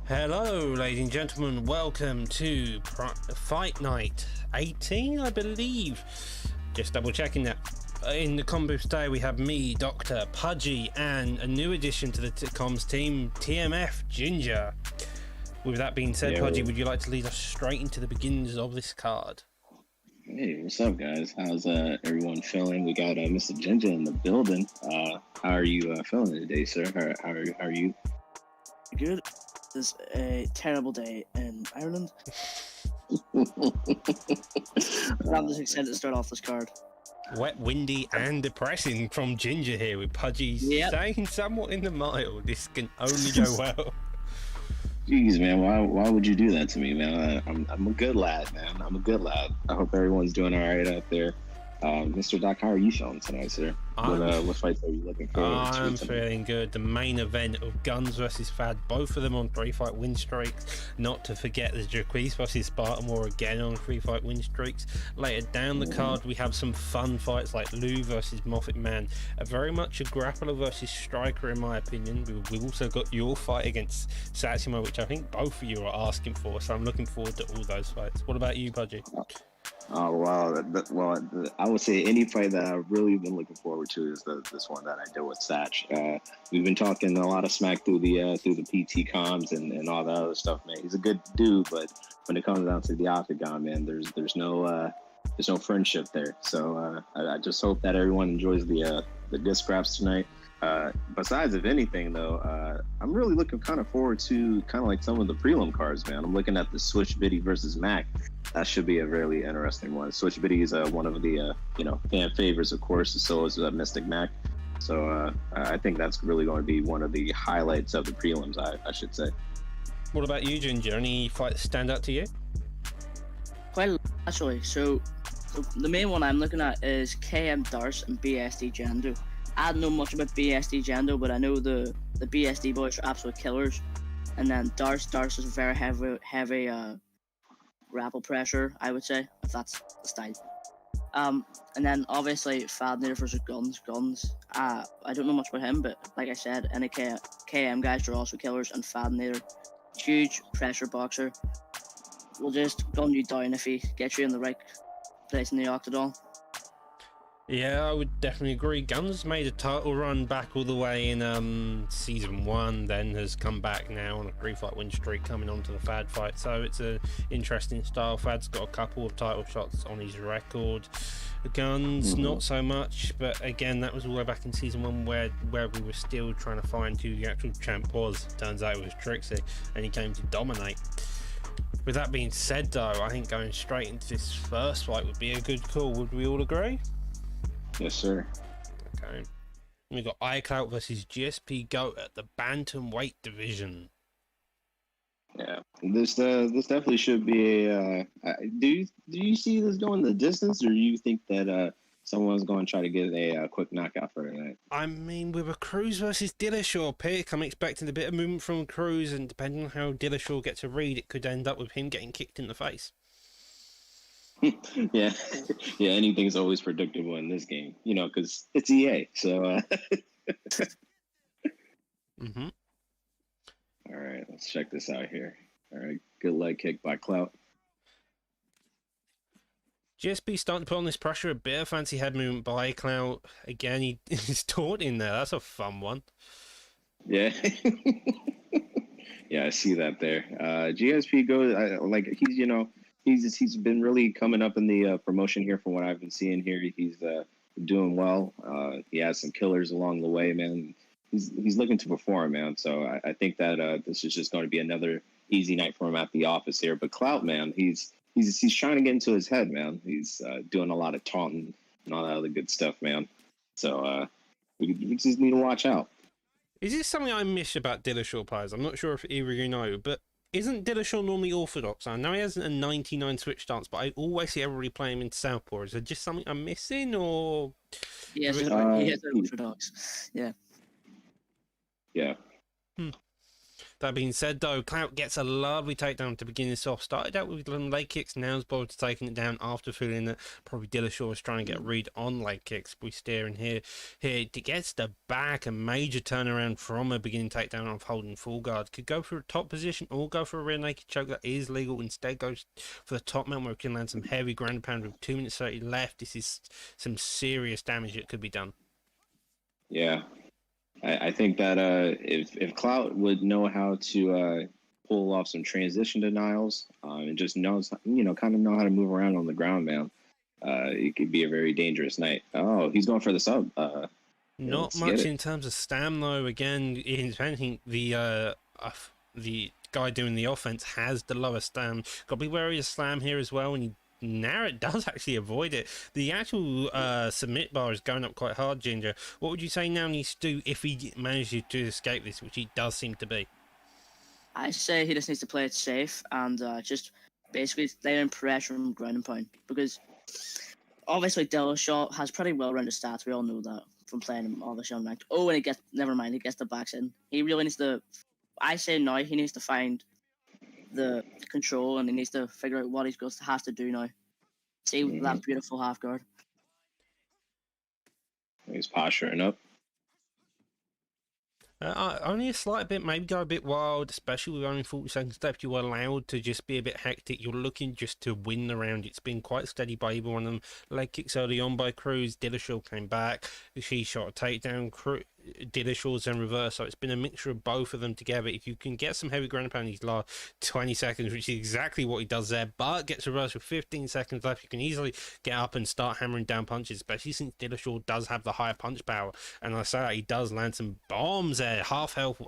Hello, ladies and gentlemen. Welcome to Fight Night 18, I believe. Just double checking that. In the combo today, we have me, Dr. Pudgy, and a new addition to the comms team, TMF Ginger. With that being said, Pudgy, would you like to lead us straight into the beginnings of this card? Hey, what's up, guys? How's everyone feeling? We got Mr. Ginger in the building. How are you feeling today, sir? How are you? Good. This is a terrible day in Ireland. I'm just excited to start off this card. Wet, windy, and depressing from Ginger here, with Pudgy staying somewhat in the mild. This can only go well. Jeez, man, why would you do that to me, man? I'm a good lad, man. I'm a good lad. I hope everyone's doing all right out there. Mr. Doc, how are you feeling tonight, sir? What fights are you looking forward to? I'm feeling good. The main event of Guns versus Fad, both of them on 3-fight win streaks. Not to forget the Jaquise versus Spartan War again on 3-fight win streaks. Later down the card, we have some fun fights like Lou versus Moffat Man. Very much a grappler versus striker, in my opinion. We've also got your fight against Satsuma, which I think both of you are asking for. So I'm looking forward to all those fights. What about you, Pudgy? Oh, wow. I would say any fight that I've really been looking forward to is this one that I did with Satch. We've been talking a lot of smack through the PT comms and all that other stuff, man. He's a good dude, but when it comes down to the octagon, man, there's no friendship there. So I just hope that everyone enjoys the good scraps tonight. Besides, if anything, though, I'm really looking kind of forward to kind of like some of the prelim cards, man. I'm looking at the Switch Biddy versus Mac. That should be a really interesting one. Switch Biddy is one of the fan favorites, of course. So is Mystic Mac. So I think that's really going to be one of the highlights of the prelims, I should say. What about you, Ginger? Any fights stand out to you? Quite a lot, actually. So the main one I'm looking at is KM Darce and BSD Jando. I don't know much about BSD Jando, but I know the BSD boys are absolute killers. And then Darce is very heavy grapple pressure, I would say, if that's the style. And then obviously Fadnader versus Guns. I don't know much about him, but like I said, any KM guys are also killers, and Fadnader, huge pressure boxer, will just gun you down if he gets you in the right place in the octagon. Yeah, I would definitely agree. Guns made a title run back all the way in season 1, then has come back now on a 3-fight win streak coming onto the Fad fight. So it's an interesting style. Fad's got a couple of title shots on his record. Guns, not so much, but again, that was all the way back in season 1 where we were still trying to find who the actual champ was. Turns out it was Trixie, and he came to dominate. With that being said, though, I think going straight into this first fight would be a good call. Would we all agree? Yes, sir. Okay. We've got iClout versus GSP Goat at the bantamweight division. Yeah, this definitely should be a. Do you see this going the distance, or do you think that someone's going to try to get a quick knockout for tonight? I mean, with a Cruz versus Dillashaw pick, I'm expecting a bit of movement from Cruz, and depending on how Dillashaw gets a read, it could end up with him getting kicked in the face. yeah, anything's always predictable in this game, because it's EA. So, All right, let's check this out here. All right, good leg kick by Clout. GSP starting to put on this pressure, a bit of fancy head movement by Clout. Again, he's taunting there. That's a fun one. Yeah. Yeah, I see that there. GSP goes, he's been really coming up in the promotion here from what I've been seeing here. He's doing well. He has some killers along the way, man. He's looking to perform, man. So I think that this is just going to be another easy night for him at the office here. But Clout, man, he's trying to get into his head, man. He's doing a lot of taunting and all that other good stuff, man. So we just need to watch out. Is this something I miss about Dillashaw players? I'm not sure if either of you know, but isn't Dillashaw normally orthodox? I know he has a 99 switch stance, but I always see everybody playing him in southpaw. Is there just something I'm missing, or? Yes, he is orthodox. Yeah. Yeah. That being said, though, Clout gets a lovely takedown to begin this off. Started out with leg kicks, now is bold to taking it down after feeling that probably Dillashaw was trying to get a read on leg kicks. We steering here. It gets the back, a major turnaround from a beginning takedown of holding full guard. Could go for a top position or go for a rear naked choke. That is legal. Instead goes for the top mount where it can land some heavy ground and pound with 2 minutes 30 left. This is some serious damage that could be done. Yeah. I think that if Clout would know how to pull off some transition denials and just knows, kind of know how to move around on the ground, man, it could be a very dangerous night. Oh, he's going for the sub. Not much in terms of stam, though. Again, if anything, the guy doing the offense has the lower stam. Got to be wary of slam here as well, and Narrett does actually avoid it. The actual submit bar is going up quite hard, Ginger. What would you say now needs to do if he manages to escape this, which he does seem to be? I say he just needs to play it safe and just basically lay in pressure from ground and pound, because obviously Dillashaw has pretty well-rounded stats. We all know that from playing him obviously unranked. Oh, and he gets the backs in. He really needs to. I say now he needs to find the control, and he needs to figure out what has to do now. See that beautiful half guard. He's posturing up. Only a slight bit, maybe go a bit wild, especially with only 40 seconds left. You are allowed to just be a bit hectic. You're looking just to win the round. It's been quite steady by either one of them. Leg kicks early on by Cruz. Dillashaw came back. She shot a takedown. Dillashaw's in reverse. So it's been a mixture of both of them together. If you can get some heavy ground and pound in these last 20 seconds, which is exactly what he does there, but gets reversed with 15 seconds left, you can easily get up and start hammering down punches, especially since Dillashaw does have the higher punch power. And I say that he does land some bombs there, half health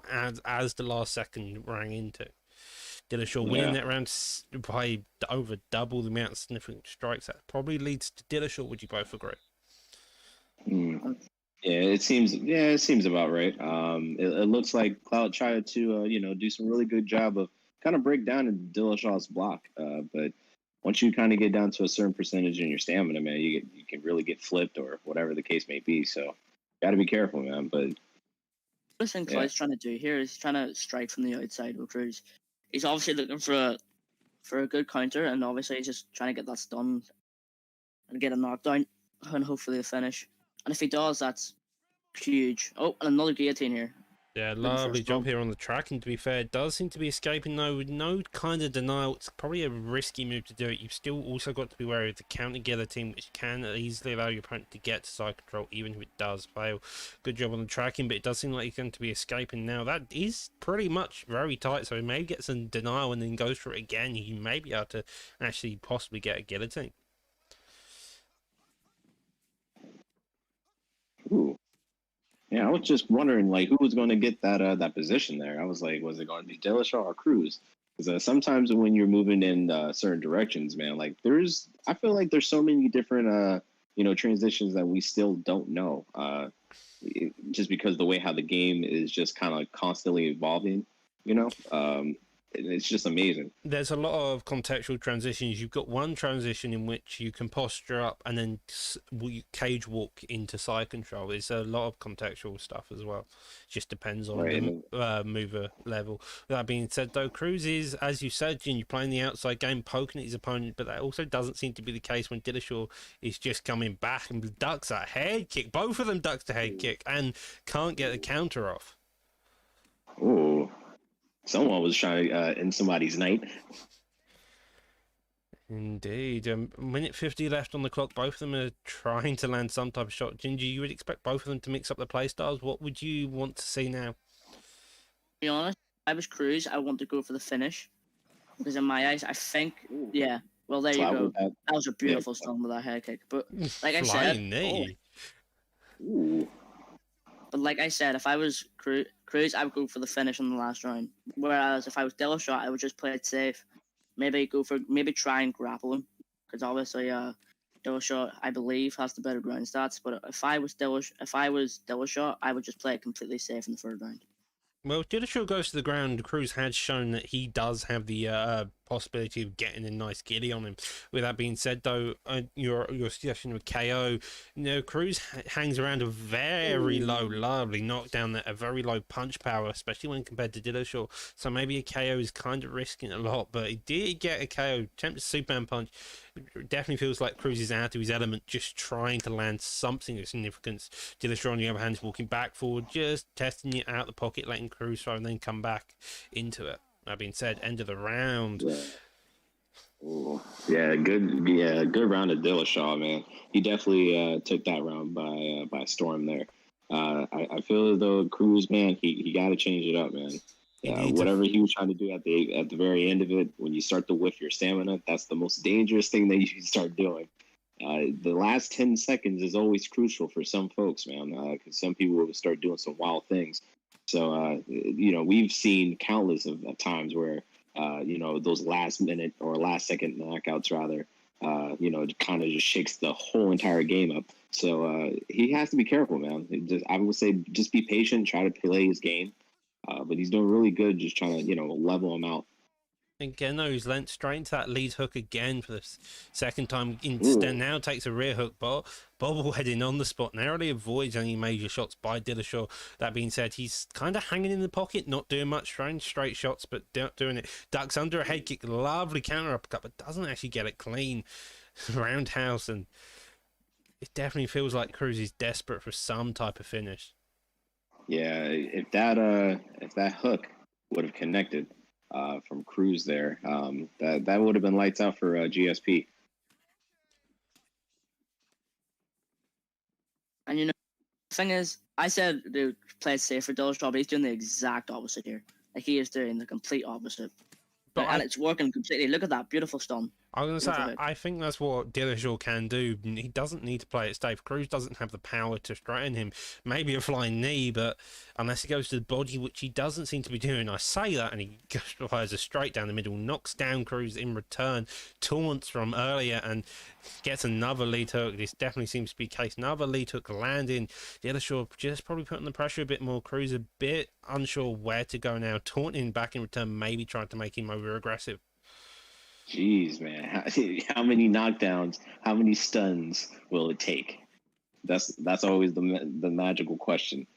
as the last second rang into. Dillashaw winning that round by over double the amount of significant strikes. That probably leads to Dillashaw. Would you both agree? Yeah, it seems about right. It looks like Cloud tried to do some really good job of kind of break down in Dillashaw's block. But once you kind of get down to a certain percentage in your stamina, man, you can really get flipped or whatever the case may be. So got to be careful, man. But what I think Cloud's trying to do here is he's trying to strike from the outside with Cruz. He's obviously looking for a good counter, and obviously he's just trying to get that stun and get a knockdown and hopefully a finish. And if he does, that's huge. Oh, and another guillotine here. Yeah, lovely jump here on the track, and to be fair, it does seem to be escaping though with no kind of denial. It's probably a risky move to do it. You've still also got to be wary of the counter guillotine, which can easily allow your opponent to get to side control, even if it does fail. Good job on the tracking, but it does seem like he's going to be escaping now. That is pretty much very tight, so he may get some denial and then goes for it again. He may be able to actually possibly get a guillotine. Ooh. Yeah, I was just wondering, like, who was going to get that position there. I was like, was it going to be Dillashaw or Cruz? Because sometimes when you're moving in certain directions, man, like I feel like there's so many different, transitions that we still don't know. Just because the way how the game is just kind of constantly evolving, it's just amazing. There's a lot of contextual transitions. You've got one transition in which you can posture up and then cage walk into side control. There's a lot of contextual stuff as well. It just depends on the mover level. That being said, though, Cruz is, as you said, you're playing the outside game, poking at his opponent, but that also doesn't seem to be the case when Dillashaw is just coming back and ducks that head kick. Both of them ducks the head kick and can't get the counter off. Ooh. Someone was trying to end somebody's night. Indeed. Minute 50 left on the clock. Both of them are trying to land some type of shot. Ginger, you would expect both of them to mix up the play styles. What would you want to see now? To be honest, if I was Cruz, I want to go for the finish. Because in my eyes, I think, well, there you go. That was a beautiful stun with that head kick. But like I said... Ooh. But like I said, if I was Cruz, I would go for the finish in the last round. Whereas if I was Dillashaw, I would just play it safe. Maybe try and grapple him, because obviously Dillashaw, I believe, has the better ground stats. But if I was Dillashaw, I would just play it completely safe in the third round. Well, Dillashaw goes to the ground. Cruz had shown that he does have the possibility of getting a nice giddy on him. With that being said, though, your suggestion with KO, Cruz hangs around a very low, lovely knockdown, a very low punch power, especially when compared to Dillashaw. So maybe a KO is kind of risking a lot, but he did get a KO, attempted Superman punch. It definitely feels like Cruz is out of his element, just trying to land something of significance. Dillashaw, on the other hand, is walking back forward, just testing it out the pocket, letting Cruz throw, and then come back into it. That being said, end of the round. Yeah. Ooh. Good round of Dillashaw, man. He definitely took that round by storm there. I feel as though Cruz, man, he got to change it up, man. Whatever he was trying to do at the very end of it, when you start to whiff your stamina, that's the most dangerous thing that you can start doing. The last 10 seconds is always crucial for some folks, man, because some people will start doing some wild things. So, we've seen countless of times where, those last minute or last second knockouts, rather, kind of just shakes the whole entire game up. So he has to be careful, man. I would say just be patient, try to play his game. But he's doing really good just trying to, level him out. Again, though, he's lent straight into that lead hook again for the second time. Instead, now takes a rear hook, bobbleheading on the spot, narrowly avoids any major shots by Dillashaw. That being said, he's kind of hanging in the pocket, not doing much, throwing straight shots, but doing it. Ducks under a head kick, lovely counter uppercut, but doesn't actually get it clean. Roundhouse, and it definitely feels like Cruz is desperate for some type of finish. Yeah, if that hook would have connected from Cruz there, that would have been lights out for GSP. And the thing is, I said dude, play it safe for Dillashaw, but he's doing the exact opposite here. Like, he is doing the complete opposite. And it's working completely. Look at that beautiful stun. I was going to say, I think that's what Dillashaw can do. He doesn't need to play it safe. Cruz doesn't have the power to threaten him. Maybe a flying knee, but unless he goes to the body, which he doesn't seem to be doing. I say that, and he fires a straight down the middle, knocks down Cruz in return, taunts from earlier, and gets another lead hook. This definitely seems to be the case. Another lead hook landing. Dillashaw just probably putting the pressure a bit more. Cruz a bit unsure where to go now, taunting back in return, maybe trying to make him over aggressive. Jeez, man, how many knockdowns, how many stuns will it take? That's always the magical question.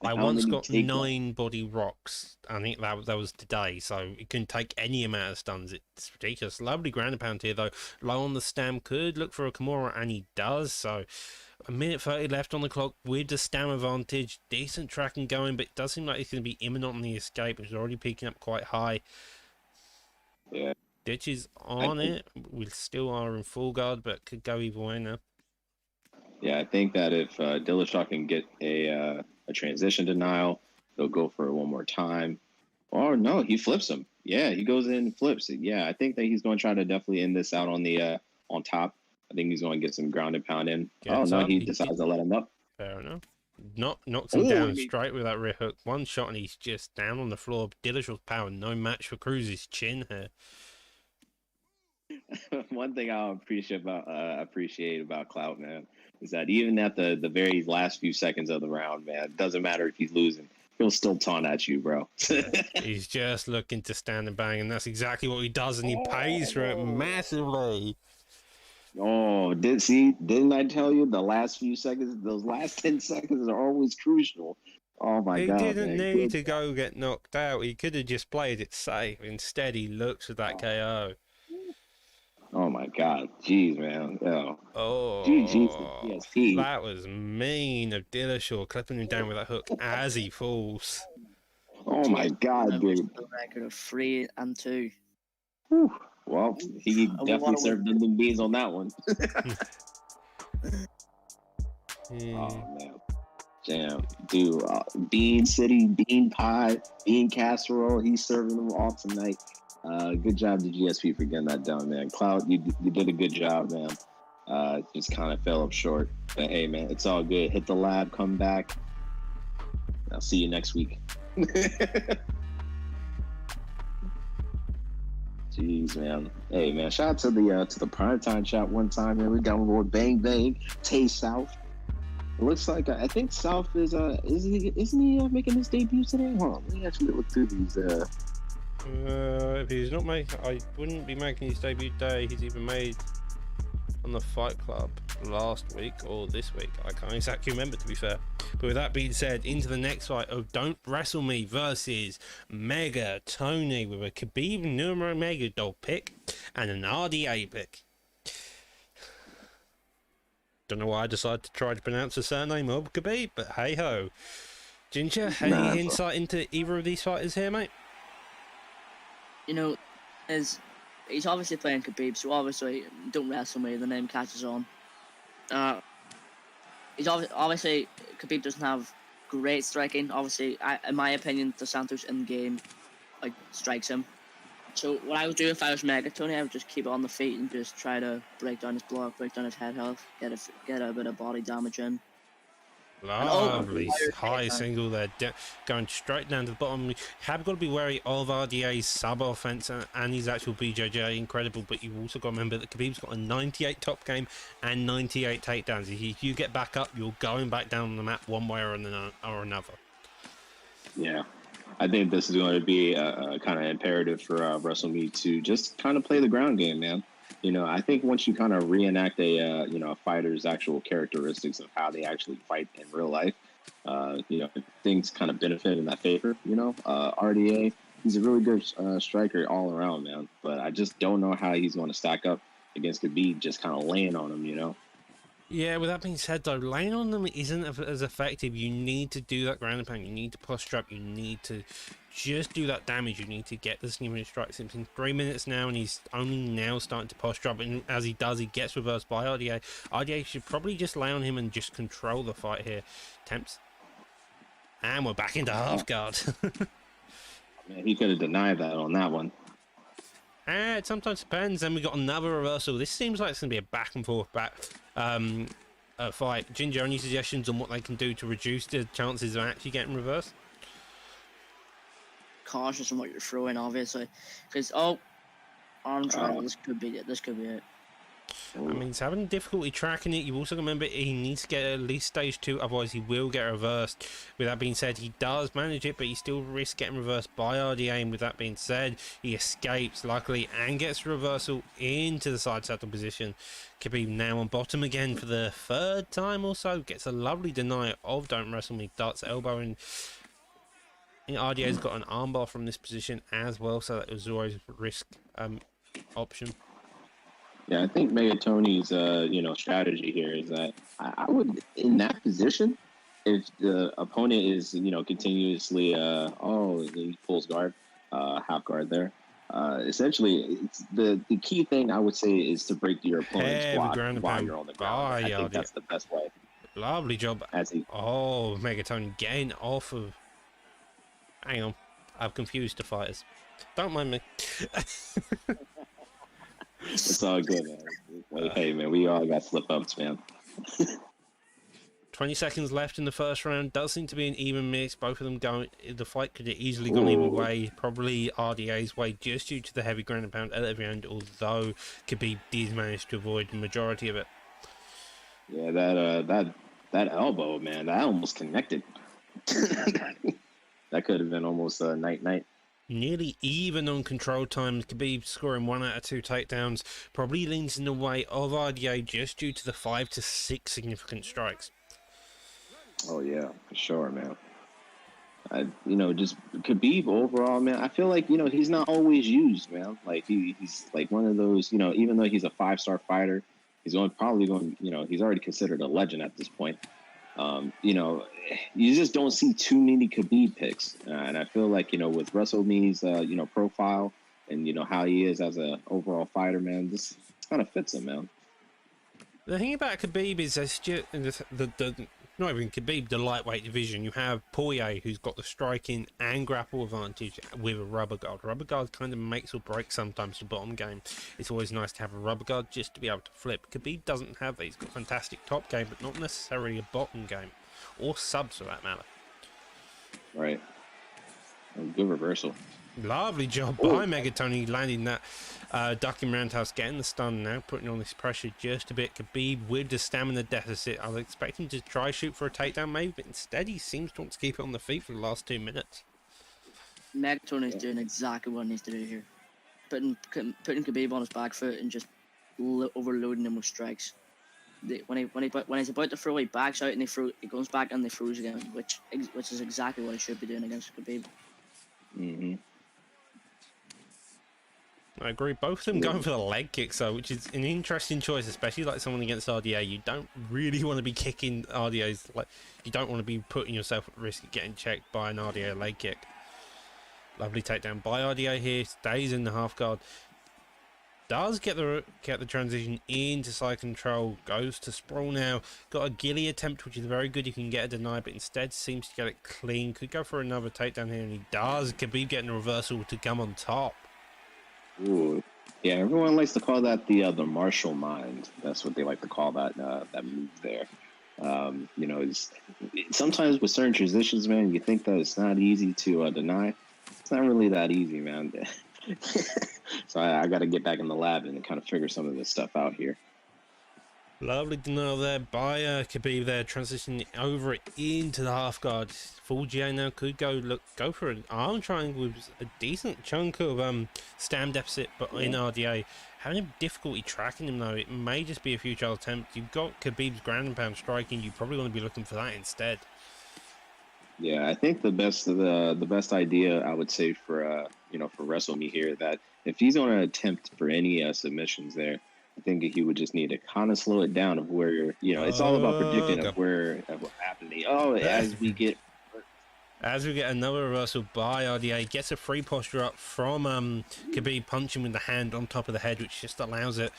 I once got 9 body rocks. I think that was today, so it can take any amount of stuns. It's ridiculous. Lovely ground and pound here, though. Low on the stam, could look for a Kimura, and he does. So a minute 30 left on the clock with the stam advantage. Decent tracking going, but it does seem like it's going to be imminent on the escape. It's already peaking up quite high. Yeah. Ditches on it. We still are in full guard, but could go either way now. Yeah, I think that if Dillashaw can get a transition denial, they'll go for it one more time. Or no, he flips him. Yeah, he goes in and flips it. Yeah, I think that he's going to try to definitely end this out on the on top. I think he's going to get some ground and pound in. He decides to let him up. Fair enough. Knocks him down straight with that rear hook. One shot and he's just down on the floor. Dillashaw's power, no match for Cruz's chin here. One thing I appreciate about Clout, man, is that even at the very last few seconds of the round, man, it doesn't matter if he's losing, he'll still taunt at you, bro. He's just looking to stand and bang, and that's exactly what he does, and he pays for it massively. Oh, didn't I tell you the last few seconds, those last 10 seconds are always crucial. Oh my God. He didn't need to go get knocked out. He could have just played it safe. Instead, he looks for that KO. Oh my God. Jeez, man. Oh. GG. That was mean of Dillashaw, clipping him down with that hook as he falls. Oh my God, dude. The record of 3-2. Whew. Well, he definitely served them the beans on that one. Oh man. Damn, dude. Bean City, bean pie, bean casserole. He's serving them all tonight. Good job to GSP for getting that done, man. Cloud, you did a good job, man. Just kind of fell up short. But hey, man, it's all good. Hit the lab, come back. I'll see you next week. Jeez, man. Hey, man. Shout out to the PrimeTime chat one time, man. We got one more Bang Bang Tay South. It looks like I think South isn't he making his debut today? Hold on, let me actually look through these. If he's not making, I wouldn't be making his debut day. He's either made on the Fight Club last week or this week. I can't exactly remember, to be fair. But with that being said, into the next fight of Don't Wrestle Me versus Mega Tony with a Khabib Nurmagomedov pick and an RDA pick. Don't know why I decided to try to pronounce the surname of Khabib, but hey ho. Ginger, any insight into either of these fighters here, mate? You know, he's obviously playing Khabib, so obviously Don't Wrestle Me, the name catches on. He's obviously Khabib doesn't have great striking. Obviously, in my opinion, Dos Santos in game like strikes him. So what I would do if I was Mega Tony, I would just keep it on the feet and just try to break down his block, break down his head health, get a bit of body damage in. Lovely high single there, going straight down to the bottom. You have got to be wary of RDA's sub offense and his actual BJJ, incredible. But you've also got to remember that Khabib's got a 98 top game and 98 takedowns. If you get back up, you're going back down on the map one way or another. Yeah, I think this is going to be a kind of imperative for WrestleMe to just kind of play the ground game, man. You know, I think once you kind of reenact a fighter's actual characteristics of how they actually fight in real life, things kind of benefit in that favor. RDA, he's a really good striker all around, man. But I just don't know how he's going to stack up against Khabib, just kind of laying on him, Yeah, with that being said, though, laying on them isn't as effective. You need to do that ground and pound. You need to posture up. You need to just do that damage. You need to get the single-minute strikes. It's been 3 minutes now, and he's only now starting to posture up. And as he does, he gets reversed by RDA. RDA should probably just lay on him and just control the fight here. Attempts. And we're back into half guard. Man, he could have denied that on that one. It sometimes depends. Then we got another reversal. This seems like it's going to be a back and forth fight. Ginger, any suggestions on what they can do to reduce the chances of actually getting reversed? Cautious on what you're throwing, obviously, because arm triangle. This could be it. I mean, he's having difficulty tracking it. You also remember he needs to get at least stage 2, otherwise he will get reversed. With that being said, he does manage it, but he still risks getting reversed by RDA. And with that being said, he escapes luckily and gets reversal into the side saddle position. Khabib now on bottom again for the 3rd time or so. Gets a lovely deny of Don't Wrestle Me. Darts elbow in. I think RDA's got an armbar from this position as well, so that was always a risk option. Yeah, I think Mega Tony's strategy here is that I would, in that position, if the opponent is continuously he pulls guard, half guard there. Essentially, it's the key thing I would say is to break your opponent's block while you're on the ground. I think that's the best way. Lovely job. Mega Tony getting off of. Hang on, I've confused the fighters. Don't mind me. It's all good, man. Hey, man, we all got slip-ups, man. 20 seconds left in the first round. Does seem to be an even mix. Both of them going. The fight could have easily gone either way. Probably RDA's way, just due to the heavy ground and pound at every end. Although Khabib did manage to avoid the majority of it. Yeah, that elbow, man, that almost connected. That could have been almost a night. Nearly even on control times. Khabib scoring 1 out of 2 takedowns. Probably leans in the way of RDA just due to the 5 to 6 significant strikes. Oh yeah, for sure, man. Just Khabib overall, man. I feel like he's not always used, man. Like he's like one of those, even though he's a 5-star fighter, he's already considered a legend at this point. You just don't see too many Khabib picks, and I feel like with WrestleMe's profile and how he is as a overall fighter, man, this kind of fits him, man. The thing about Khabib is the not even Khabib, the lightweight division. You have Poirier, who's got the striking and grapple advantage with a rubber guard. Rubber guard kind of makes or breaks sometimes the bottom game. It's always nice to have a rubber guard just to be able to flip. Khabib doesn't have that. He's got fantastic top game, but not necessarily a bottom game. Or subs for that matter. Right. Good reversal. Lovely job by Mega Tony landing that ducking roundhouse, getting the stun now, putting on this pressure just a bit. Khabib with the stamina deficit. I was expecting to try shoot for a takedown maybe, but instead he seems to want to keep it on the feet for the last 2 minutes. Megatron is doing exactly what he needs to do here. Putting Khabib on his back foot and just overloading him with strikes. When he's about to throw, he backs out and he goes back and he throws again, which is exactly what he should be doing against Khabib. Mm-hmm. I agree. Both of them going for the leg kicks, though, which is an interesting choice, especially like someone against RDA. You don't really want to be kicking RDA's, like, you don't want to be putting yourself at risk of getting checked by an RDA leg kick. Lovely takedown by RDA here. Stays in the half guard. Does get the transition into side control. Goes to sprawl now. Got a ghillie attempt, which is very good. You can get a deny, but instead seems to get it clean. Could go for another takedown here, and he does. Khabib getting a reversal to come on top. Ooh. Yeah, everyone likes to call that the martial mind. That's what they like to call that move there. You know, sometimes with certain transitions, man, you think that it's not easy to deny. It's not really that easy, man. So I got to get back in the lab and kind of figure some of this stuff out here. Lovely denial there by Khabib there, transitioning over it into the half guard. Full GA now could go for an arm triangle with a decent chunk of stam deficit, but in RDA having difficulty tracking him though. It may just be a futile attempt. You've got Khabib's ground and pound striking. You probably want to be looking for that instead. Yeah, I think the best idea I would say for for WrestleMe here, that if he's going to attempt for any submissions there, I think he would just need to kind of slow it down of where, it's all about predicting of what's happening. As we get another reversal by RDA, gets a free posture up from Khabib punching with the hand on top of the head, which just allows it.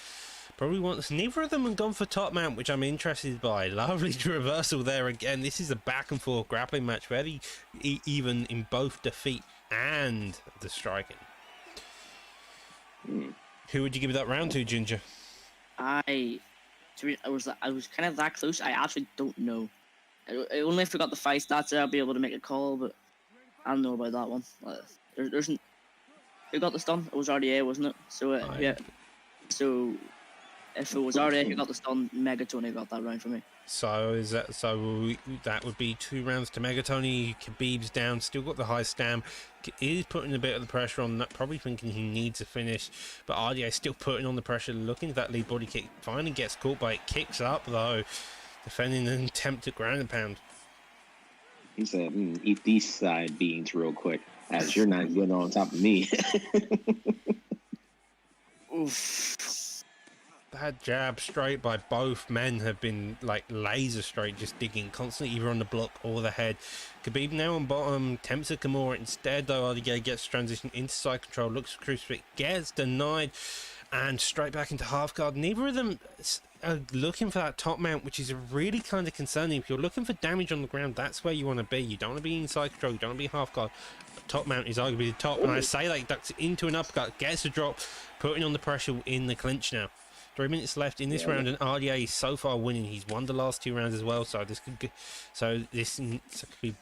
Probably wants, neither of them have gone for top mount, which I'm interested by. Lovely reversal there again. This is a back and forth grappling match, very even in both defeat and the striking. Who would you give that round to, Ginger? I was kind of that close. I actually don't know. Only if we got the fight stats, I'll be able to make a call, but I don't know about that one. Who got this done? It was RDA, wasn't it? So yeah. So if it was RDA who got the stun, Megatony got that round for me. So that would be 2 rounds to Megatony. Khabib's down, still got the high stam. Is putting a bit of the pressure on that, probably thinking he needs a finish, but RDA still putting on the pressure, looking at that lead body kick. Finally gets caught by it, kicks up though, defending an attempt at ground and pound. He said, eat these side beans real quick, as you're not getting on top of me. Oof. That jab straight by both men have been like laser straight, just digging constantly either on the block or the head. Khabib now on bottom, attempts a Kimura. Instead though, RDA gets transition into side control, looks for crucifix, gets denied, and straight back into half guard. Neither of them are looking for that top mount, which is really kind of concerning. If you're looking for damage on the ground, that's where you want to be. You don't want to be in side control, you don't want to be half guard. Top mount is arguably the top, and I say that, ducks into an uppercut, gets a drop, putting on the pressure in the clinch now. 3 minutes left in this round, and RDA is so far winning. He's won the last 2 rounds as well, so this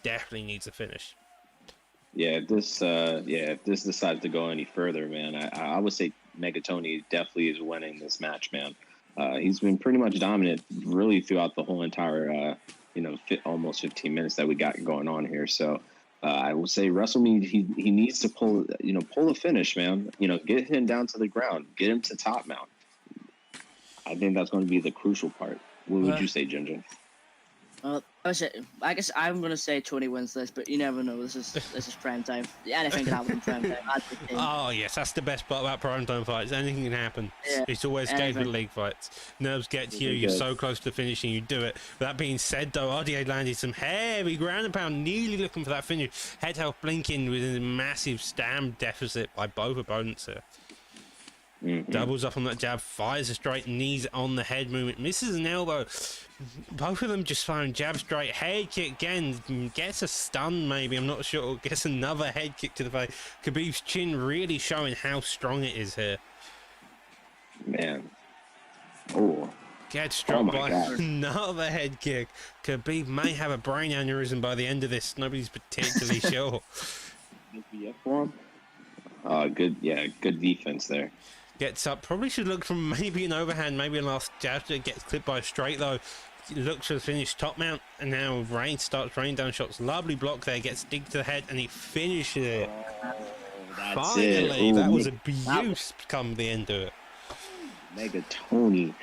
definitely needs a finish. Yeah, if this decides to go any further, man, I would say Megatony definitely is winning this match, man. He's been pretty much dominant really throughout the whole entire almost 15 minutes that we got going on here. So I will say WrestleMe, he needs to pull a finish, man. Get him down to the ground, get him to top mount. I think that's going to be the crucial part. What would you say, Ginger? I guess I'm going to say Tony wins this, but you never know. This is prime time. Anything can happen in prime time. Oh yes, that's the best part about prime time fights. Anything can happen. Yeah, it's always scary with league fights. Nerves get to you. You're so close to finishing. You do it. That being said, though, RDA landed some heavy ground and pound, nearly looking for that finish. Head health blinking with a massive stam deficit by both opponents here. Doubles up on that jab, fires a straight knees on the head movement, misses an elbow. Both of them just firing jab straight, head kick again, gets a stun maybe, I'm not sure, gets another head kick to the face. Khabib's chin really showing how strong it is here. Man. Oh. Gets struck by another head kick. Khabib may have a brain aneurysm by the end of this, nobody's particularly sure. Good defense there. Gets up, probably should look from maybe an overhand, maybe a last jab that gets clipped by a straight though. looks for the finished top mount, and now Rain starts raining down shots. Lovely block there, gets dig to the head, and he finishes it. That's Finally, it. that was a that abuse come the end of it. Mega Tony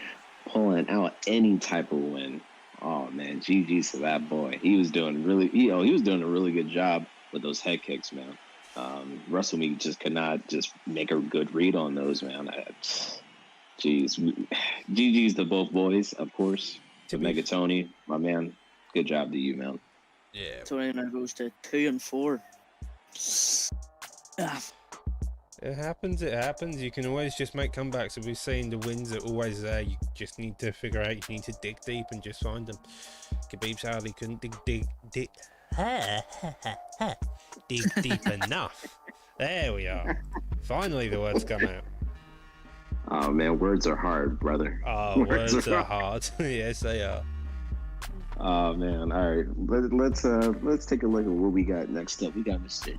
pulling out any type of win. Oh man, GG's to that boy. He was doing he was doing a really good job with those head kicks, man. Russell Meek just could not just make a good read on those, man. Jeez, GG's to both boys, of course. To Mega Tony, my man, good job to you, man. Yeah. Tony now goes to 2 and 4. It happens. You can always just make comebacks. If we're saying the wins are always there, you just need to figure out. You need to dig deep and just find them. Khabib sadly couldn't dig deep enough. There we are. Finally, the words come out. Oh man, words are hard, brother. Oh, words are hard. Yes, they are. Oh man, all right. Let's take a look at what we got next up. We got Mr.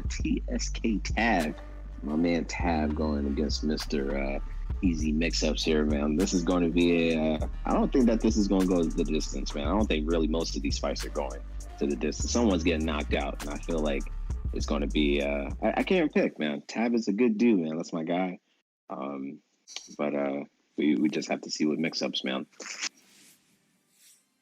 TSK Tab, my man Tab going against Mr. Easy Mix-Ups here, man. This is going to be I don't think that this is going to go the distance, man. I don't think really most of these fights are going to the distance. Someone's getting knocked out, and I feel like it's going to be. I can't pick, man. Tab is a good dude, man. That's my guy. But we just have to see what Mix-Ups, man.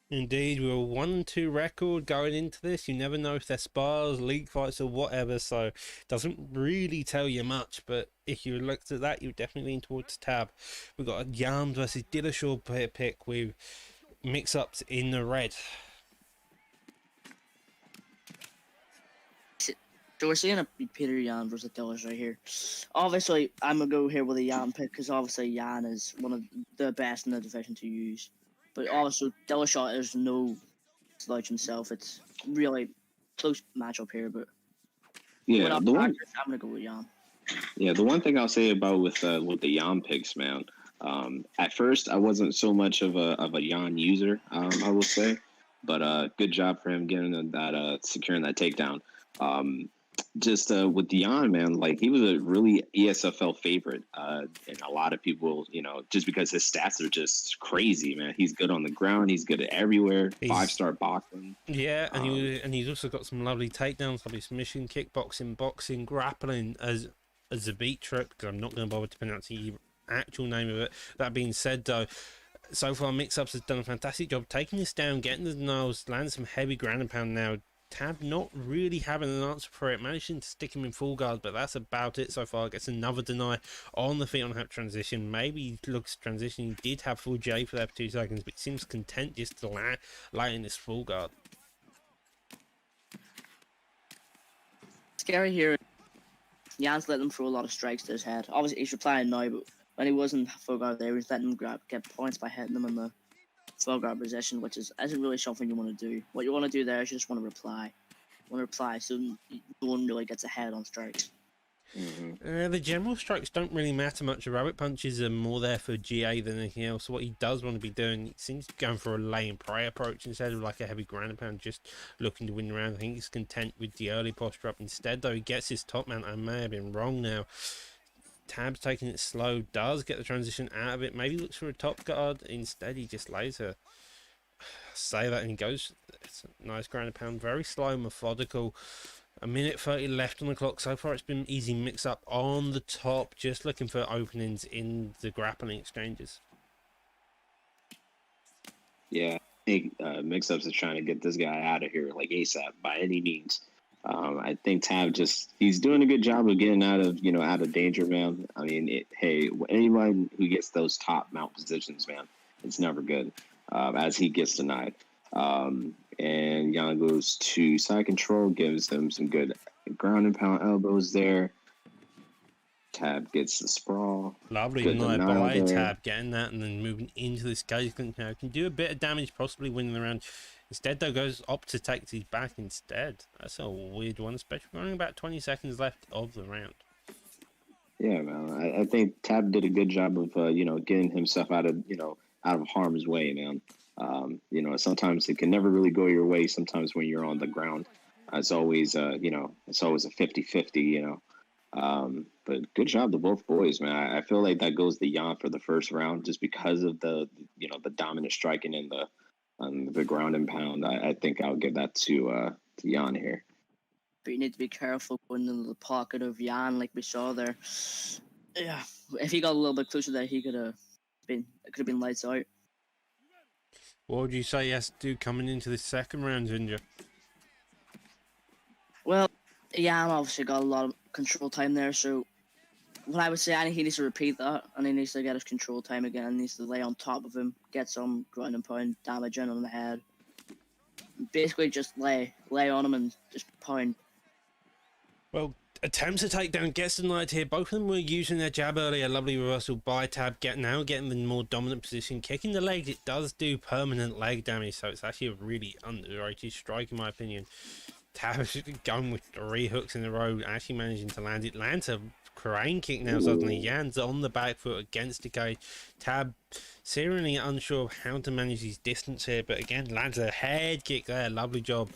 Indeed, we're a 1-2 record going into this. You never know if they're spars, league fights, or whatever, so it doesn't really tell you much. But if you looked at that, you definitely lean towards Tab. We've got a Yarn versus Dillashaw pick with Mix-Ups in the red. So we're seeing a Peter Yan versus Dillish right here. Obviously, I'm going to go here with a Yan pick because obviously Yan is one of the best in the division to use. But also, Dillashaw is no slouch himself. It's really close matchup here, but yeah, I'm going to go with Yan. Yeah, the one thing I'll say about with the Yan picks, man. At first, I wasn't so much of a Yan user, I will say, but good job for him getting that securing that takedown. Just with Dion, man, like he was a really ESFL favorite, and a lot of people, just because his stats are just crazy, man. He's good on the ground, he's good at everywhere. 5-star boxing. Yeah, and he's also got some lovely takedowns, lovely submission, kickboxing, boxing, grappling as a beat trip. Because I'm not going to bother to pronounce the actual name of it. That being said, though, so far Mix-Ups has done a fantastic job taking this down, getting the denials, landing some heavy ground and pound now. Tab not really having an answer for it, managing to stick him in full guard, but that's about it so far. Gets another deny on the feet on that transition. Maybe he looks transition. He did have full J for that for 2 seconds, but seems content just to lie in this full guard. Scary here. Jan's letting him throw a lot of strikes to his head. Obviously, he's replying now, but when he wasn't full guard there, he was letting him get points by hitting him in the full guard position, which isn't really something you want to do. What you want to do there is you just want to reply. So no one really gets ahead on strikes. Mm-hmm. The general strikes don't really matter much. The rabbit punches are more there for GA than anything else. So what he does want to be doing, he seems to be going for a lay and pray approach instead of like a heavy ground and pound, just looking to win the round. I think he's content with the early posture up. Instead, though, he gets his top mount. I may have been wrong now. Tab's taking it slow, does get the transition out of it, maybe looks for a top guard. Instead, he just lays her. Say that and he goes. It's a nice ground and pound, very slow, methodical. 1:30 left on the clock. So far, it's been easy Mix-Up on the top, just looking for openings in the grappling exchanges. Yeah, I think Mix-Ups is trying to get this guy out of here like ASAP by any means. I think Tab he's doing a good job of getting out of danger, man. I mean, anyone who gets those top mount positions, man, it's never good, as he gets denied. And Yan goes to side control, gives him some good ground and pound elbows there. Tab gets the sprawl. Lovely denied by Tab, getting that and then moving into this cage. Can do a bit of damage, possibly winning the round. Instead, though, goes up to take these back instead. That's a weird one, especially only about 20 seconds left of the round. Yeah, man. I think Tab did a good job of, getting himself out of harm's way, man. Sometimes it can never really go your way. Sometimes when you're on the ground, it's always a 50-50, But good job to both boys, man. I feel like that goes to Jan for the first round just because of the dominant striking and the ground and pound. I think I'll give that to Jan here. But you need to be careful going into the pocket of Jan, like we saw there. Yeah, if he got a little bit closer there, it could have been lights out. What would you say he has to do coming into the second round, Ginger? Well, Jan obviously got a lot of control time there, so what I would say, I think he needs to repeat that, and he needs to get his control time again. He needs to lay on top of him, get some ground and pound damage in on the head. Basically, just lay on him and just pound. Well, attempts to take down gets denied here. Both of them were using their jab earlier. Lovely reversal by Tab. Getting in the more dominant position. Kicking the legs, it does do permanent leg damage, so it's actually a really underrated strike in my opinion. Tab is going with 3 hooks in a row, actually managing to land it. Lands a crane kick now suddenly. Jan's on the back foot against the guy. Tab seriously unsure of how to manage his distance here, but again lands a head kick there. Lovely job.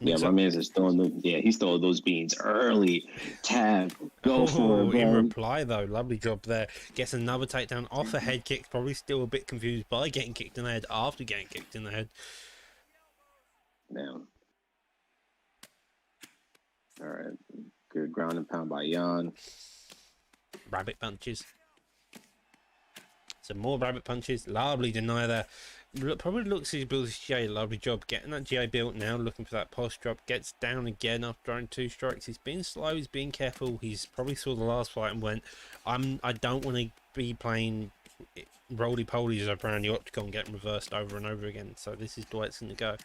Yeah, my man's just he's throwing those beans early. Tab, go for it, bro. In reply though, lovely job there. Gets another takedown off a head kick. Probably still a bit confused by getting kicked in the head after getting kicked in the head. Now, all right, good ground and pound by Jan. Rabbit punches. Some more rabbit punches. Lovely deny there. Probably looks as he built his GA. Lovely job getting that GA built now. Looking for that post drop. Gets down again after throwing 2 strikes. He's being slow. He's being careful. He's probably saw the last fight and went, I don't want to be playing roly-polies around the octagon getting reversed over and over again. So this is the way it's going to go.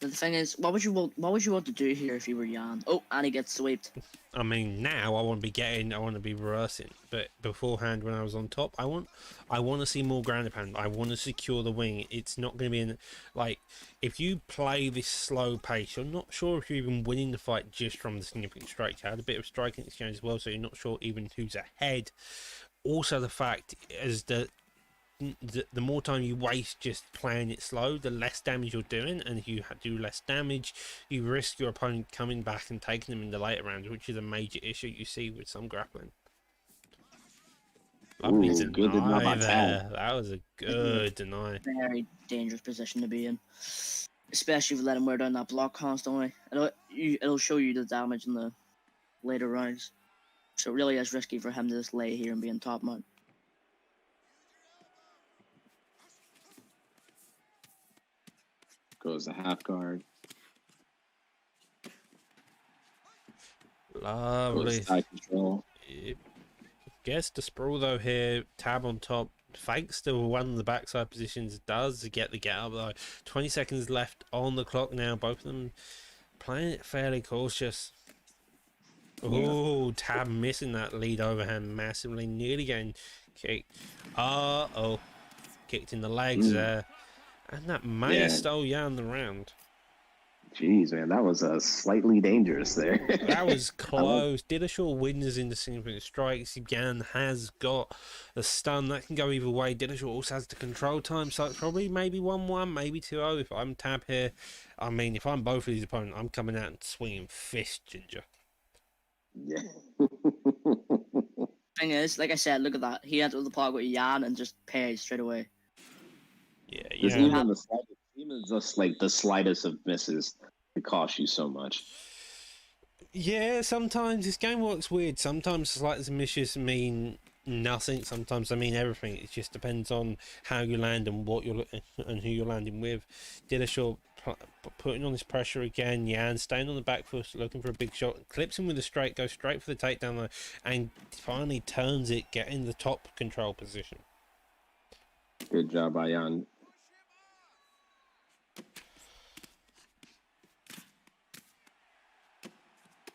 But the thing is, what would you want to do here if you were Jan? Oh, and he gets swept. I mean, now I want to be reversing, but beforehand when I was on top, I want to see more ground and pound. I want to secure the wing. It's not going to be like if you play this slow pace, you're not sure if you're even winning the fight just from the significant strikes. You had a bit of striking exchange as well, so you're not sure even who's ahead. Also, the fact is that the more time you waste just playing it slow, the less damage you're doing, and if you do less damage, you risk your opponent coming back and taking them in the later rounds, which is a major issue you see with some grappling. Lovely deny there. That was a good deny. Very dangerous position to be in, especially if you let him wear down that block constantly. It'll show you the damage in the later rounds, so it really is risky for him to just lay here and be on top mode. Goes the half guard. Lovely. Side control. Gets the sprawl though here. Tab on top. Fakes to one of the backside positions. Does get the get up though. 20 seconds left on the clock now. Both of them playing it fairly cautious. Oh, Tab missing that lead overhand massively. Nearly getting kicked. Uh-oh. Kicked in the legs there. And that may have stole Jan the round. Jeez, man, that was slightly dangerous there. That was close. Dillashaw wins in the significant strikes. Jan has got the stun. That can go either way. Dillashaw also has the control time, so it's probably maybe 1-1, maybe 2-0 if I'm Tab here. I mean, if I'm both of these opponents, I'm coming out and swinging fist, Ginger. Yeah. Thing is, like I said, look at that. He entered the park with Jan and just paid straight away. Yeah. Even just like the slightest of misses it costs you so much. Yeah, sometimes this game works weird. Sometimes slightest misses mean nothing. Sometimes I mean everything. It just depends on how you land and what you're and who you're landing with. Dillashaw putting on this pressure again. Jan staying on the back foot, looking for a big shot. Clips him with a straight, goes straight for the takedown though, and finally turns it, getting the top control position. Good job by Jan.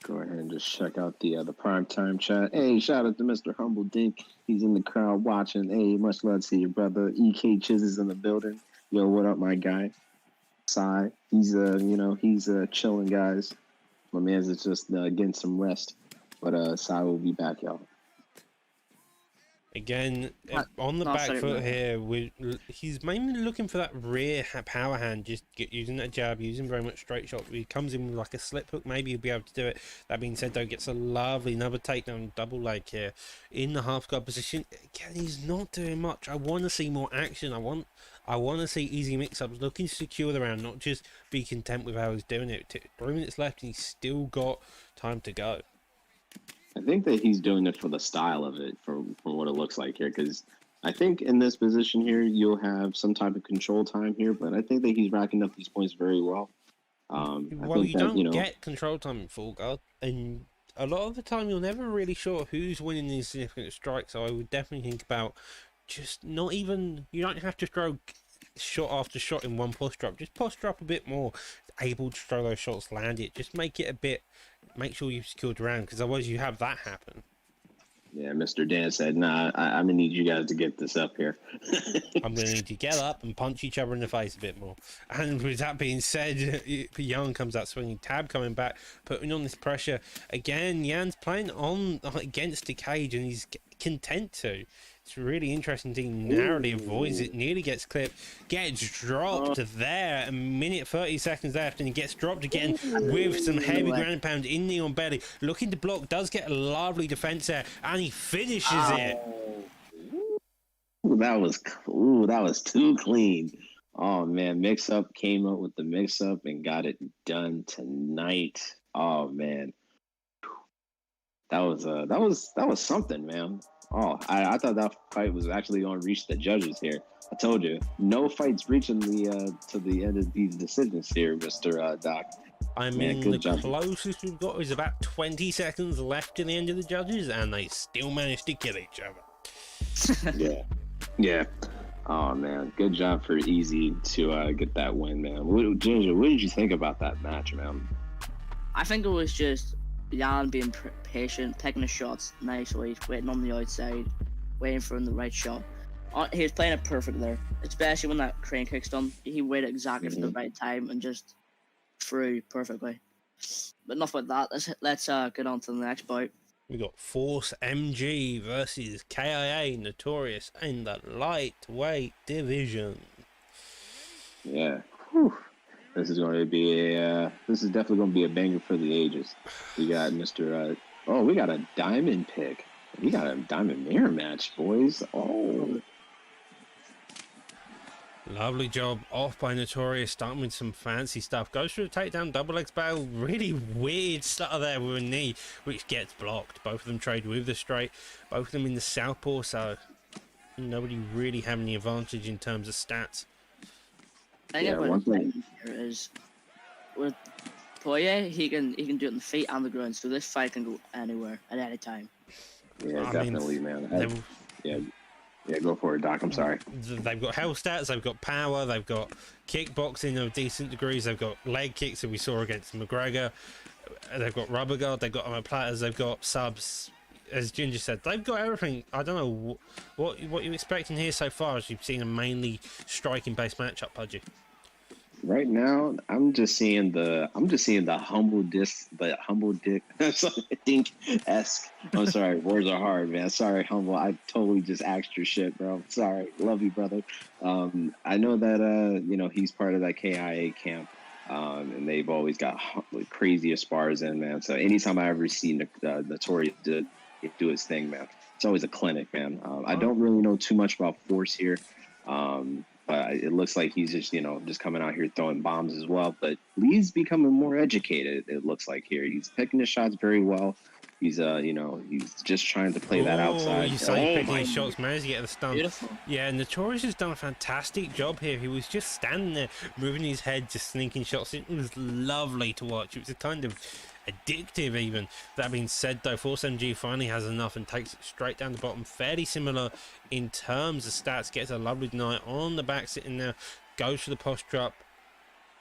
Go ahead and just check out the PrimeTime chat. Hey, shout out to Mr. Humble Dink. He's in the crowd watching. Hey, much love to your brother. EK Chiz is in the building. Yo, what up, my guy? Sai. He's chilling, guys. My man's is just getting some rest. But Sai will be back, y'all. Again, Not- on the not back straight foot right. here, he's mainly looking for that rear power hand, just using that jab, using very much straight shot. He comes in with like a slip hook, maybe he'll be able to do it. That being said, though, gets a lovely another takedown, double leg here in the half guard position. Again, he's not doing much. I want to see more action. I want to see easy mix-ups, looking to secure the round, not just be content with how he's doing it. 3 minutes left, and he's still got time to go. I think that he's doing it for the style of it, from what it looks like here. Because I think in this position here, you'll have some type of control time here, but I think that he's racking up these points very well. I Well, think you that, don't get control time in full guard, and a lot of the time you're never really sure who's winning these significant strikes. So I would definitely think about just not even. You don't have to throw shot after shot in one posture up. Just posture up a bit more, able to throw those shots, land it. Just make it a bit. Make sure you've secured the round, because otherwise you have that happen. Yeah, Mr. Dan said, "Nah, I'm gonna need you guys to get this up here." I'm going to need to get up and punch each other in the face a bit more. And with that being said, Young comes out swinging, Tab coming back, putting on this pressure. Again, Jan's playing on against the cage, and he's content to. It's really interesting to narrowly avoids it, nearly gets clipped, gets dropped there, a minute 30 seconds left, and he gets dropped again with some heavy ground pound in the on belly. Looking to block, does get a lovely defense there, and he finishes it. Ooh, that was too clean. Oh man, Mix Up came up with the mix up and got it done tonight. Oh man, that was something, man. Oh, I thought that fight was actually going to reach the judges here. I told you, no fights reaching the to the end of these decisions here, Mister Doc. I mean, the closest we've got is about 20 seconds left to the end of the judges, and they still managed to kill each other. Yeah. Oh man, good job for Easy to get that win, man. Ginger, what did you think about that match, man? I think it was just Jan being patient, taking the shots nicely, waiting on the outside, waiting for the right shot. He was playing it perfect there, especially when that crane kick's done. He waited exactly for the right time and just threw perfectly. But enough with that. Let's get on to the next bout. We got Force MG versus KIA Notorious in the lightweight division. Yeah. Whew. This is definitely going to be a banger for the ages. We got Mr. We got a diamond pick. We got a diamond mirror match, boys. Oh. Lovely job off by Notorious, starting with some fancy stuff. Goes through a takedown, double legs battle. Really weird stutter there with a knee, which gets blocked. Both of them trade with the straight. Both of them in the southpaw, so nobody really having the advantage in terms of stats. I think one thing here is with Poirier, he can do it on the feet and the ground, so this fight can go anywhere at any time. Yeah, definitely, man. Yeah, go for it, Doc. I'm sorry. They've got health stats, they've got power, they've got kickboxing of decent degrees, they've got leg kicks that we saw against McGregor, they've got rubber guard, they've got platters, they've got subs. As Ginger said, they've got everything. I don't know what you're expecting here so far, as you've seen a mainly striking-based matchup, Pudgy. Right now, I'm just seeing the humble dick dink-esque. I'm sorry, words are hard, man. Sorry, humble. I totally just axed your shit, bro. Sorry, love you, brother. I know that he's part of that KIA camp, and they've always got craziest spars in, man. So anytime I ever see Notorious do his thing, man, it's always a clinic, man. I don't really know too much about Force here. But it looks like he's just coming out here throwing bombs as well. But Lee's becoming more educated, it looks like here. He's picking his shots very well. He's he's just trying to play that outside. You say picking his shots, managed to get the stun. Beautiful. Yeah, Notorious has done a fantastic job here. He was just standing there, moving his head, just sneaking shots. It was lovely to watch. It was a kind of addictive even. That being said though, Force MG finally has enough and takes it straight down the bottom. Fairly similar in terms of stats. Gets a lovely deny on the back sitting there. Goes for the posture up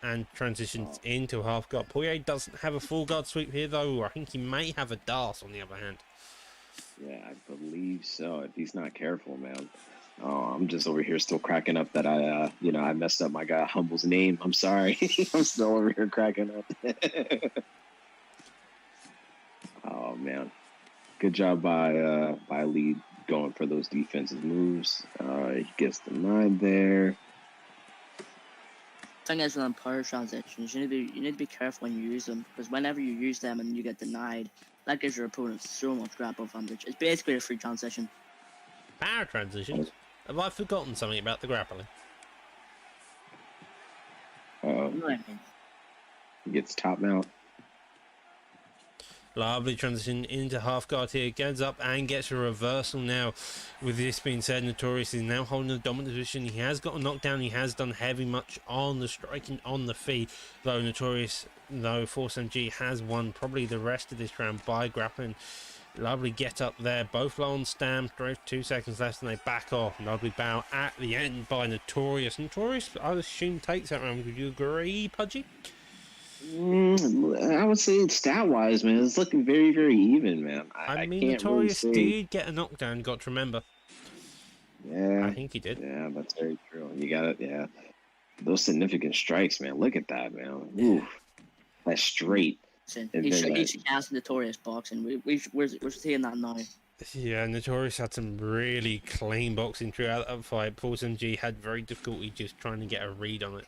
and transitions into half guard. Poirier doesn't have a full guard sweep here though. I think he may have a DAS on the other hand. Yeah, I believe so, if he's not careful, man. Oh, I'm just over here still cracking up that I messed up my guy Humble's name. I'm sorry. I'm still over here cracking up. Oh man, good job by Lee going for those defensive moves. He gets denied there. Thing is, on power transitions, you need to be careful when you use them, because whenever you use them and you get denied, that gives your opponent so much grapple advantage. It's basically a free transition. Power transitions? Have I forgotten something about the grappling? You know what I mean? He gets top mount. Lovely transition into half guard here, gets up and gets a reversal now. With this being said, Notorious is now holding a dominant position. He has got a knockdown, he has done heavy much on the striking on the feet, though Notorious, though Force MG has won probably the rest of this round by grappling. Lovely get up there, both low on stam, 2 seconds left and they back off. Lovely bow at the end by Notorious. Notorious, I would assume, takes that round. Would you agree, Pudgy? I would say stat-wise, man, it's looking very, very even, man. I mean, can't Notorious really did get a knockdown, got to remember. Yeah, I think he did. Yeah, that's very true. You got it. Yeah, those significant strikes, man. Look at that, man. Ooh, that's straight. He's cast Notorious boxing. We're seeing that now. Yeah, Notorious had some really clean boxing throughout that fight. Force MG had very difficulty just trying to get a read on it.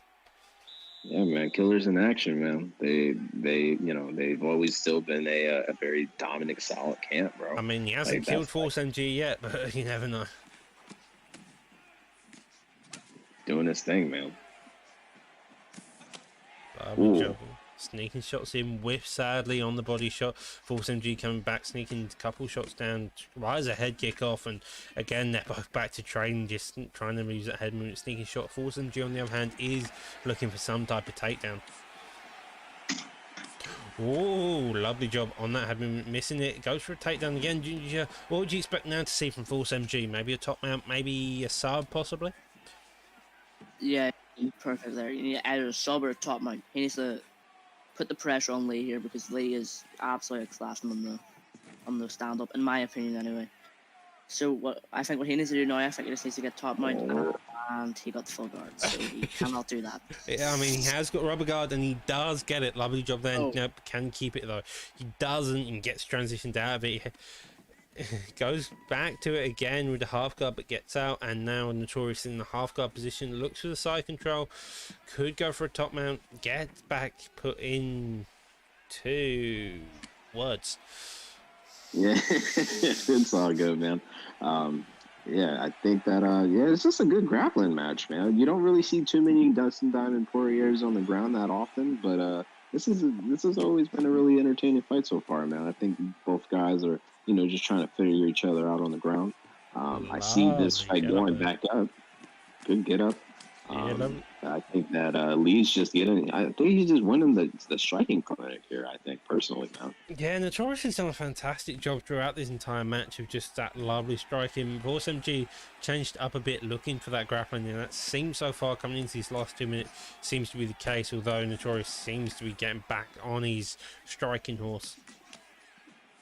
Yeah, man, killers in action, man. They've always still been a very dominant, solid camp, bro. I mean, he hasn't killed Force MG yet, but you never know. Doing his thing, man. Sneaking shots in, whiff sadly on the body shot. Force MG coming back, sneaking a couple shots down, rise a head kick off, and again they're both back to training, just trying to use that head movement. Sneaking shot. Force MG on the other hand is looking for some type of takedown. Oh, lovely job on that head movement, missing it. Goes for a takedown again. What would you expect now to see from Force MG? Maybe a top mount, maybe a sub, possibly? Yeah, perfect there. You need either a sub or a top mount. He needs to put the pressure on Lee here, because Lee is absolutely classing on the stand up, in my opinion anyway. So what he needs to do now, I think he just needs to get top mount, and he got the full guard, so he cannot do that. Yeah, I mean, he has got rubber guard and he does get it. Lovely job there. Nope, can keep it though. He doesn't and gets transitioned out of it. Goes back to it again with the half guard, but gets out, and now Notorious in the half guard position, looks for the side control, could go for a top mount, gets back, put in 2 words. Yeah, it's all good, man. Yeah, I think that it's just a good grappling match, man. You don't really see too many Dustin Diamond Poiriers on the ground that often, but this has always been a really entertaining fight so far, man. I think both guys are, just trying to figure each other out on the ground. I see this fight going back up. Good get up. I think that Lee's just he's just winning the striking clinic here, I think, personally, man. Yeah, Notorious has done a fantastic job throughout this entire match of just that lovely striking. Force MG changed up a bit, looking for that grappling, and that seems so far coming into these last 2 minutes seems to be the case, although Notorious seems to be getting back on his striking horse.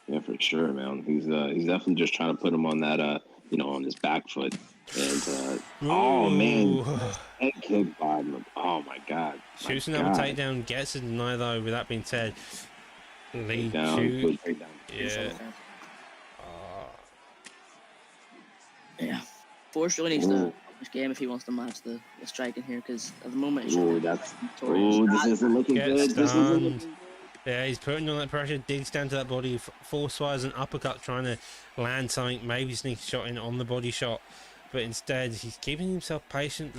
Yeah, for sure, man. He's definitely just trying to put him on that on his back foot. And oh man, head kick by him. Oh my god. Shoots another takedown, gets a deny though. With that being said, Lee shoots. Yeah. Yeah. Force really needs to this game if he wants to match the striking here, because at the moment this isn't looking good. Yeah, he's putting on that pressure, digs down to that body, Force fires an uppercut, trying to land something, maybe sneak a shot in on the body shot, but instead he's keeping himself patient,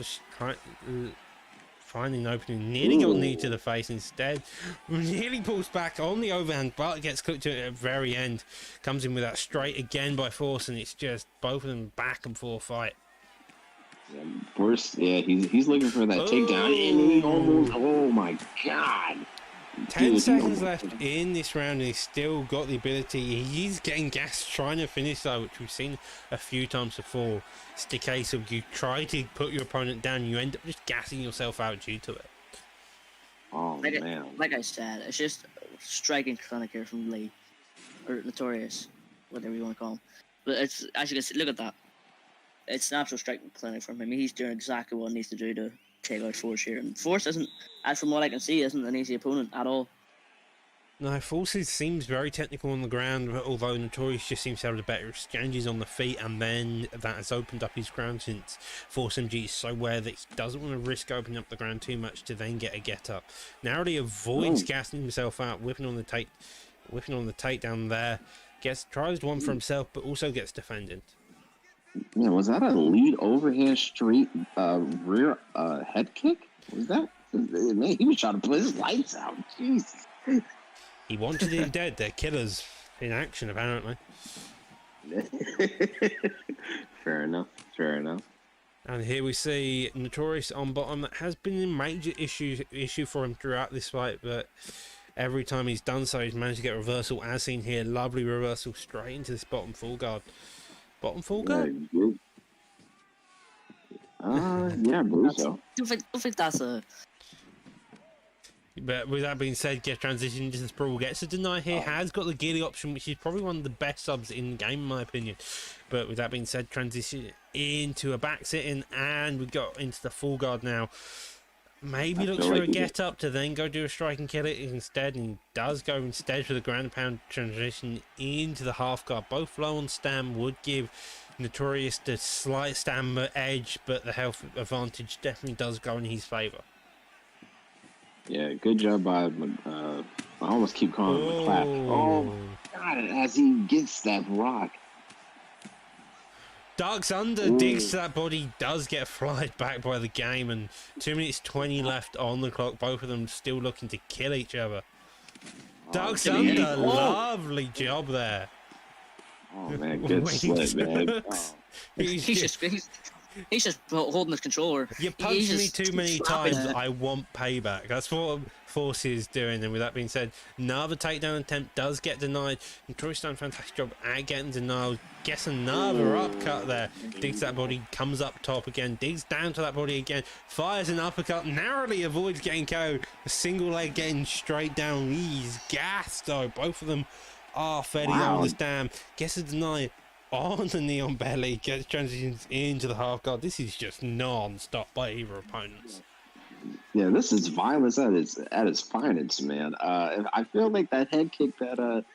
finding an opening, nearly got knee to the face instead, nearly pulls back on the overhand, but gets cooked to it at the very end, comes in with that straight again by Force, and it's just both of them back and forth fight. Yeah, Force, he's looking for that takedown, and he almost, oh my god. 10 seconds left in this round and he's still got the ability. He's getting gassed trying to finish though, which we've seen a few times before. It's the case of you try to put your opponent down, you end up just gassing yourself out due to it. Oh man. Like I said, it's just striking clinic here from Lee. Or Notorious, whatever you want to call him. But it's, as you can see, look at that. It's an absolute striking clinic from him. He's doing exactly what he needs to do to take out Force here. And Force isn't, as from what I can see, isn't an easy opponent at all. No, Forces seems very technical on the ground, although Notorious just seems to have the better exchanges on the feet, and then that has opened up his ground since Force MG is so aware that he doesn't want to risk opening up the ground too much to then get a get up. Narrowly avoids gassing himself out, whipping on the takedown there. Tries one for himself, but also gets defended. Yeah, was that a lead overhand straight rear head kick? Was that? Man, he was trying to put his lights out. Jeez. He wanted him dead. They're killers in action, apparently. Fair enough. Fair enough. And here we see Notorious on bottom. That has been a major issue for him throughout this fight, but every time he's done so, he's managed to get a reversal. As seen here, lovely reversal straight into this bottom full guard. Bottom full guard? Yeah, I believe so. I don't think that's a... But with that being said, get transition into this brawl, gets a deny here, has got the geely option, which is probably one of the best subs in the game, in my opinion. But with that being said, transition into a back sitting, and we got into the full guard now. Maybe looks for a get up to then go do a strike and kill it instead, and he does go instead for the ground pound transition into the half guard. Both low on stam would give Notorious the slight stam edge, but the health advantage definitely does go in his favour. Yeah, good job by, I almost keep calling him McClap. Oh, God, as he gets that rock. Ducks under, digs that body, does get flied back by the game, and 2 minutes 20 left on the clock. Both of them still looking to kill each other. Ducks under, lovely job there. Oh, man, good slip, man. Oh. He's just holding his controller. You punched me too many times. I want payback. That's what Force is doing. And with that being said, another takedown attempt does get denied. And Troy's done a fantastic job at getting denied. Gets another upcut there. Digs that body, comes up top again, digs down to that body again, fires an uppercut, narrowly avoids getting KO'd. A single leg getting straight down. He's gassed though. Both of them are fairly on this damn. Gets a deny on the neon belly, gets transitions into the half guard. This is just non-stop by either opponents. Yeah, this is violence at its finest, man. I feel like that head kick that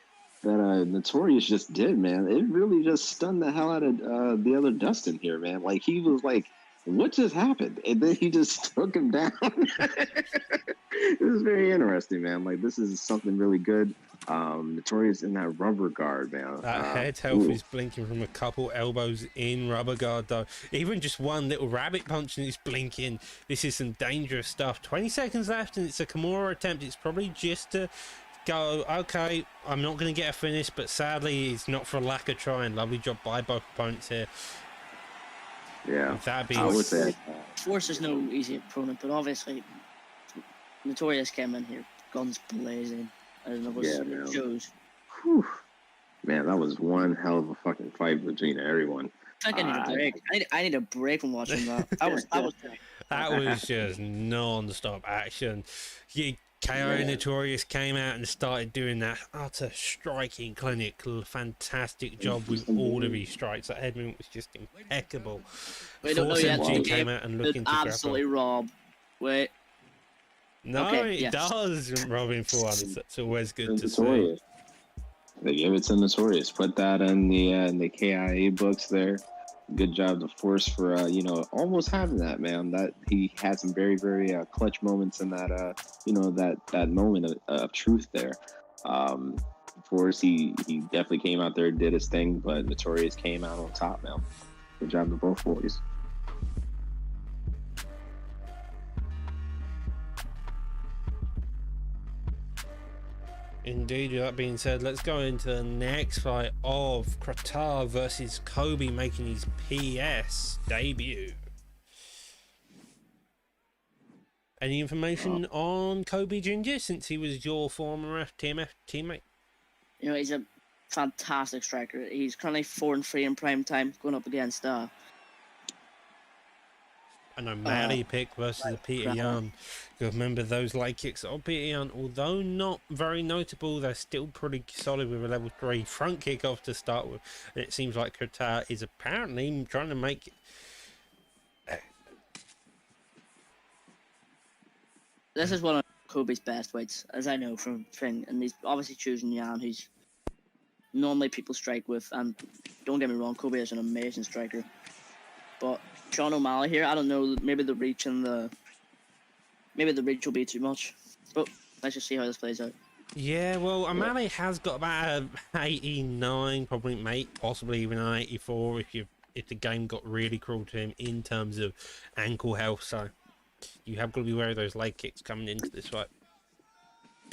Notorious just did, man, it really just stunned the hell out of the other Dustin here, man. Like, he was like, what just happened? And then he just took him down. It was very interesting, man. Like, this is something really good. Notorious in that rubber guard, man. That head health is blinking from a couple elbows in rubber guard, though. Even just one little rabbit punch and it's blinking. This is some dangerous stuff. 20 seconds left and it's a Kimura attempt. It's probably just to go, okay, I'm not going to get a finish, but sadly it's not for lack of trying. Lovely job by both opponents here. Yeah, that being I would say Force is no easy opponent, but obviously Notorious came in here, guns blazing, and it was shows. Whew. Man, that was one hell of a fucking fight between everyone. I think I need a break. I need a break from watching that. That was just non-stop action. KO Notorious came out and started doing that utter striking clinic. Fantastic job with all of his strikes. That head movement was just impeccable. Wait, don't know yet. Came out and looking to absolutely rob. Wait. No, it does, Robin, for once. That's always good to see. They gave it to Notorious. Put that in the KIA books there. Good job to Force for almost having that, man. That he had some very, very clutch moments in that that moment of truth there. Force he definitely came out there, did his thing, but Notorious came out on top, man. Good job to both boys. Indeed, with that being said, let's go into the next fight of Kratar versus Kobe making his PS debut. Any information on Kobe Ginger since he was your former teammate? You know, he's a fantastic striker. He's currently 4-3 in prime time, going up against an O'Malley pick versus the Peter Young. You remember those leg kicks of Peter Young, although not very notable, they're still pretty solid with a level 3 front kick off to start with. And it seems like Qatar is apparently trying to make this is one of Kobe's best weights, as I know from thing, and he's obviously choosing Jan, who's normally people strike with. And don't get me wrong, Kobe is an amazing striker, but Sean O'Malley here, I don't know, maybe the reach will be too much, but let's just see how this plays out. Yeah, well, O'Malley has got about a 89, probably mate, possibly even an 84 if the game got really cruel to him in terms of ankle health. So you have got to be aware of those leg kicks coming into this fight.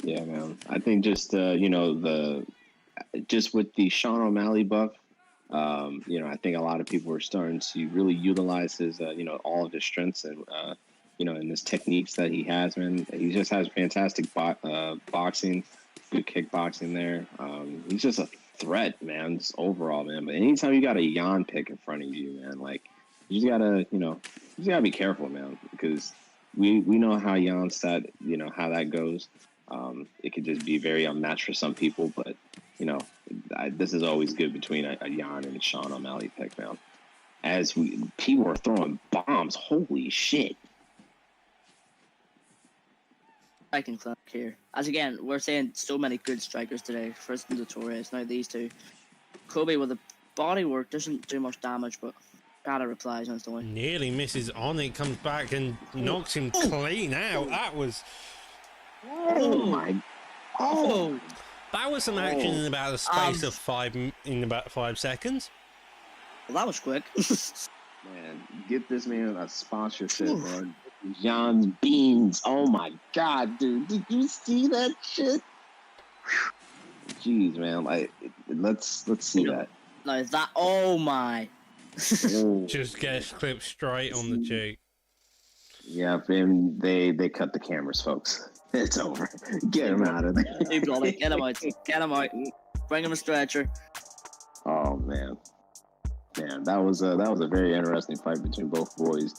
Yeah, man. I think just just with the Sean O'Malley buff, I think a lot of people are starting to really utilize his, all of his strengths and, and his techniques that he has, man. He just has fantastic boxing, good kickboxing there. He's just a threat, man, just overall, man. But anytime you got a Jan pick in front of you, man, like, you just gotta be careful, man, because we know how Jan's set, how that goes. It could just be very unmatched for some people, but this is always good between a Jan and a Sean O'Malley pick, man. As people are throwing bombs, holy shit! Striking clinic here, as again we're saying so many good strikers today. First the Torres, now these two. Kobe with the body work doesn't do much damage, but gotta replies instantly. Nearly misses on it, comes back and knocks him clean out. That was. Oh my! Oh. That was some action in about the space of 5 seconds. Well, that was quick. Man, get this man a sponsorship, man. Jan's Beans. Oh my god, dude! Did you see that shit? Jeez, man. Like, let's see that. No, that. Oh my! Just gets clipped straight on the cheek. Yeah, and they cut the cameras, folks. It's over. Get him out of there. Get him out. Get him out. Bring him a stretcher. Oh man, that was a very interesting fight between both boys.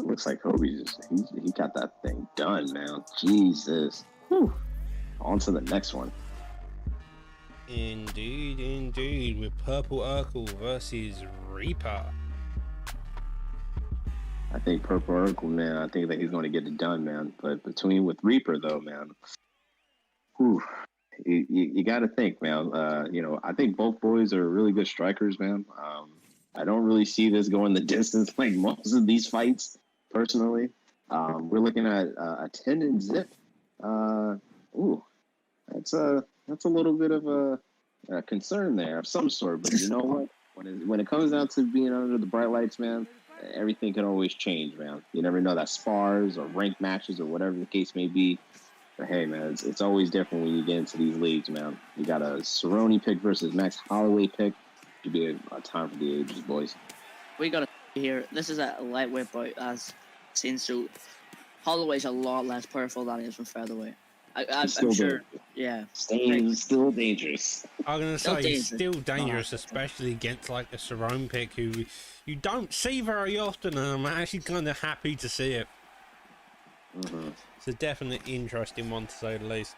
Looks like Kobe he got that thing done, man. Jesus. Whew. On to the next one. Indeed, with Purple Urkel versus Reaper. I think Purple Urkel, man, I think that he's going to get it done, man. But with Reaper, though, man, whew, you got to think, man. I think both boys are really good strikers, man. I don't really see this going the distance like most of these fights, personally. We're looking at a 10 and zip. That's a little bit of a concern there of some sort. But you know what? When it comes down to being under the bright lights, man, everything can always change, man. You never know, that spars or ranked matches or whatever the case may be. But hey, man, it's always different when you get into these leagues, man. You got a Cerrone pick versus Max Holloway pick. Should be a time for the ages, boys. We got to here. This is a lightweight bout, as seen. So Holloway's a lot less powerful than he is from featherweight. I'm sure. Yeah. Still dangerous. I'm gonna say he's still dangerous, especially against like a Cerrone pick who you don't see very often, and I'm actually kind of happy to see it. Mm-hmm. It's a definite interesting one to say the least.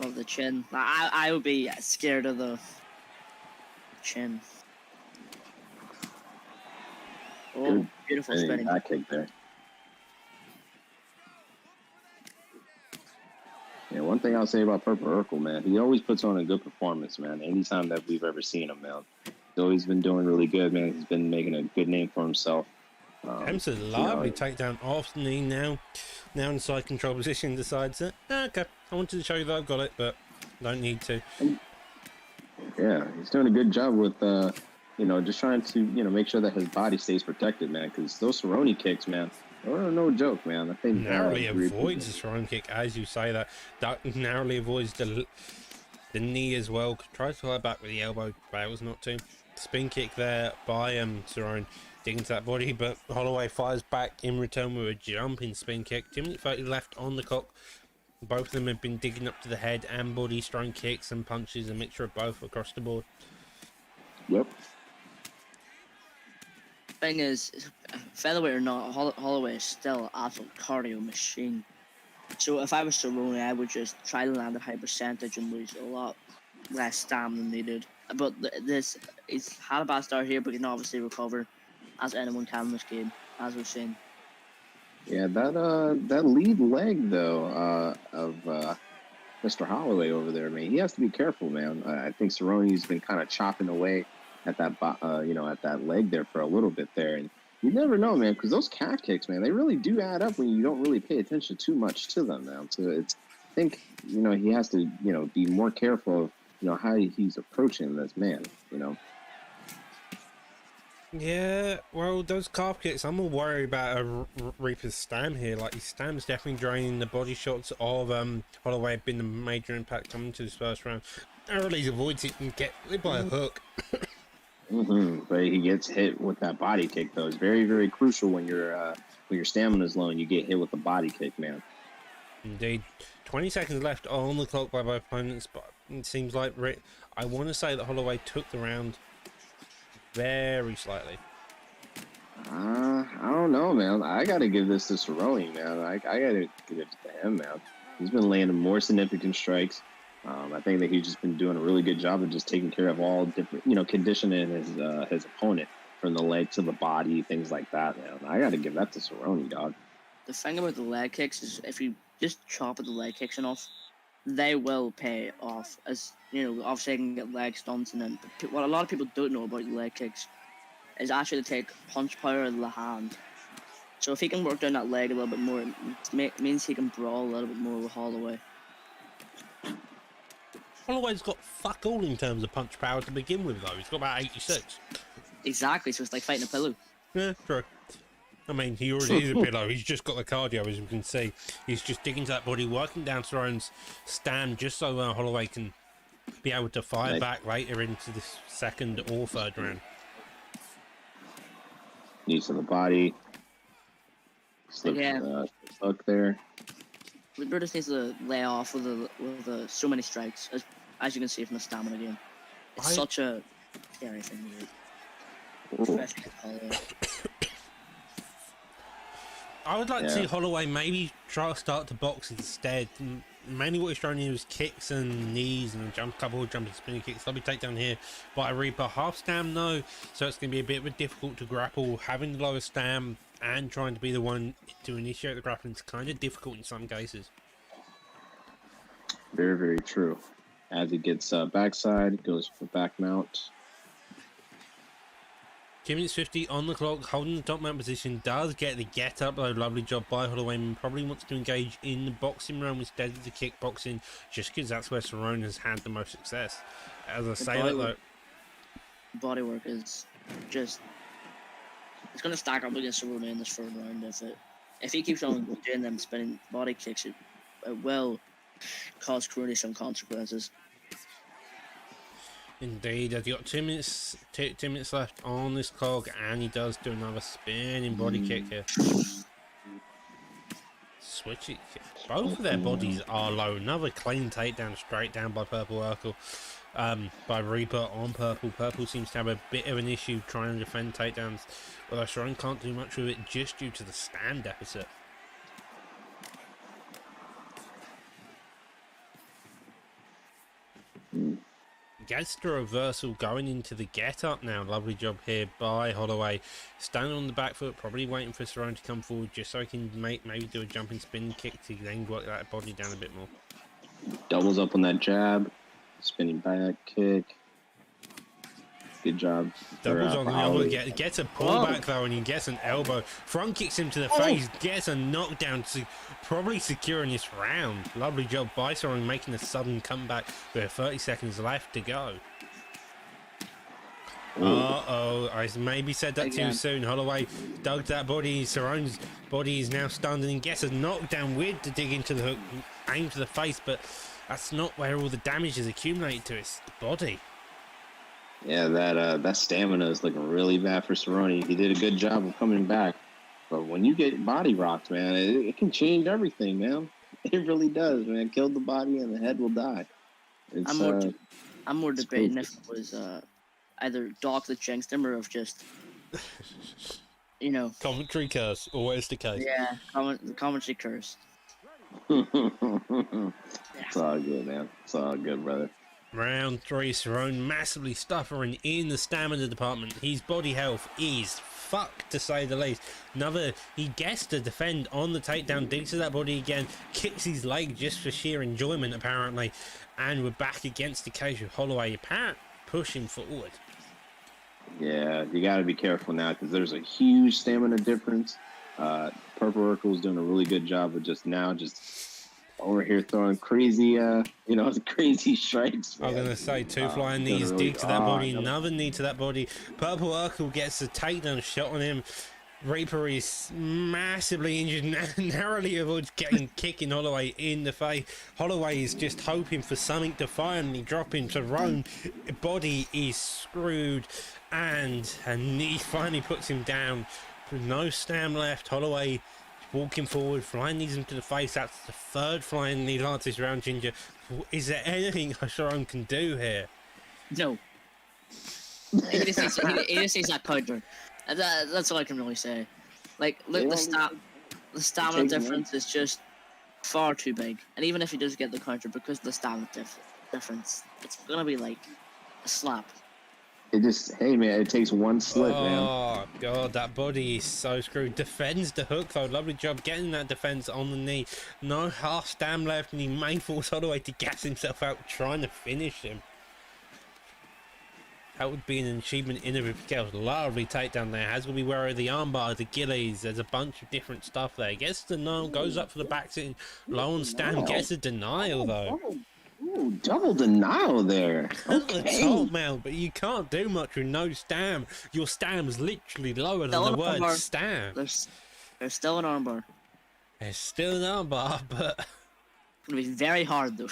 Of the chin, I would be scared of the chin. Oh, good. Beautiful spinning. Back kick there. Yeah, one thing I'll say about Purple Urkel, man, he always puts on a good performance, man. Anytime that we've ever seen him, man, he's always been doing really good, man. He's been making a good name for himself. It's a lovely takedown off the knee now. Now in side control position, decides that, okay, I wanted to show you that I've got it, but don't need to. Yeah, he's doing a good job with, just trying to, make sure that his body stays protected, man, because those Cerrone kicks, man, they're no joke, man. I think narrowly avoids the Cerrone kick, as you say that. That narrowly avoids the knee as well. Tries to lie back with the elbow, fails not to. Spin kick there by Cerrone, digging to that body, but Holloway fires back in return with a jumping spin kick. 2 minutes 30 left on the clock. Both of them have been digging up to the head and body, throwing kicks and punches, a mixture of both across the board. Yep. Thing is, featherweight or not, Holloway is still an absolute cardio machine. So if I was Cerrone, I would just try to land a high percentage and lose a lot less stamina than needed. But he's had a bad start here, but can obviously recover, as anyone can in this game, as we've seen. Yeah, that lead leg though of Mr. Holloway over there, man. He has to be careful, man. I think Cerrone's been kind of chopping away at that, at that leg there for a little bit there, and you never know, man, because those calf kicks, man, they really do add up when you don't really pay attention too much to them, man. So I think he has to be more careful of how he's approaching this man, Yeah, well, those calf kicks, I'm more worried about Reaper's stam here. Like, his stam's definitely draining the body shots of Holloway have been the major impact coming to this first round. Early avoids it and get hit by a hook. But he gets hit with that body kick, though. It's very, very crucial when your stamina's low and you get hit with the body kick, man. Indeed. 20 seconds left on the clock by both opponents, but it seems like I want to say that Holloway took the round very slightly. I don't know, man. I gotta give this to Cerrone, man. I gotta give it to him, man. He's been landing more significant strikes. I think that he's just been doing a really good job of just taking care of all different, conditioning his opponent from the leg to the body, things like that, man. I gotta give that to Cerrone, dog. The thing about the leg kicks is if you just chop at the leg kicks enough, they will pay off. As obviously you can get leg stunts, and then what a lot of people don't know about leg kicks is actually to take punch power of the hand. So if he can work down that leg a little bit more, it means he can brawl a little bit more with Holloway. Holloway's got fuck all in terms of punch power to begin with, though. He's got about 86. Exactly, so it's like fighting a pillow. Yeah, true. I mean, he already is a pillow. He's just got the cardio, as you can see. He's just digging to that body, working down Cerrone's stand, just so Holloway can be able to fire back later into the second or third round. Knees to the body. Slips, hook there. Reaper just needs to lay off with so many strikes, as you can see from the stamina game. It's such a scary thing to do. Especially with Holloway. I would like to see Holloway maybe start to box instead. Mainly what he's throwing in was kicks and knees and a couple of jumping spinning kicks. Lovely takedown here by Reaper. Half stam though, so it's going to be a bit of a difficult to grapple. Having the lower stam and trying to be the one to initiate the grappling is kind of difficult in some cases. Very, very true. As he gets backside, goes for back mount. 2 minutes 50 on the clock, holding the top mount position, does get the get up though. Lovely job by Holloway. Probably wants to engage in the boxing realm instead of the kickboxing, just because that's where Cerrone has had the most success. As I say that though, bodywork is just, it's going to stack up against Cerrone in this third round. If he keeps on doing them spinning body kicks, it will cause Cerrone some consequences. Indeed, I've got 2 minutes, 2 minutes left on this clock, and he does do another spinning body kick here. Switch it. Both of their bodies are low. Another clean takedown straight down by Purple Urkel, by Reaper on Purple. Purple seems to have a bit of an issue trying to defend takedowns, although Cerrone can't do much with it just due to the stand deficit. Gets the reversal going into the get up now. Lovely job here by Holloway. Standing on the back foot, probably waiting for Cerrone to come forward just so he can maybe do a jumping spin kick to then work that body down a bit more. Doubles up on that jab. Spinning back kick. Good job. Doubles on the elbow. Gets a pullback though, and he gets an elbow. Front kicks him to the face. Gets a knockdown to probably securing this round. Lovely job by Cerrone making a sudden comeback with 30 seconds left to go. Uh-oh, I maybe said that too soon. Holloway dug that body. Cerrone's body is now stunned and gets a knockdown with to dig into the hook, aim to the face, but that's not where all the damage is accumulated to his body. Yeah, that stamina is looking really bad for Cerrone. He did a good job of coming back. But when you get body rocked, man, it can change everything, man. It really does, man. Kill the body and the head will die. I'm more debating if it was either Doc that jinxed him or if just, Commentary curse, always the case. Yeah, the commentary curse. It's all good, man. It's all good, brother. Round 3, Cerrone massively suffering in the stamina department. His body health is fucked, to say the least. He gets to defend on the takedown, digs to that body again, kicks his leg just for sheer enjoyment, apparently. And we're back against the cage with Holloway apparently pushing forward. Yeah, you got to be careful now because there's a huge stamina difference. Purple Urkel's doing a really good job of just over here throwing crazy, crazy strikes. Man. I'm going to say 2 flying knees, dig to that body, another knee to that body. Purple Urkel gets a takedown shot on him. Reaper is massively injured, narrowly avoids getting kicking Holloway in the face. Holloway is just hoping for something to finally drop him. Cerrone body is screwed, and a knee finally puts him down. With no stam left, Holloway walking forward, flying knees him to the face. That's the 3rd flying knee last this round, Ginger. Is there anything Cerrone can do here? No. He just needs that counter. That's all I can really say. Like, look, the stamina difference is just far too big. And even if he does get the counter, because of the stamina difference, it's gonna be like a slap. Hey man, it takes one slip, man. Oh god, that body is so screwed. Defends the hook though, lovely job getting that defense on the knee. No half stam left, and he may force Holloway to gas himself out trying to finish him. That would be an achievement in of itself. Lovely takedown there. Has to be wary of the armbar, the gillies. There's a bunch of different stuff there. Gets the denial, goes up for the back sitting. Low on stam, gets a denial though. Ooh, double denial there. Okay. The top mount, but you can't do much with no stam. Your stam's literally lower than the word stam. There's still an armbar. There's still an armbar, but It's gonna be very hard though.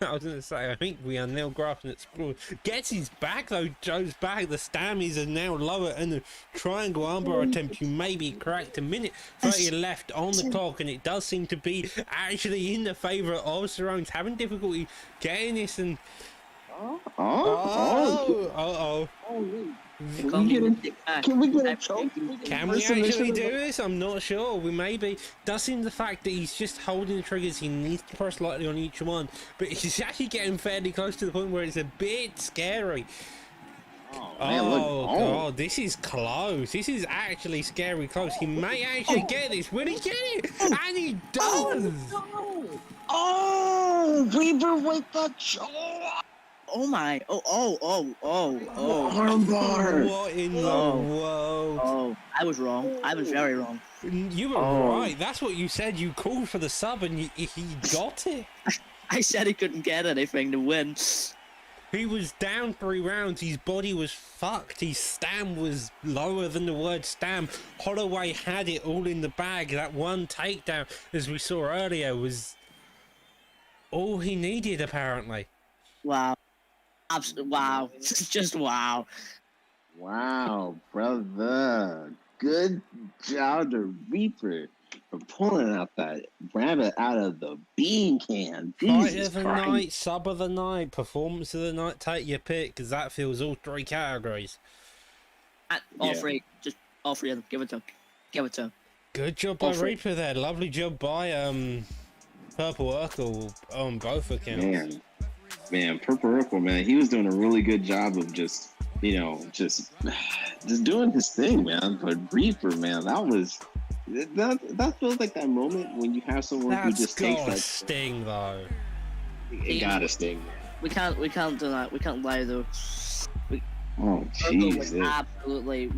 I was gonna say, I think we are now grasping at Explore. Gets his back though, Joe's back. The stammies are now lower, and the triangle armbar attempt you may be correct. A minute 30 left on the clock, and it does seem to be actually in the favour of Cerrone's having difficulty getting this. And Can we get a choke? Can we actually do this? I'm not sure. We may be. Does seem the fact that he's just holding the triggers. He needs to press lightly on each one, but he's actually getting fairly close to the point where it's a bit scary. God, this is close. This is actually scary close. He may actually get this. Will he get it? And he does! Reaper with the choke! Oh my! Armbar! What in the world? Oh, I was wrong. I was very wrong. You were right. That's what you said. You called for the sub, and he got it. I said he couldn't get anything to win. He was down 3 rounds. His body was fucked. His stam was lower than the word stam. Holloway had it all in the bag. That one takedown, as we saw earlier, was all he needed, apparently. Wow. Wow. Just wow. Wow, brother. Good job to Reaper for pulling out that rabbit out of the bean can. Fight of the night, sub of the night, performance of the night, take your pick, because that fills all 3 categories. All 3. Just all 3 of them. Give it to him. Good job by Reaper there. Lovely job by Purple Urkel on both accounts. Man, Purple Urkel, man, he was doing a really good job of just doing his thing, man. But Reaper, man, that feels like that moment when you have someone who just takes that sting though. It gotta sting. We can't do that. We can't lie though. Jeez. Absolutely.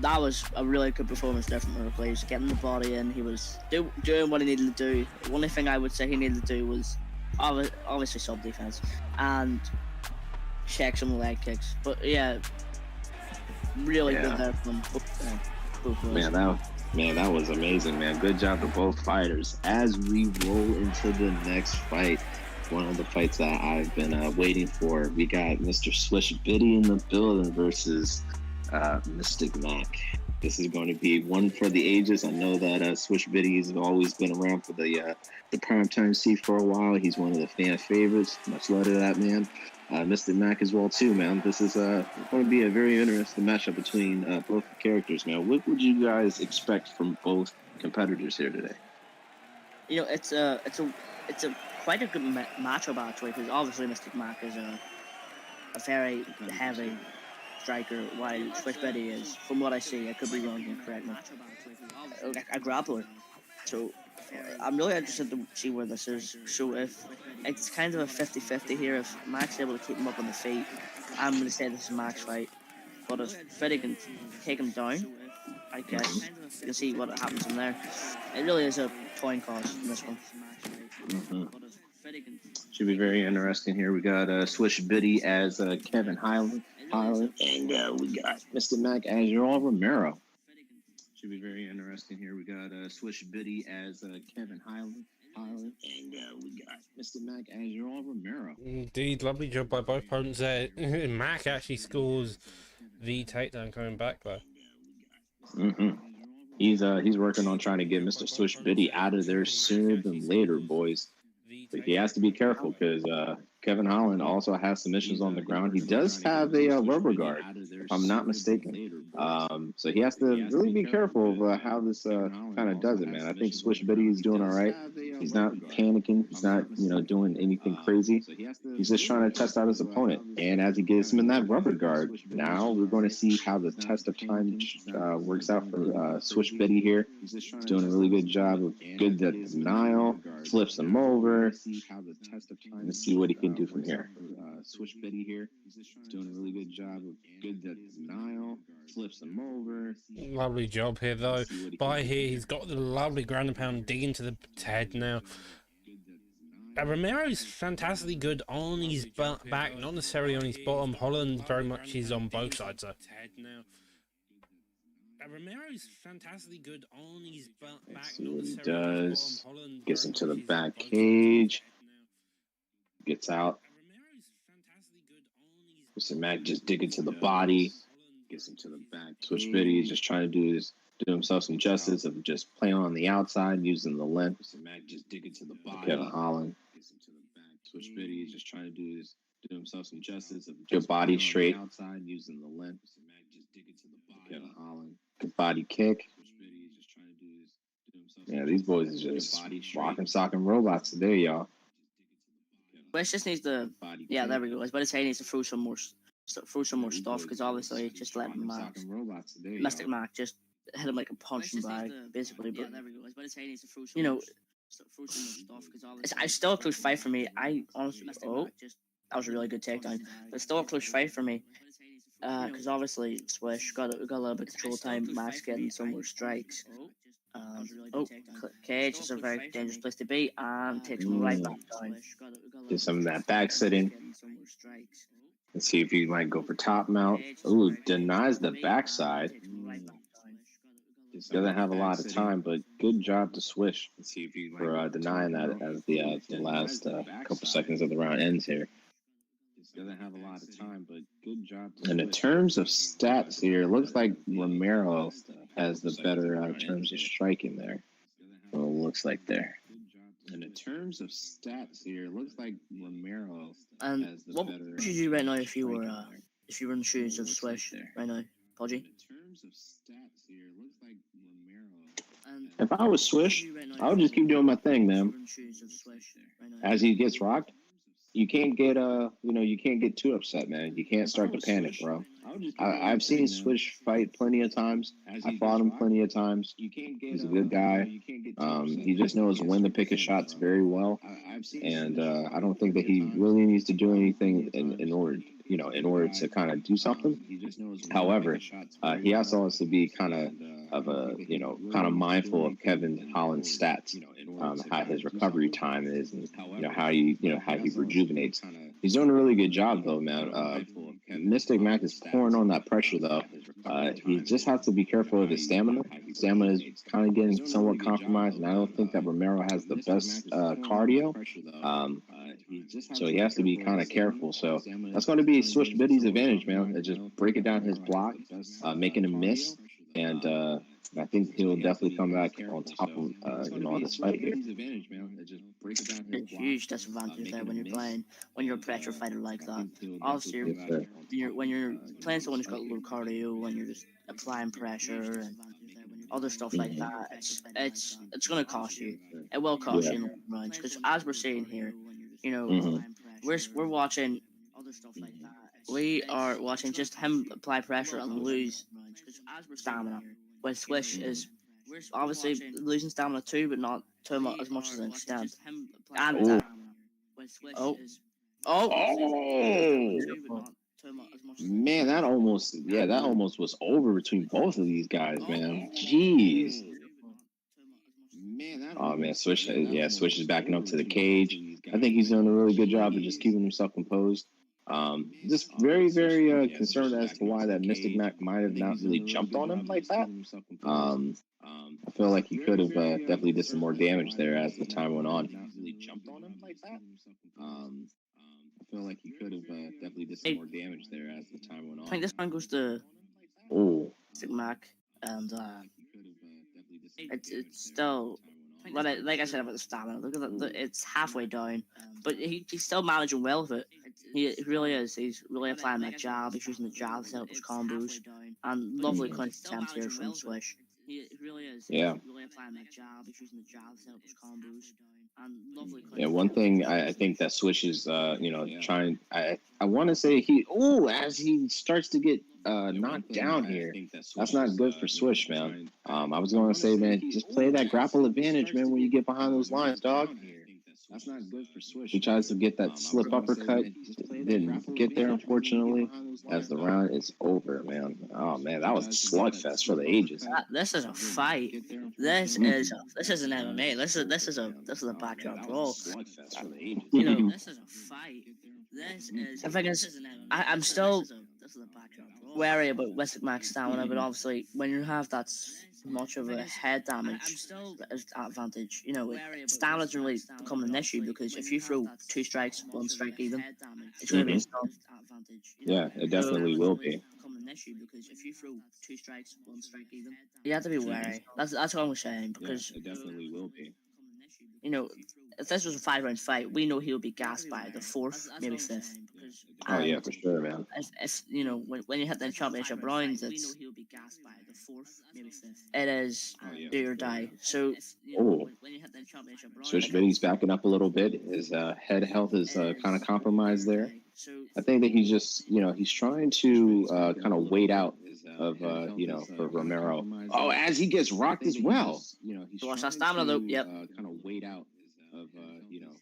That was a really good performance there from Urkel. He was getting the body in. He was doing what he needed to do. The only thing I would say he needed to do was obviously sub defense and check some leg kicks. But yeah, really good there from both man, that was amazing, man. Good job to both fighters. As we roll into the next fight, one of the fights that I've been waiting for, we got Mr. Swish Biddy in the building versus Mystic Mac. This is going to be one for the ages. I know that Swish Biddy has always been around for the PrimeTime seat for a while. He's one of the fan favorites. Much love to that man. Mystic Mac as well too, man. This is going to be a very interesting matchup between both characters, man. What would you guys expect from both competitors here today? You know, it's a quite a good matchup actually, because obviously Mystic Mac is a very heavy striker, while Swish Betty is, from what I see, I could be wrong, and correct me, a grappler. So I'm really interested to see where this is. So if it's kind of a 50-50 here, if Mac's able to keep him up on the feet, I'm going to say this is Mac's fight. But if Freddy can take him down, I guess you'll see what happens from there. It really is a coin toss in this one. Should be very interesting here. We got Swish Biddy as Kevin Highland, and we got Mr. Mac as Joel Romero. Should be very interesting here. We got Swish Biddy as Kevin Highland, and we got Mr. Mac as Joel Romero. Indeed, lovely job by both opponents there. Mac actually scores the takedown coming back though. He's working on trying to get Mr. Swish Biddy out of there sooner than later, boys. But he has to be careful because Kevin Holland also has submissions on the ground. He does have a rubber guard, if I'm not mistaken. So he has to really be careful of how this kind of does it, man. I think Swish Biddy is doing all right. He's not panicking. He's not, doing anything crazy. He's just trying to test out his opponent. And as he gets him in that rubber guard, now we're going to see how the test of time works out for Swish Biddy here. He's doing a really good job of good denial, flips him over. Let's see what he can do from here. Swish Biddy here. He's doing a really good job of good denial, flips him over. Lovely job here though. By here, he's got the lovely ground and pound dig into the head now. Romero's fantastically good on his back, not necessarily on his bottom. Holland very much is on both sides though. Romero's fantastically good on his back. Let's see what he does. Gets him to the back cage. Gets out. Mr. Mac just digging to the body. Gets him to the back. Swish Biddy is just trying to do himself some justice of just playing on the outside, using the length. Mr. Mac just digging to the body. Kevin Holland. Gets him to the back. Swish Biddy is just trying to do himself some justice of your body straight. Outside, using the length. Mr. Mac just digging to the body. Kevin Holland. Good body kick. Yeah, these boys are just rocking, socking robots today, y'all. Wes just needs to, there we go. I was about to say he needs to throw some more stuff because obviously just let Mystic Mac just hit him like a punching bag, basically. But it's still a close fight for me. I honestly, that was a really good takedown. But it's still a close fight for me. Because obviously Swish got a little bit of control time. Mac's getting some more strikes. Cage is a very dangerous place to be and takes him right back down. Do some of that back sitting. Let's see if he might go for top mount. Ooh, denies the backside. Doesn't have a lot of time, but good job to Swish for denying that as the last couple seconds of the round ends here. Doesn't have a lot of time, but good job. And in terms of stats here, it looks like Romero has the better terms of striking there. Well, it looks like there. And in terms of stats here, it looks like Romero has the better. What would you do right now if you were in the shoes of Swish right now, Podgy? If I was Swish, I would just keep doing my thing, man. As he gets rocked, you can't get too upset, man. You can't start to panic, bro. I've seen Swish fight plenty of times. I fought him plenty of times. He's a good guy. He just knows when to pick his shots very well, and I don't think that he really needs to do anything in order to kind of do something. However, he also has to be kind of mindful of Kevin Holland's stats, how his recovery time is, and how he rejuvenates. He's doing a really good job though, man. Mystic Mac is pouring on that pressure though. He just has to be careful of his stamina. Stamina is kind of getting somewhat compromised, and I don't think that Romero has the best cardio. So he has to be kind of careful. So that's going to be Swish Biddy's advantage, man. Just breaking down his block, making him miss, and I think he'll definitely come back on top of on this fight here. It's huge disadvantage there when you're a pressure fighter like that. Obviously, when you're playing someone who's got low cardio, when you're just applying pressure, and other stuff like that, it's gonna cost you. It will cost Yeah. you in the long run, because as we're saying here, you know, Mhm. we're watching. We are watching just him apply pressure and lose stamina. When Swish is obviously losing stamina too, but not too much as much as an extent. And Ooh. oh, oh, Oh beautiful. man, that almost was over between both of these guys, man. Jeez. Oh man, Swish is backing up to the cage. I think he's doing a really good job of just keeping himself composed. Just very, very concerned as to why that Mystic Mac might have not really jumped on him like that. I feel like he could have definitely did some more damage there as the time went on. I feel like he could have definitely did some more damage there as the time went on. I think this one goes to Oh, Mystic Mac, and it's still. Like I said about the stamina, look at that. It's halfway down, but he's still managing well with it. He really is. He's really applying that jab. He's using the jab to help his combos, and lovely counter attempts here from Swish. yeah. Yeah, one thing I think that Swish is, trying. I want to say as he starts to get knocked down here, that's not good for Swish, man. I was going to say, man, just play that grapple advantage, man, when you get behind those lines, dog. That's not good for Swish. He tries to get that slip uppercut, didn't get there, unfortunately, as the round is over, man. Oh man, that was a slugfest for the ages. This is a fight. This is an MMA. This is a backyard brawl. You know, I think I'm still wary about Mystic Mac's stamina, but obviously when you have that much of a head damage advantage, you know, stamina doesn't really become an issue, because if you throw 2 strikes, 1 strike even, it's going to be a stun. Yeah, it definitely will be. You have to be wary. That's what I'm saying, because it definitely will be. you know, if this was a 5-round fight, we know he'll be gassed by the 4th, maybe 5th. Oh yeah, for sure, man. If you know, when you hit the championship rounds, it is do or die. So Swish Biddy's backing up a little bit. His head health is kind of compromised there. I think that he's just, he's trying to kind of wait out of, for Romero. Oh, as he gets rocked as well. Watch that stamina though. Yep. Kind of wait out of,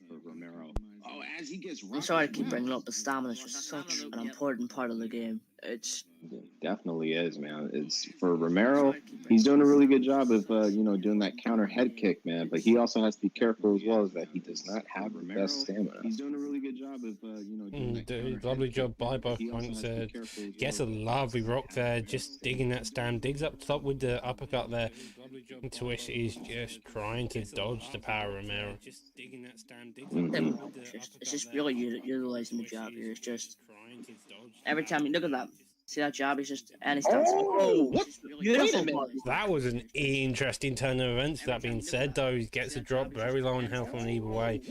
for Romero. Oh, as he gets rocked. I'm sorry to keep bringing up, but stamina is just such an important part of the game. It definitely is, man. It's for Romero. He's doing a really good job of, doing that counter head kick, man. But he also has to be careful as well, as that he does not have the best stamina. He's doing a really good job of, dude, lovely job by both points there. Gets a lovely rock there, just digging that stand, digs up top with the uppercut there. Swish is just trying to dodge the power of Romero. It's just really utilizing the jab here. It's just every time you look at that. See that jab? He's just and he's beautiful. That was an interesting turn of events. That being said, though, he gets a drop very low in health on either way.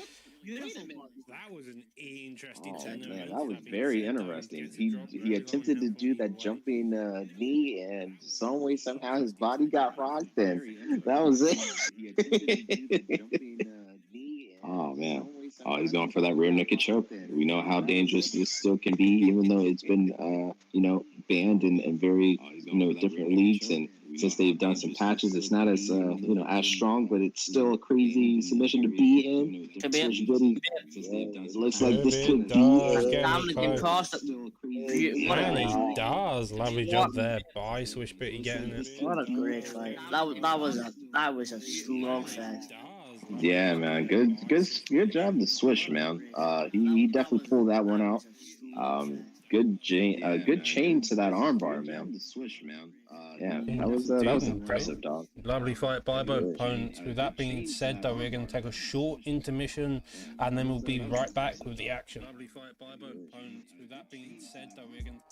That was an interesting turn of events. That was very interesting. He attempted to do that jumping knee, and some way somehow his body got rocked, and that was it. Oh man. Oh, he's going for that rear naked choke. We know how dangerous this still can be, even though it's been, banned in very, different leagues. And since they've done some patches, it's not as, as strong, but it's still a crazy submission to be in. It looks like this could be. Man, he does. Lovely job there by Swish Bitty getting it. What a great fight. That was a slugfest. Yeah, man. Good job to Swish, man. He definitely pulled that one out. Good chain to that armbar, man. Yeah, that was impressive, dog. Lovely fight by both opponents. With that being said, though, we're going to take a short intermission, and then we'll be right back with the action. Lovely fight by both opponents. With that being said, though, we're going to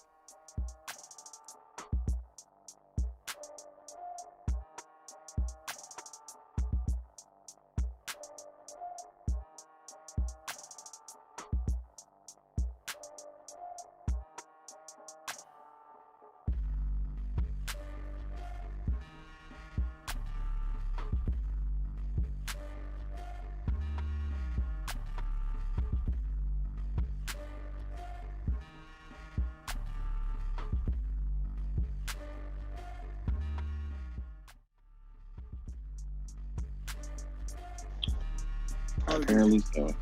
Apparently so.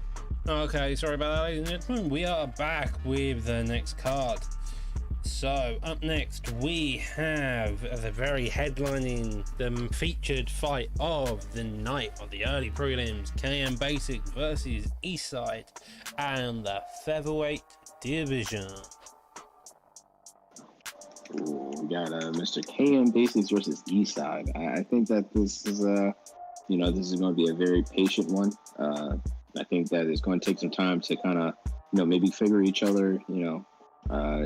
Okay, sorry about that, ladies and gentlemen. We are back with the next card. So, up next, we have the very headlining, the featured fight of the night of the early prelims, KM Basic versus Eastside, and the featherweight division. Ooh, we got Mr. KM Basics versus Eastside. I think that this is this is going to be a very patient one. I think that it's going to take some time to kind of, maybe figure each other,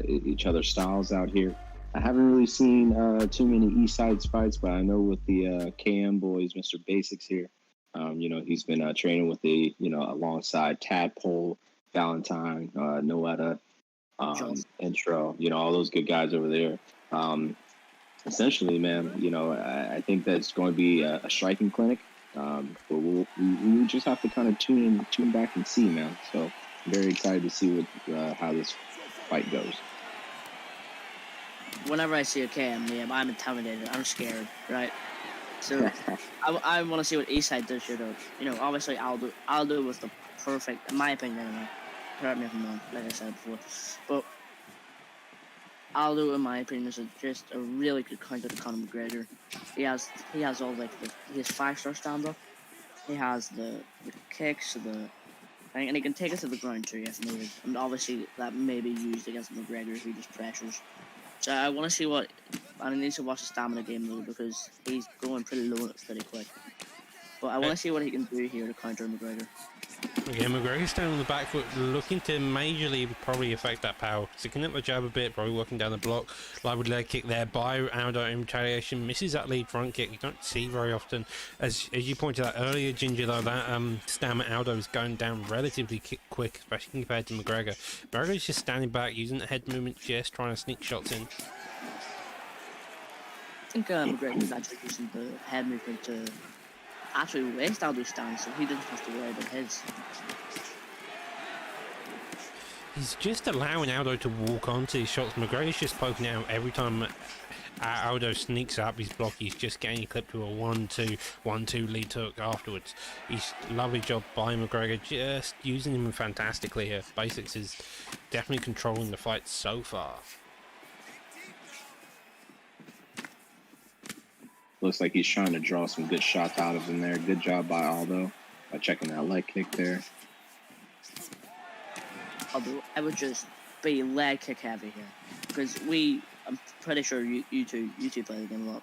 each other's styles out here. I haven't really seen too many East Sides fights, but I know with the KM boys, Mr. Basics here, he's been training with alongside Tadpole, Valentine, Noetta, Intro, all those good guys over there. Essentially, man, I think that's going to be a striking clinic. But we just have to kind of tune back and see, man. So I'm very excited to see how this fight goes. Whenever I see a KM name, I'm intimidated. I'm scared, right? So I want to see what Eastside does here, though. Obviously Aldo was the perfect, in my opinion, anyway. Correct me if I'm wrong, like I said before. But Aldo, in my opinion, is just a really good counter to Conor McGregor. He has all he has 5-star stand up. He has the kicks, and he can take it to the ground too if needed. And obviously that may be used against McGregor if he just pressures. So I want to see I need to watch the stamina game though because he's going pretty low pretty quick. But I want to see what he can do here to counter McGregor. Again, McGregor's down on the back foot, looking to majorly probably affect that power. Sticking up the jab a bit, probably working down the block. Live with leg kick there by Aldo in retaliation. Misses that lead front kick. You don't see very often. As you pointed out earlier, Ginger, though, that stamina Aldo is going down relatively quick, especially compared to McGregor. McGregor's just standing back, using the head movement, just trying to sneak shots in. I think McGregor's actually using the head movement to actually waste Aldo's stance, so he doesn't have to worry about his. He's just allowing Aldo to walk onto his shots. McGregor's just poking out every time Aldo sneaks up his block. He's just getting clipped to a 1-2 lead hook afterwards. Lovely job by McGregor, just using him fantastically here. Basics is definitely controlling the fight so far. Looks like he's trying to draw some good shots out of him there. Good job by Aldo by checking that leg kick there. Although I would just be leg kick heavy here because I'm pretty sure you two play the game a lot.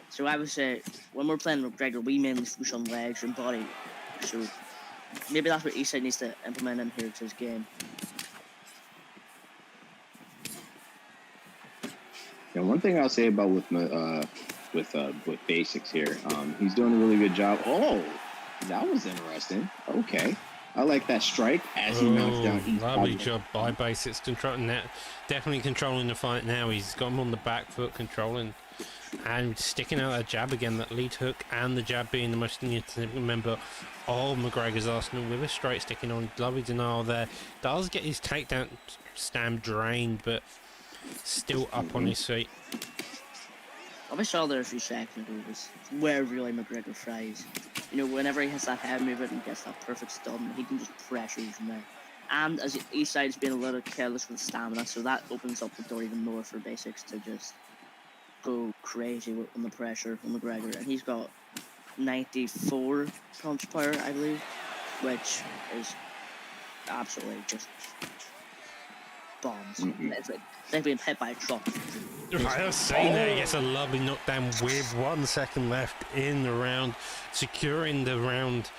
So I would say when we're playing McGregor, we mainly focus on legs and body. So maybe that's what Eastside needs to implement in here to his game. Yeah, one thing I'll say about with Basics here, he's doing a really good job. Oh, that was interesting. Okay, I like that strike as he knocks down East. Lovely job by Basics, definitely controlling the fight now. He's got him on the back foot, controlling and sticking out that jab again, that lead hook and the jab being the most significant member of McGregor's arsenal with a straight sticking on. Lovely denial there. Does get his takedown stamp drained, but still up on his feet. I saw there a few seconds ago was where really McGregor fries. Whenever he has that head movement and gets that perfect stun, he can just pressure you from there. And as Eastside's been a little careless with stamina, so that opens up the door even more for Basics to just go crazy on the pressure on McGregor. And he's got 94 punch power, I believe, which is absolutely just bombs. It's like they've been hit by a truck. I was saying there, he gets a lovely knockdown with 1 second left in the round, securing the round,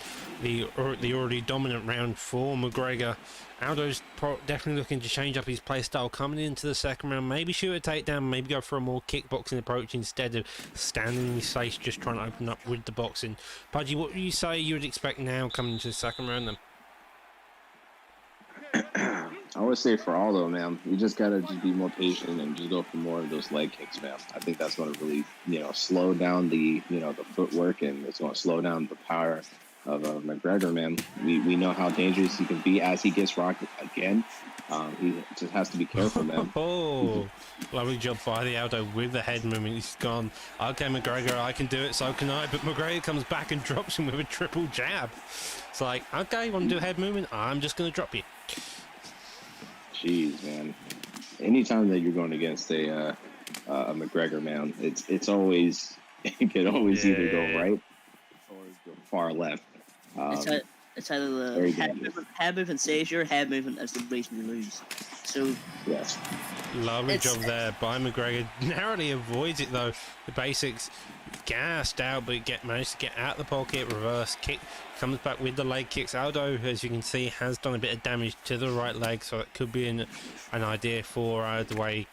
the already dominant round for McGregor. Aldo's definitely looking to change up his play style coming into the second round. Maybe shoot a takedown, maybe go for a more kickboxing approach instead of standing in his face, just trying to open up with the boxing. Pudgy, what would you say you would expect now coming into the second round then? I would say for Aldo, man, you just gotta just be more patient and just go for more of those leg kicks, man. I think that's gonna really, slow down the footwork, and it's gonna slow down the power McGregor, man. We know how dangerous he can be as he gets rocked again. He just has to be careful, man. Oh, lovely job by the Aldo with the head movement. He's gone, okay, McGregor, I can do it, so can I. But McGregor comes back and drops him with a triple jab. It's like, okay, you want to do a head movement? I'm just going to drop you. Jeez, man. Anytime that you're going against a McGregor, man, it's always it can always either go right or go far left. It's either the head movement saves your head movement as the reason you lose. So yes, lovely job there by McGregor. Narrowly avoids it though. The basics gassed out, but managed to get out the pocket. Reverse kick comes back with the leg kicks. Aldo, as you can see, has done a bit of damage to the right leg, so it could be an idea for the way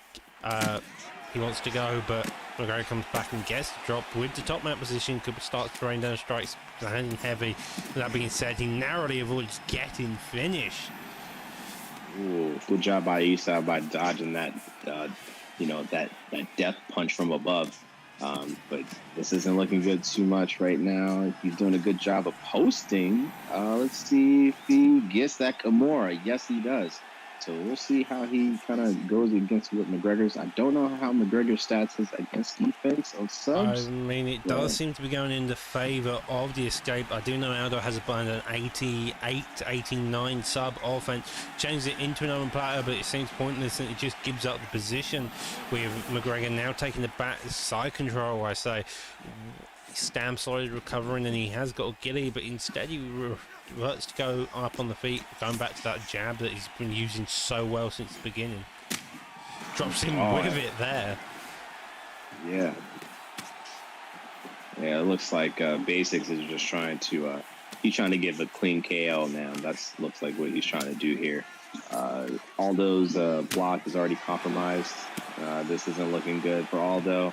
he wants to go. But McGregor comes back and gets the drop with the top mount position. Could start throwing down strikes, landing heavy. That being said, he narrowly avoids getting finished. Ooh, good job by Issa by dodging that, that death punch from above. But this isn't looking good too much right now. He's doing a good job of posting. Let's see if he gets that Kimura. Yes, he does. So we'll see how he kind of goes against with McGregor's. I don't know how McGregor's stats is against defense on subs. I mean, it does seem to be going in the favour of the escape. I do know Aldo has about an 88 to 89 sub offense. Changed it into an open platter, but it seems pointless and it just gives up the position with McGregor now taking the back side control, I say. Stam slowly recovering and he has got a gilly, but instead he reverts to go up on the feet, going back to that jab that he's been using so well since the beginning. Drops him with it there. Yeah, it looks like Basics is just trying to he's trying to give a clean KO now. That's looks like what he's trying to do here. Aldo's block is already compromised. This isn't looking good for Aldo.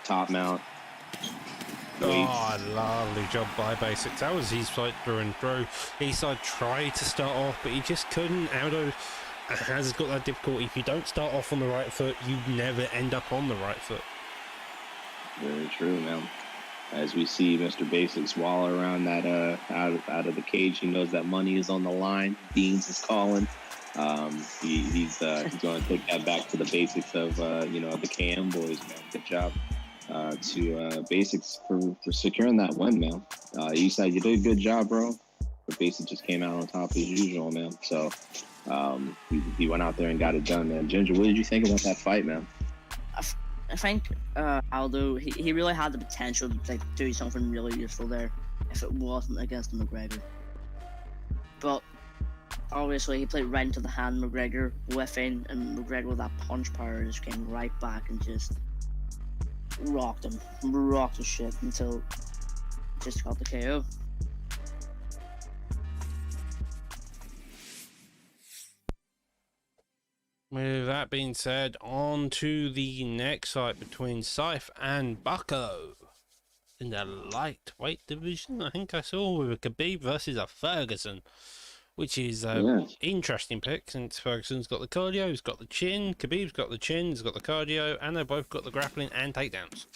Top mount. Oh, lovely job by Basics. That was his fight through and through. Eastside tried to start off, but he just couldn't. Aldo has got that difficulty. If you don't start off on the right foot, you never end up on the right foot. Very true, man. As we see Mr. Basics wallow around that out of the cage, he knows that money is on the line. Beans is calling. He's going to take that back to the basics of the KM boys, man. Good job. To Basics for securing that win, man. Eastside, you did a good job, bro. But Basics just came out on top as usual, man. So he went out there and got it done, man. Ginger, what did you think about that fight, man? I think Aldo, he really had the potential to do something really useful there if it wasn't against McGregor. But obviously he played right into the hand McGregor whiffing, and McGregor with that punch power just came right back and just rocked his shit until just got the KO. With that being said, on to the next fight between Saif and Bucko in the lightweight division. I think I saw with a Khabib versus a Ferguson, which is an interesting pick since Ferguson's got the cardio, he's got the chin, Khabib's got the chin, he's got the cardio, and they've both got the grappling and takedowns.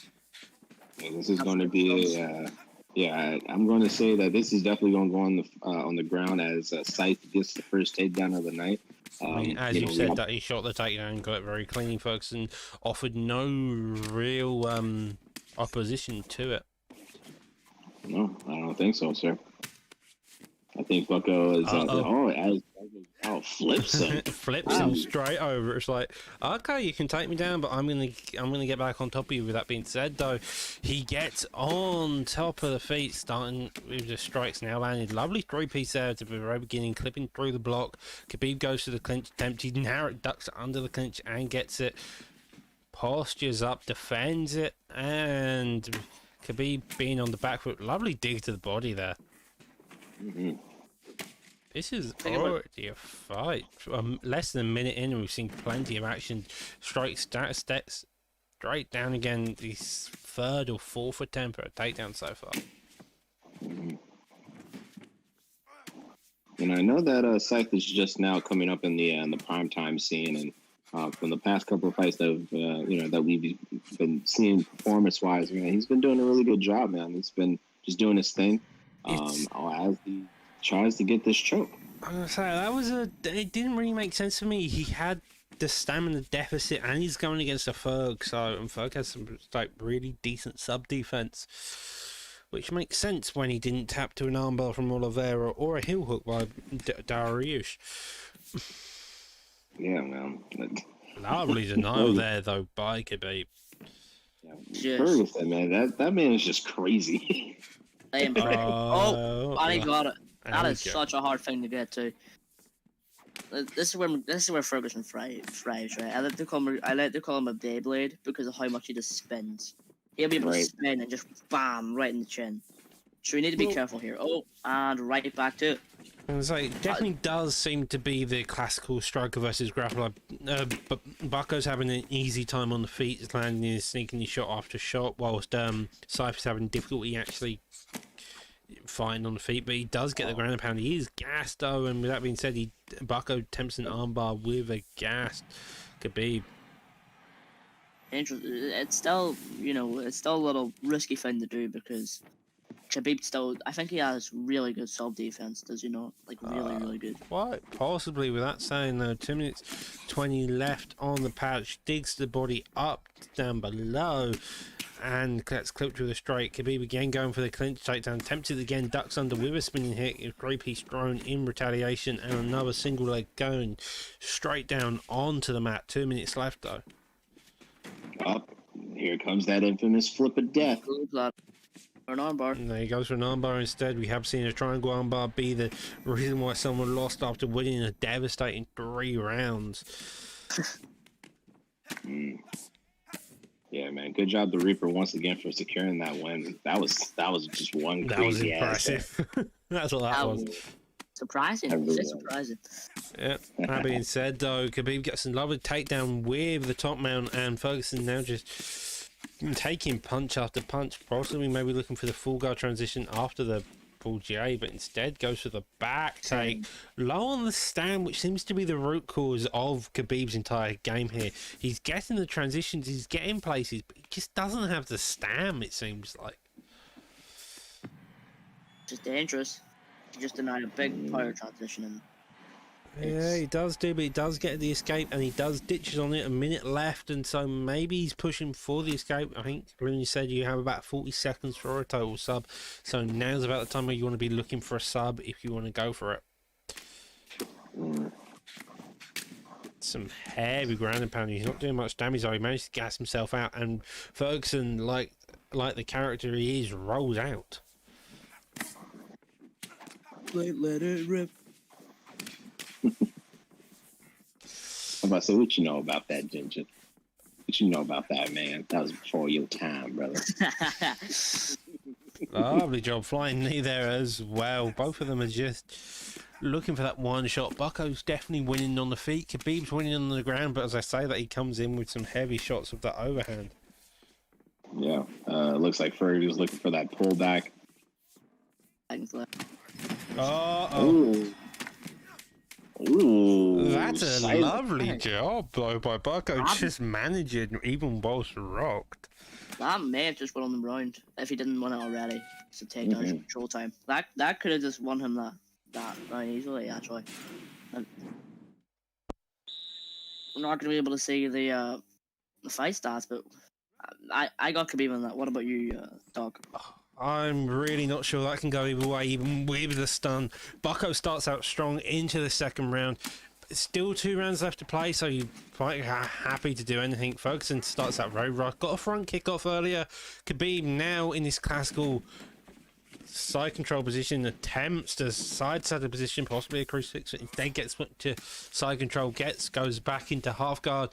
Yeah, this is going to be I'm going to say that this is definitely going to go on the ground as Saif gets the first takedown of the night. I mean, as you said, that he shot the takedown, got it very clean. Ferguson offered no real opposition to it. No, I don't think so, sir. I think Bucko is flips him. Flips him straight over. It's like, okay, you can take me down, but I'm gonna get back on top of you. With that being said, though, he gets on top of the feet, starting with the strikes now landed. Lovely three-piece there at the very beginning, clipping through the block. Khabib goes to the clinch attempt. He now ducks under the clinch and gets it. Postures up, defends it, and Khabib being on the back foot. Lovely dig to the body there. Mm-hmm. This is already a fight. Less than a minute in, and we've seen plenty of action. Strikes, steps straight down again. The third or fourth attempt at a takedown so far. Mm-hmm. And I know that Saif is just now coming up in the PrimeTime scene, and from the past couple of fights that we've been seeing performance-wise, man, he's been doing a really good job, man. He's been just doing his thing. as he tries to get this choke. I'm gonna say it didn't really make sense for me. He had the stamina deficit, and he's going against a Ferg, and Ferg has some like really decent sub defense, which makes sense when he didn't tap to an armbar from Oliveira or a heel hook by Dariush. Yeah, man. Lovely denial there though by Khabib. Yeah, Ferguson, man, that man is just crazy. And he got it. That is such a hard thing to get to. This is where Ferguson thrives, right? I like to call him a Beyblade because of how much he just spins. He'll be able to spin and just bam right in the chin. So we need to be careful here. Oh, and right back to it. It definitely does seem to be the classical striker versus grappler. But Bucko's having an easy time on the feet, he's landing his sneaking his shot after shot, whilst Cypher's having difficulty actually fighting on the feet. But he does get the ground and pound. He is gassed though, and with that being said, Bucko attempts an armbar with a gassed Khabib. It's still, it's still a little risky thing to do because Khabib still, I think he has really good sub defense, does he not? Like, really good. Quite possibly, with that saying though, 2 minutes 20 left on the patch, digs the body up down below, and gets clipped with a straight. Khabib again going for the clinch takedown, tempted again, ducks under with a spinning hit, a 3-piece thrown in retaliation, and another single leg going straight down onto the mat. 2 minutes left though. Up, here comes that infamous flip of death. Or an armbar. And there he goes for an armbar instead. We have seen a triangle armbar be the reason why someone lost after winning a devastating 3 rounds. Yeah, man. Good job, the Reaper, once again for securing that win. That was just one that crazy was impressive. That's what that was. Surprising. It's surprising. Yeah. That being said, though, Khabib gets a lovely takedown with the top mount, and Ferguson now just taking punch after punch, possibly maybe looking for the full guard transition after the full GA, but instead goes for the back take low on the stand, which seems to be the root cause of Khabib's entire game here. He's getting the transitions, he's getting places, but he just doesn't have the stam, it seems like. Just dangerous. He just denied a big power transition and yeah, he does do, but he does get the escape, and he does ditches on it. A minute left, and so maybe he's pushing for the escape. I think Rooney said you have about 40 seconds for a total sub, so now's about the time where you want to be looking for a sub if you want to go for it. Some heavy ground and pounding. He's not doing much damage, though. He managed to gas himself out, and Ferguson, like the character he is, rolls out. Let it rip. I'm about to say, what you know about that, Ginger? What you know about that, man? That was before your time, brother. Lovely job flying knee there as well. Both of them are just looking for that one shot. Bucko's definitely winning on the feet. Khabib's winning on the ground, but as I say that, he comes in with some heavy shots of the overhand. Yeah, looks like Fergie was looking for that pullback. Ooh, that's a lovely job though by Bucko, just managing even whilst rocked. That may have just won him the round if he didn't win it already. It's a takedown control time. That could have just won him that round easily, actually. And we're not gonna be able to see the fight stats, but I got Khabib on that. What about you, Doc? I'm really not sure that can go either way, even with the stun. Bucko starts out strong into the second round. Still 2 rounds left to play, so you're quite happy to do anything. Ferguson starts out very rough. Got a front kick off earlier. Khabib now in this classical side control position, attempts to sidestep the position, possibly a crucifix. If they gets to side control, goes back into half guard.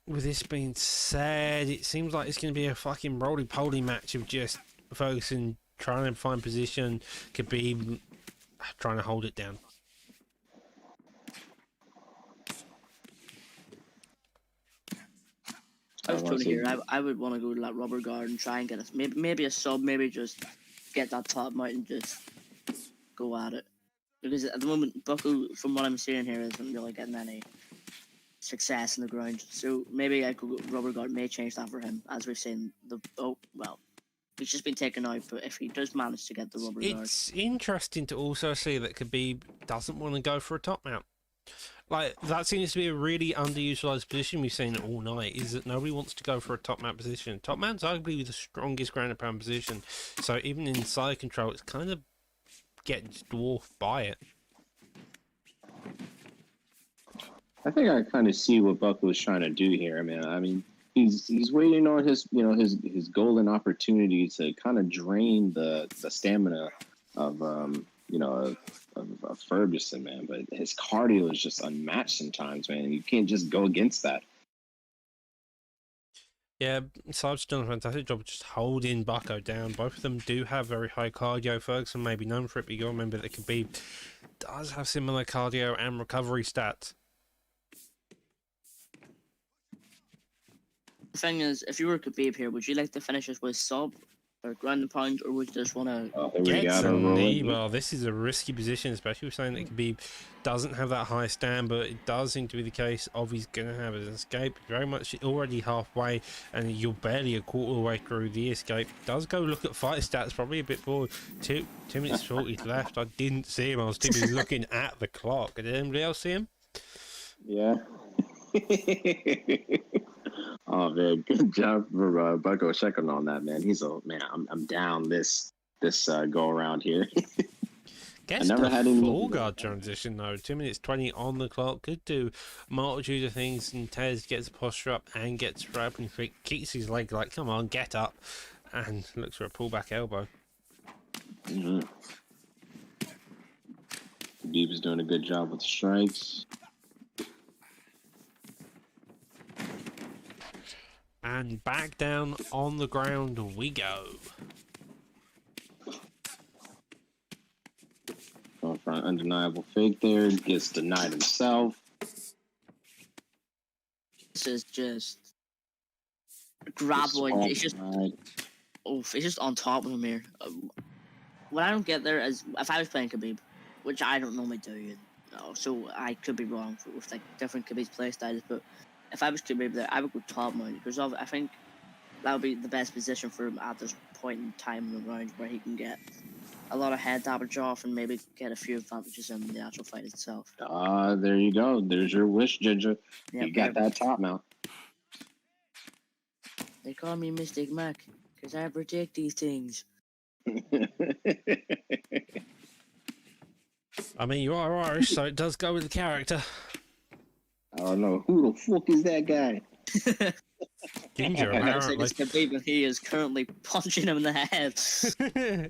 With this being said, it seems like it's going to be a fucking roly-poly match of just Ferguson trying to find position, Khabib trying to hold it down. I was totally here. I would want to go to that rubber guard and try and get maybe a sub, maybe just get that top mount and just go at it. Because at the moment, Bucko, from what I'm seeing here, isn't really getting any success in the ground. So maybe I could go rubber guard may change that for him, as we've seen He's just been taken out, but if he does manage to get the rubber guard, It's interesting to also see that Khabib doesn't want to go for a top mount. Like, that seems to be a really underutilized position we've seen all night, is that nobody wants to go for a top mount position. Top mount's arguably the strongest ground and pound position, so even in side control, it's kind of getting dwarfed by it. I think I kind of see what Buck was trying to do here. I mean, he's waiting on his his golden opportunity to kind of drain the stamina of of Ferguson, man. But his cardio is just unmatched sometimes, man. You can't just go against that. Yeah, Saab's done a fantastic job of just holding Bucko down. Both of them do have very high cardio. Ferguson may be known for it, but you got to remember that Khabib does have similar cardio and recovery stats. the thing is, if you were Khabib here, would you like to finish it with sub or ground and pound, or would you just want to Gets a knee bar? This is a risky position, especially with saying that Khabib doesn't have that high stand, but it does seem to be the case of he's going to have an escape. Very much already halfway, and you're barely a quarter way through the escape. Does go look at fight stats, probably a bit bored. 2 minutes 40 left. I didn't see him. I was too busy looking at the clock. Did anybody else see him? Yeah. Oh man, good job for Bucko checking on that, man. He's a man. I'm down this go around here. Gets I never had any full guard transition though. 2 minutes 20 on the clock. Could do a multitude of things. And Tez gets posture up and gets right and kicks his leg like, come on, get up, and looks for a pullback elbow. Mm-hmm. Deep is doing a good job with the strikes. And back down on the ground we go. Going for an undeniable fake there. Gets denied himself. This is just grappling. It's just it's just on top of him here. What I don't get there is, if I was playing Khabib, which I don't normally do, so I could be wrong with like different Khabib's play styles, but if I was Khabib there, I would go top mount, because I think that would be the best position for him at this point in time in the round, where he can get a lot of head damage off and maybe get a few advantages in the actual fight itself. There you go. There's your wish, Ginger. Yep, you got that top mount. They call me Mystic Mac because I predict these things. I mean, you are Irish, so it does go with the character. I don't know. Who the fuck is that guy? Ginger, apparently. Khabib, he is currently punching him in the head.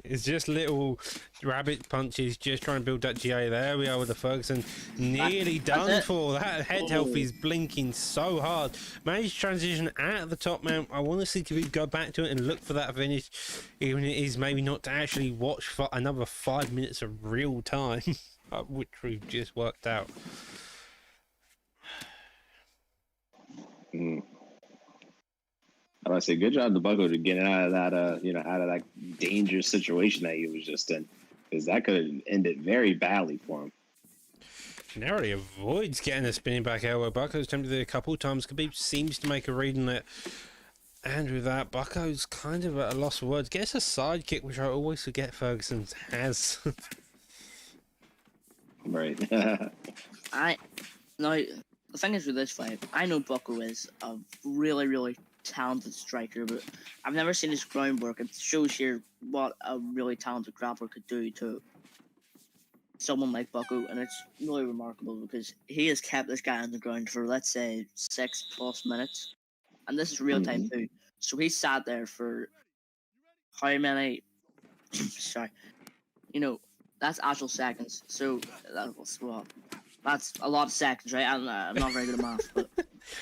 It's just little rabbit punches, just trying to build that GA. There we are with the Ferguson. Nearly done for. That head health is blinking so hard. Managed to transition out of the top mount. I want to see Khabib go back to it and look for that finish, even if it is maybe not to actually watch for another 5 minutes of real time, which we've just worked out. I would say, good job to Bucko to get out of that, out of that dangerous situation that he was just in, because that could have ended very badly for him. Narrowly avoids getting a spinning back elbow. Bucko's tempted it a couple of times. Khabib seems to make a read on it, and with that, Bucko's kind of at a loss for words. Gets a side kick, which I always forget Ferguson has. Right. The thing is with this fight, I know Bucko is a really, really talented striker, but I've never seen his groundwork. It shows here what a really talented grappler could do to someone like Bucko, and it's really remarkable because he has kept this guy on the ground for, let's say, 6+ minutes, and this is real time too. So he sat there for how many? Sorry, that's actual seconds. So that was what. That's a lot of seconds, right? I'm not very good at math, but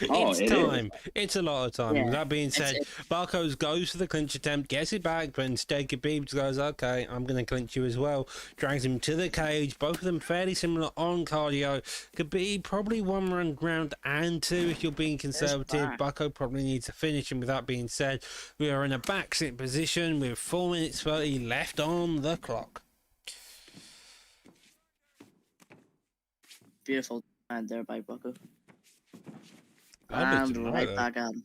it's time. It's a lot of time. Yeah. That being said, Barcos goes for the clinch attempt, gets it back, but instead Khabib goes, okay, I'm going to clinch you as well. Drags him to the cage. Both of them fairly similar on cardio. Khabib probably 1 round and 2 if you're being conservative. Bucko probably needs to finish him. With that being said, we are in a back sit position with 4 minutes 30 left on the clock. Beautiful man there by Bucko. And right back at him.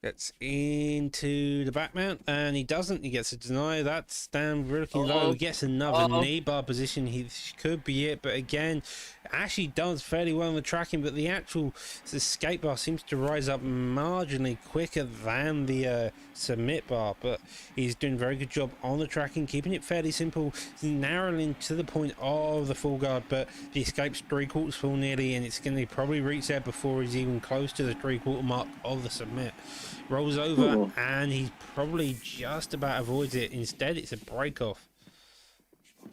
Gets into the back mount, and he doesn't. He gets a deny. That's down really low. He gets another knee bar position. He could be it, but again, actually does fairly well on the tracking, but the actual escape bar seems to rise up marginally quicker than the submit bar, but he's doing a very good job on the tracking, keeping it fairly simple, narrowing to the point of the full guard, but the escape's 3/4 full nearly, and it's going to probably reach there before he's even close to the 3/4 mark of the submit. Rolls over, and he probably just about avoids it. Instead, it's a break off.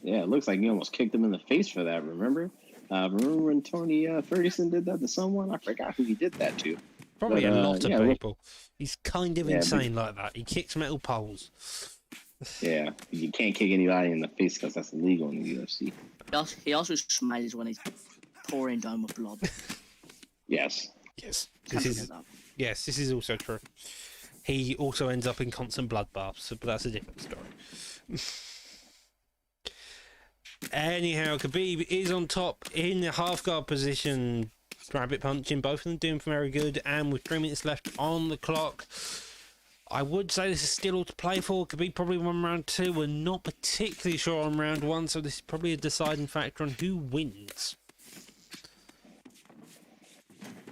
Yeah, it looks like he almost kicked him in the face for that, remember? Remember when Tony Ferguson did that to someone? I forgot who he did that to. Probably a lot of people. He's kind of insane like that. He kicks metal poles. Yeah, you can't kick anybody in the face because that's illegal in the UFC. He also smiles when he's pouring down with blood. Yes. This is also true. He also ends up in constant bloodbaths, but that's a different story. Anyhow, Khabib is on top in the half guard position, rabbit punching, both of them doing very good, and with 3 minutes left on the clock, I would say this is still all to play for. Khabib probably won round 2. We're not particularly sure on round 1, so this is probably a deciding factor on who wins.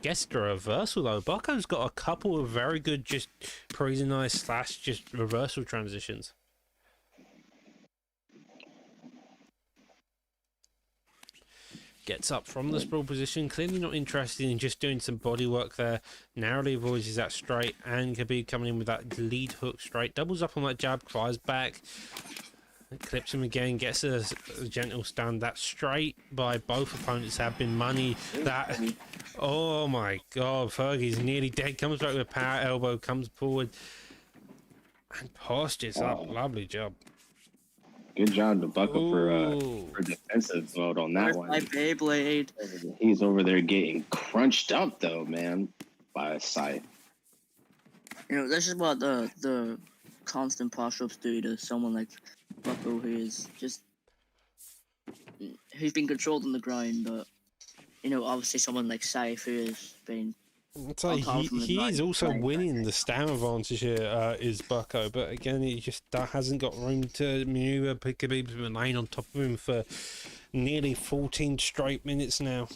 Guess the reversal though. Bucko's got a couple of very good just poisonized / just reversal transitions. Gets up from the sprawl position, clearly not interested in just doing some body work there. Narrowly avoids that straight, and Khabib coming in with that lead hook straight. Doubles up on that jab, fires back. Clips him again, gets a gentle stand. That straight by both opponents have been money. That, oh my god, Fergie's nearly dead. Comes back with a power elbow, comes forward and postures up. Lovely job. Good job to Bucko for defensive mode on that one. My Beyblade. He's over there getting crunched up though, man, by a side. You know, this is what the constant push-ups do to someone like Bucko, who's been controlled on the ground, but you know, obviously someone like Saif who has been. He is also winning the stamina advantage here, is Bucko, but again, he just hasn't got room to maneuver. Khabib's been laying on top of him for nearly 14 straight minutes now.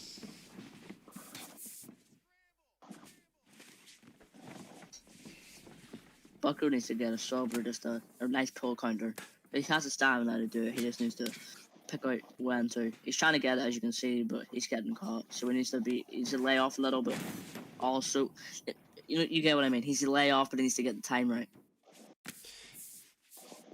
Bucko needs to get a sub or just a nice pull counter. He has the stamina to do it. He just needs to pick out when to. He's trying to get it, as you can see, but he's getting caught. So he needs to lay off a little bit. Also, you get what I mean. He's to lay off, but he needs to get the time right.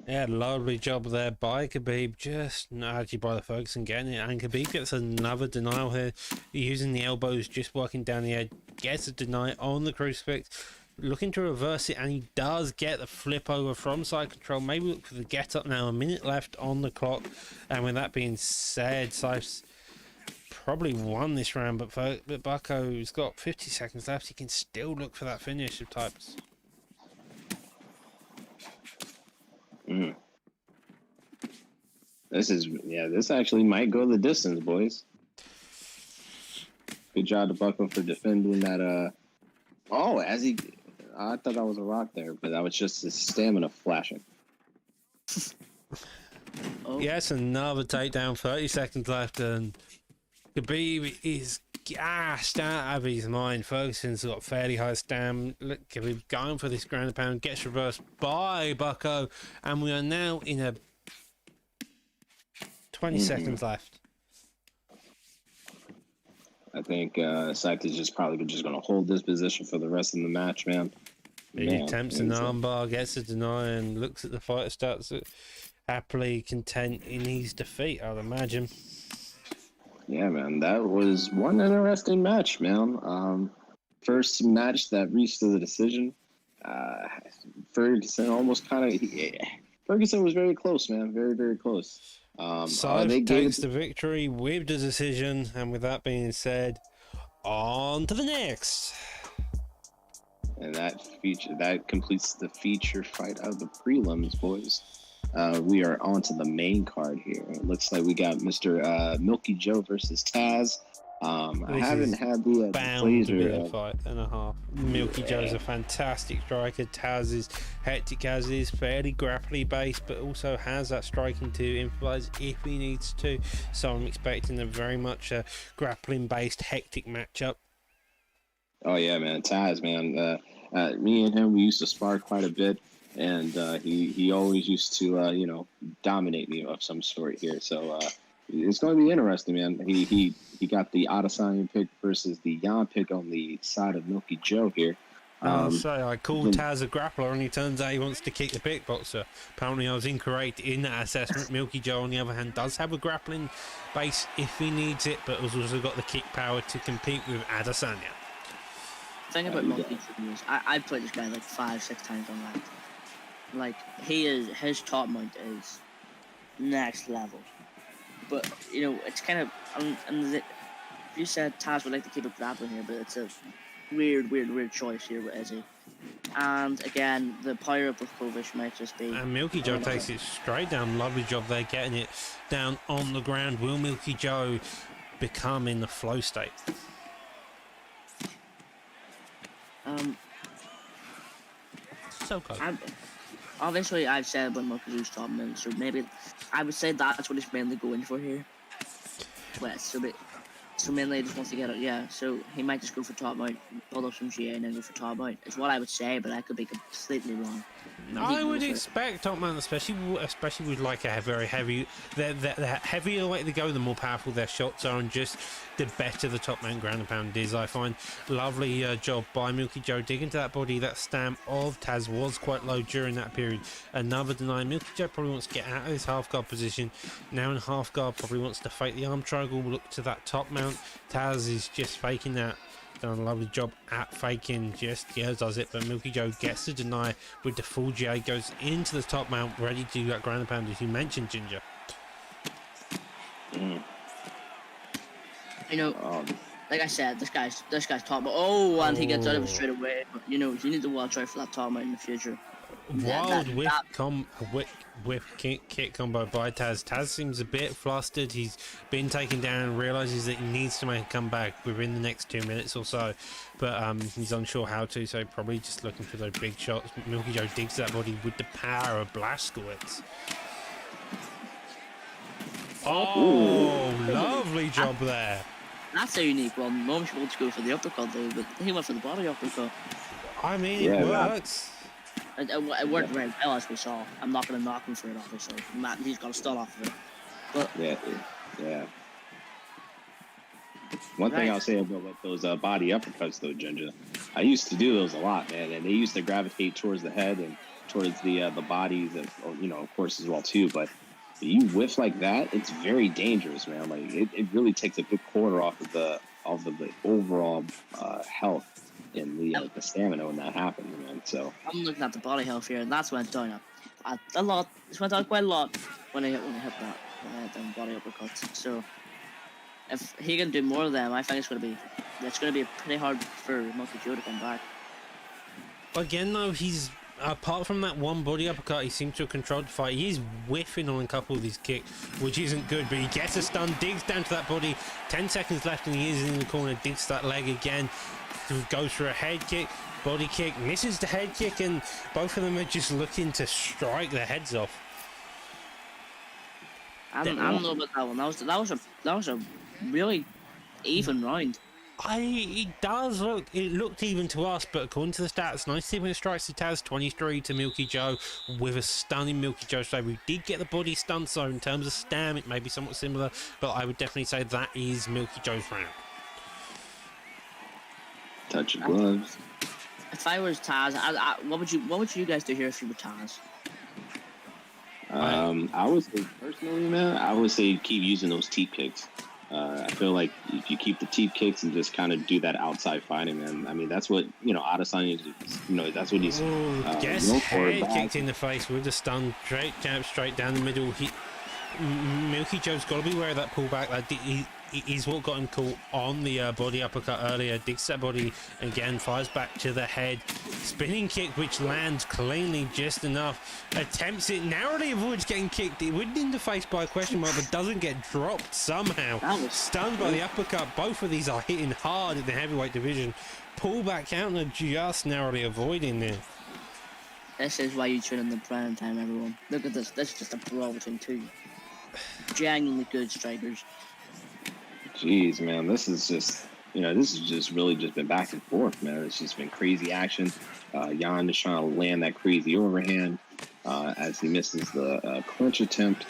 Yeah, lovely job there by Khabib. Just actually by the Ferguson getting it, and Khabib gets another denial here, using the elbows, just working down the edge. Gets a deny on the crucifix, looking to reverse it, and he does get the flip over from side control. Maybe look for the get up now. A minute left on the clock, and with that being said, Saif's probably won this round, but Bucko's got 50 seconds left. He can still look for that finish of types. This actually might go the distance, boys. Good job to Bucko for defending that. I thought that was a rock there, but that was just his stamina flashing. Yes, another takedown. 30 seconds left, and Khabib is gassed out of his mind. Ferguson's got fairly high stam. Look, Khabib going for this ground and pound, gets reversed by Bucko, and we are now in a 20 seconds left. I think Saif is probably just going to hold this position for the rest of the match, man. He attempts an armbar, gets a deny, and looks at the fighter stats, happily content in his defeat, I'd imagine. Yeah, man, that was one interesting match, man. First match that reached to the decision. Ferguson almost Ferguson was very close, man. Very, very close. Saif takes the victory with the decision, and with that being said, on to the next. And that completes the feature fight of the prelims, boys. We are on to the main card here. It looks like we got Mr. Milky Joe versus Taz. I This haven't is had the bound to be pleasure a of. fight and a half. Milky Joe's a fantastic striker. Taz is hectic as is, fairly grapply based, but also has that striking to improvise if he needs to. So I'm expecting a very much a grappling based hectic matchup. Oh yeah, man, Taz, man. Me and him, we used to spar quite a bit, and he always used to dominate me of some sort here. So it's going to be interesting, man. He got the Adesanya pick versus the Yan pick on the side of Milky Joe here. I'll say I called Taz a grappler, and he turns out he wants to kick the kickboxer. Apparently, I was incorrect in that assessment. Milky Joe, on the other hand, does have a grappling base if he needs it, but has also got the kick power to compete with Adesanya. The thing about Monkey is, I've played this guy like 5-6 times on ranked. Like his top mount is next level. But it's kind of you said Taz would like to keep it grappling here, but it's a weird choice here with Izzy. And again, the power up of Kovic might just be. And Milky Joe takes it straight down. Lovely job there, getting it down on the ground. Will Milky Joe become in the flow state? So close. Obviously, I've said about Milky Joe's top mount, so maybe I would say that's what he's mainly going for here. But so mainly he just wants to get it, yeah. So he might just go for top mount, pull up some GA, and then go for top mount. Is what I would say, but I could be completely wrong. I would expect top mount, especially with like a very heavy. The heavier the weight they go, the more powerful their shots are, and just the better the top mount ground and pound is. I find lovely job by Milky Joe digging to that body. That stamp of Taz was quite low during that period. Another deny. Milky Joe probably wants to get out of his half guard position. Now in half guard, probably wants to fake the arm triangle. Look to that top mount. Taz is just faking that. Done a lovely job at faking, just does it, but Milky Joe gets to deny with the full GA, goes into the top mount, ready to do that ground and pound as you mentioned, Ginger. Like I said, this guy's top mount. And he gets out of it straight away. But you need to watch out for that top mount in the future. Wild whip kick combo by Taz. Taz seems a bit flustered. He's been taken down and realizes that he needs to make a comeback within the next 2 minutes or so, but he's unsure how to, so probably just looking for those big shots. Milky Joe digs that body with the power of Blazkowicz. Lovely job there. That's a unique one. Normally she wants to go for the uppercut though, but he went for the body uppercut. I mean, it works. It worked very well, as we saw. I'm not going to knock him for it, obviously. He's got to stall off of it. But yeah. One thing I'll say about those body uppercuts, though, Ginger, I used to do those a lot, man, and they used to gravitate towards the head and towards the bodies, of course, as well too. But you whiff like that, it's very dangerous, man. Like it really takes a good quarter off of the overall health and the stamina when that happens, man. So I'm looking at the body health here, and that's went down a lot. It's went down quite a lot when I hit that body uppercuts. So if he can do more of them, I think it's going to be pretty hard for Monkey Joe to come back. Again, though, he's apart from that one body uppercut, he seems to have controlled the fight. He's whiffing on a couple of these kicks, which isn't good, but he gets a stun, digs down to that body. 10 seconds left, and he is in the corner, digs that leg again, goes for a head kick, body kick, misses the head kick, and both of them are just looking to strike their heads off. I don't know about that one. That was a really even round. It looked even to us, but according to the stats, 97 strikes to Taz, 23 to Milky Joe, with a stunning Milky Joe. So we did get the body stun, so in terms of stam, it may be somewhat similar, but I would definitely say that is Milky Joe's round. Touch of gloves. If I was Taz, what would you guys do here if you were Taz? I would say personally, man, I would say keep using those teep kicks. I feel like if you keep the teep kicks and just kind of do that outside fighting, man, I mean, that's what, Adesanya is, that's what he's gets head kicked in the face with the stun, straight down the middle. Milky Joe's got to be aware of that pullback. is what got him caught on the body uppercut earlier. Digs that body again, fires back to the head. Spinning kick, which lands cleanly just enough. Attempts it, narrowly avoids getting kicked. It went in the face by a question mark, but doesn't get dropped somehow. Stunned by the uppercut. Both of these are hitting hard in the heavyweight division. Pull back counter, just narrowly avoiding there. This is why you tune in the prime time, everyone. Look at this. This is just a brawl between two genuinely good strikers. Jeez, man, this is just, this has just really just been back and forth, man. It's just been crazy action. Jan is trying to land that crazy overhand as he misses the clinch attempt.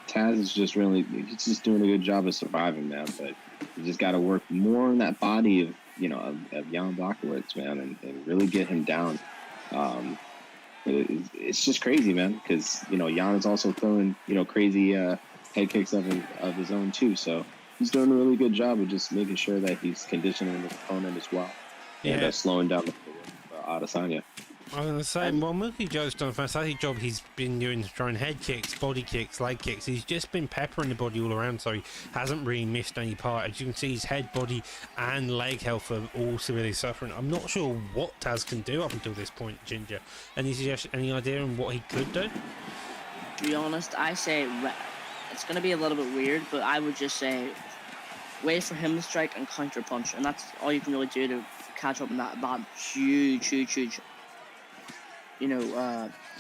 Taz is just really, he's just doing a good job of surviving, man. But you just got to work more on that body of, of Jan Blachowicz, man, and really get him down. It's just crazy, man, because Jan is also throwing crazy head kicks of his own too. So he's doing a really good job of just making sure that he's conditioning his opponent as well, and slowing down the Adesanya. I was going to say, well, Milky Joe's done a fantastic job. He's been doing throwing head kicks, body kicks, leg kicks. He's just been peppering the body all around, so he hasn't really missed any part. As you can see, his head, body, and leg health are all severely suffering. I'm not sure what Taz can do up until this point, Ginger. Any suggestion, any idea on what he could do? To be honest, I say it's going to be a little bit weird, but I would just say wait for him to strike and counter punch, and that's all you can really do to catch up in that huge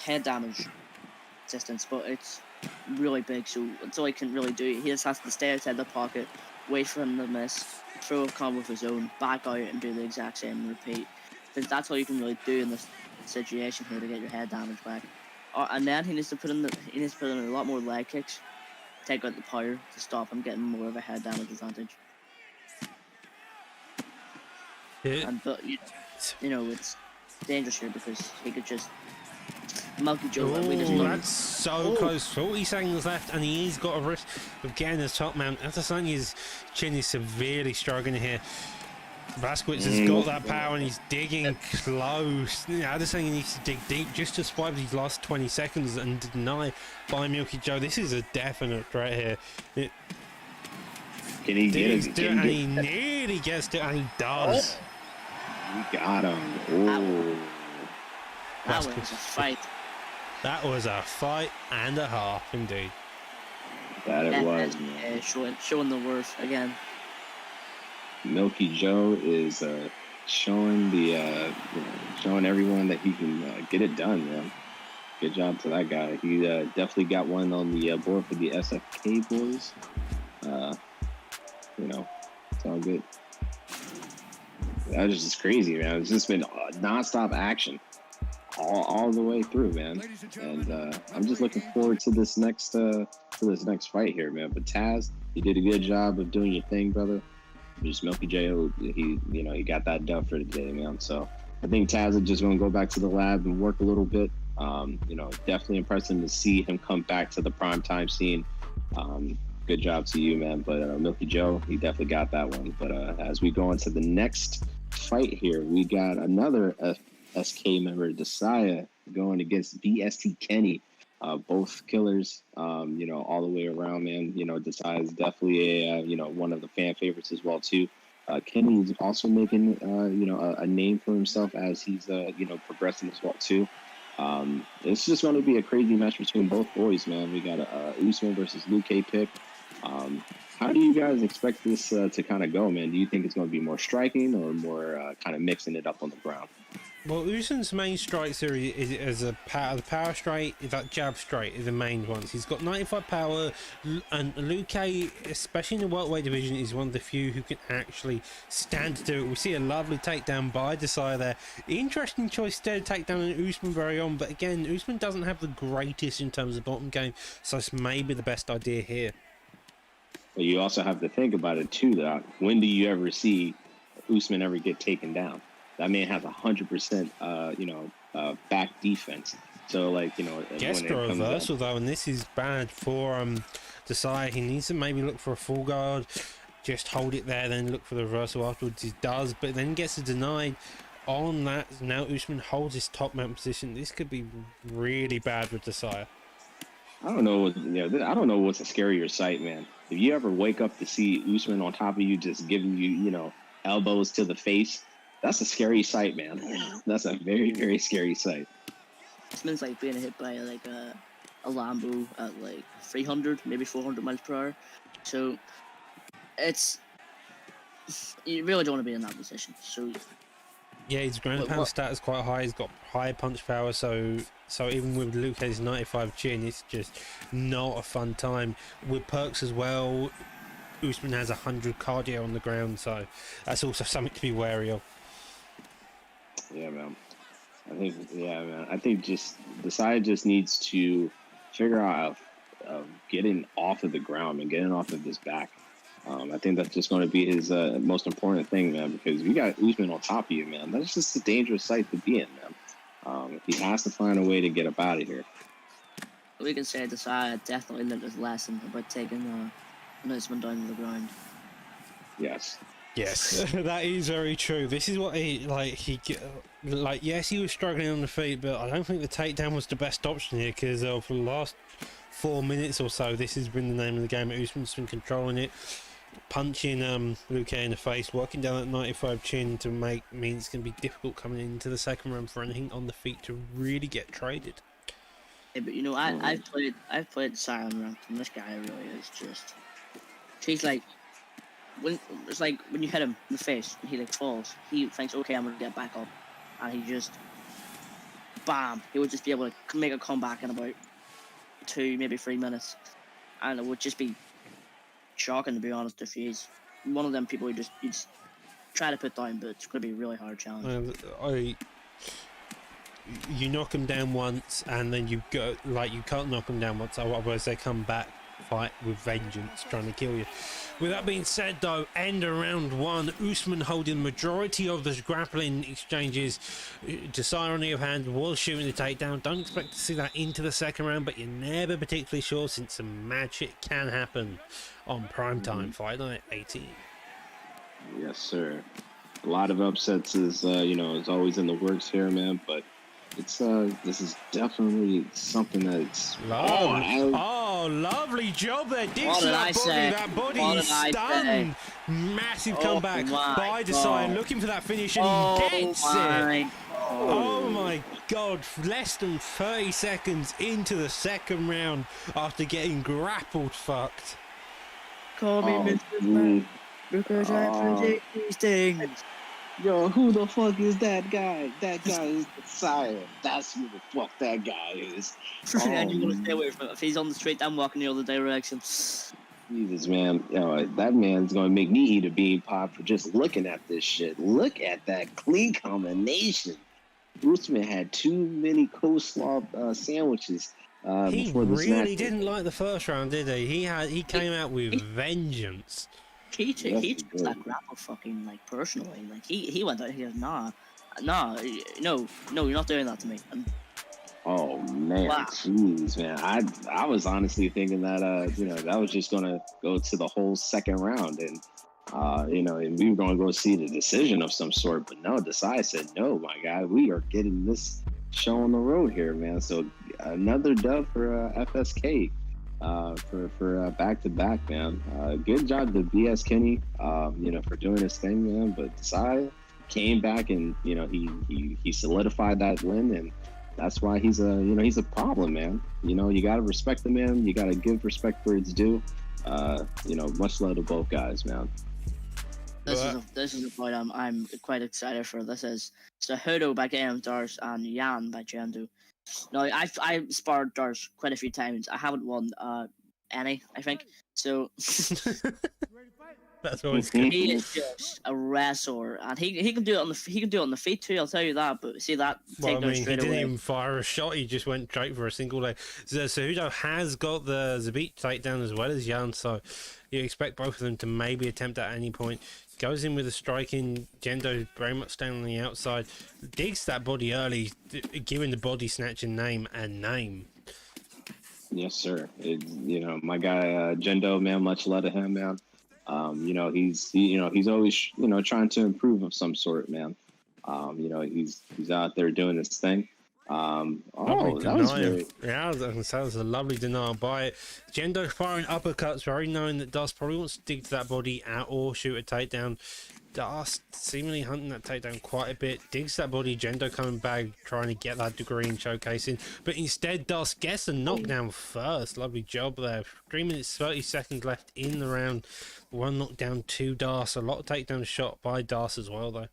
head damage distance, but it's really big, so that's all he can really do. He just has to stay outside the pocket, wait for him to miss, throw a combo of his own, back out and do the exact same and repeat, because that's all you can really do in this situation here to get your head damage back. And then he needs to put in a lot more leg kicks, take out the power to stop him getting more of a head damage advantage. But it's dangerous here because he could just Milky Joe. That's so close. 40 seconds left, and he's got a risk of getting his top mount. Adesanya's chin is severely struggling here. Blachowicz has got that power, and he's digging close. Adesanya needs to dig deep just to swipe these last 20 seconds and deny by Milky Joe. This is a definite threat here. Can he get it? And he nearly gets it, and he does. We got him. Ooh. That was a fight. That was a fight and a half, indeed. That it was, man. Showing the worth again. Milky Joe is showing showing everyone that he can get it done, man. Good job to that guy. He definitely got one on the board for the SFK boys. It's all good. That was just crazy, man. It's just been nonstop action all the way through, man. And I'm just looking forward to this next fight here, man. But Taz, you did a good job of doing your thing, brother. Just Milky Joe, he got that done for today, man. So I think Taz is just going to go back to the lab and work a little bit. Definitely impressive to see him come back to the primetime scene. Good job to you, man. But Milky Joe, he definitely got that one. But as we go into the next fight here, we got another SK member, Desaya, going against BST Kenny. Both killers, all the way around, man. Desaya is definitely a one of the fan favorites as well too. Kenny is also making a name for himself as he's progressing as well too. It's just going to be a crazy match between both boys, man. We got a Usman versus Luke pick. How do you guys expect this to kind of go, man? Do you think it's going to be more striking or more kind of mixing it up on the ground? Well, Usman's main strike series is the power strike, that jab strike is the main ones. He's got 95 power, and Luke, especially in the welterweight division, is one of the few who can actually stand to do it. We see a lovely takedown by Desire there. Interesting choice there to take down an Usman very on, but again, Usman doesn't have the greatest in terms of bottom game, so it's maybe the best idea here. But you also have to think about it too, that when do you ever see Usman ever get taken down? That man has 100%, back defense. So, Gets the reversal though, and this is bad for Desire. He needs to maybe look for a full guard, just hold it there, then look for the reversal afterwards. He does, but then gets it denied on that. Now Usman holds his top mount position. This could be really bad with Desire. I don't know. I don't know what's a scarier sight, man. If you ever wake up to see Usman on top of you, just giving you, elbows to the face, that's a scary sight, man. That's a very, very scary sight. Usman's like being hit by like a Lambo at like 300, maybe 400 miles per hour. So it's you really don't want to be in that position. So Yeah, his ground pound stat is quite high. He's got high punch power, so even with Luke's 95 chin, it's just not a fun time. With perks as well, Usman has 100 cardio on the ground, so that's also something to be wary of. Yeah, man. I think just the side just needs to figure out getting off of the ground and getting off of his back. I think that's just going to be his most important thing, man, because you got Usman on top of you, man. That's just a dangerous sight to be in, man. He has to find a way to get up out of here. We can say Desai definitely learned his lesson about taking Usman down to the ground. Yes. Yes, that is very true. This is what yes, he was struggling on the feet, but I don't think the takedown was the best option here, because for the last 4 minutes or so, this has been the name of the game. Usman's been controlling it, punching Luke in the face, working down that 95 chin to mean it's going to be difficult coming into the second round for anything on the feet to really get traded. Yeah, but I've played Silent Rank, and this guy really is just. He's like. When you hit him in the face and he like falls, he thinks, okay, I'm gonna get back up, and he just bam. He would just be able to make a comeback in about 2, maybe 3 minutes, and it would just be shocking, to be honest. If he's one of them people you just try to put down, but it's gonna be a really hard challenge. You knock him down once, and then you can't knock him down once, otherwise they come back. Fight with vengeance, trying to kill you. With that being said, though, end of round 1, Usman holding the majority of the grappling exchanges. Desire, on the other hand, was shooting the takedown. Don't expect to see that into the second round, but you're never particularly sure, since some magic can happen on PrimeTime Fight Night 18. Yes, sir. A lot of upsets is always in the works here, man, but this is definitely something that's lovely job there. Digs that body is stunned. Massive comeback by Desire, looking for that finish, and he gets it. Oh my god, less than 30 seconds into the second round after getting grappled fucked. Call me Mr. Man, because I predict these things. Yo, who the fuck is that guy? That guy is Desire. That's who the fuck that guy is. And you want to stay away from him. If he's on the street, I'm walking the other direction. Jesus, man. That man's going to make me eat a bean pop for just looking at this shit. Look at that clean combination. Usman had too many coleslaw sandwiches before this match. He really didn't like the first round, did he? He came out with vengeance. He took that grapple fucking like personally. Like he went out. He goes, no, you're not doing that to me. And, oh man, wow. Jeez, man. I was honestly thinking that that was just gonna go to the whole second round, and and we were gonna go see the decision of some sort. But no, Desai said, no, my guy, we are getting this show on the road here, man. So another dub for FSK. For back-to-back, man. Good job to BS Kenny, for doing his thing, man. But Desai came back and, he solidified that win, and that's why he's a problem, man. You got to respect the man. You got to give respect where it's due. Much love to both guys, man. This is a fight I'm quite excited for. This is Cejudo by KM Dars and Yan by Jendo. No, I've sparred Dars quite a few times. I haven't won any, I think. So that's always good. He is just a wrestler, and he can do it on the feet too. I'll tell you that. But see that takedown straight away. He didn't even fire a shot. He just went straight for a single leg. Cejudo has got the Zabit takedown as well as Yan, so you expect both of them to maybe attempt at any point. Goes in with a striking. Jendo very much staying on the outside. Digs that body early, giving the body snatcher name and name. Yes, sir. My guy Jendo, man, much love to him, man. He's always trying to improve of some sort, man. He's out there doing his thing. Lovely That was denial. very. Yeah, that was a lovely denial by it. Gendo firing uppercuts, very knowing that Dust probably wants to dig to that body out or shoot a takedown. Dust seemingly hunting that takedown quite a bit. Digs that body. Gendo coming back, trying to get that degree and showcasing. But instead, Dust gets a knockdown first. Lovely job there. 3 minutes, 30 seconds left in the round. One knockdown to Dust. A lot of takedown shot by Dust as well, though.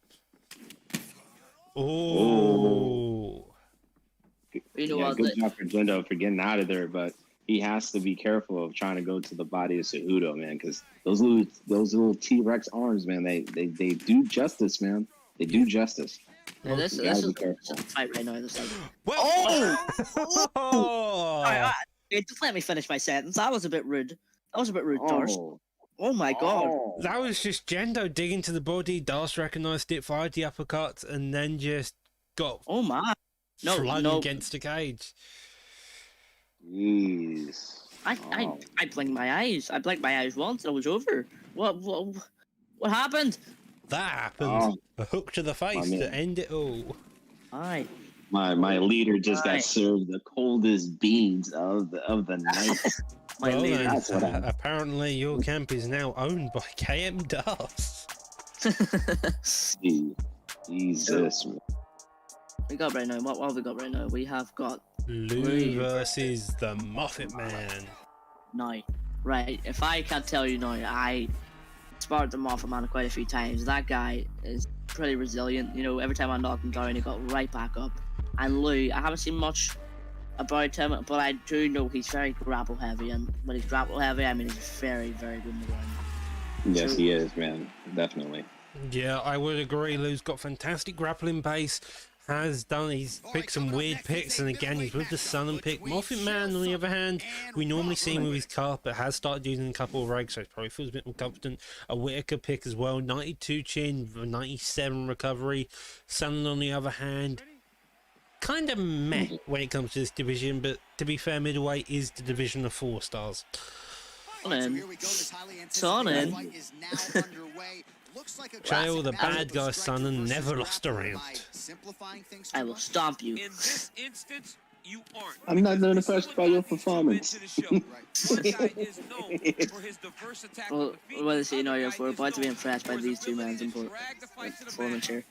Oh. You know Yeah, what? good job for Jendo for getting out of there, but he has to be careful of trying to go to the body of Cejudo, man, because those little T-Rex arms, man, they do justice, man. They do justice. Yeah, this gotta is be careful. a fight right now. This like, Well, just let me finish my sentence. That was a bit rude. That was a bit rude, Darce. Oh, Oh my god. that was just Gendo digging to the body. Dust recognized it, fired the uppercut, and then just got Oh my. No, flung no. against the cage. Jeez. I blinked my eyes. I blinked my eyes once and it was over. What happened? That happened. Oh. A hook to the face man. to end it all. Aye. My leader just Right. got served the coldest beans of the night. My Well, leader. then, That's what happened. apparently your camp is now owned by KM Dust. Jesus. Man. We got right now. What have we got right now? We have got Lou versus the Muffet Man. now. Right. If I can't tell you now, I sparred the Moffat Man quite a few times. That guy is pretty resilient. You know, every time I knocked him down, he got right back up. And Lou, I haven't seen much about him, but I do know he's very grapple heavy. And when he's grapple heavy, I mean, he's very, very good in the ground. Yes, So- he is, man. Definitely. Yeah, I would agree. Lou's got fantastic grappling base. He's picked some weird picks, and again, he's with the Sun pick. Muffet Man, on the other hand, we normally see him with his carpet, has started using a couple of regs, so he probably feels a bit more confident. A Whitaker pick as well, 92 chin, 97 recovery. Sun, on the other hand, kind of meh when it comes to this division, but to be fair, middleweight is the division of 4 stars. Sonnen. Chael, the bad guy, son, and never lost a round. I will stomp you. In this instance, you aren't. I'm not impressed by your performance. Well, you know, we're about to be impressed by these two men's performance here.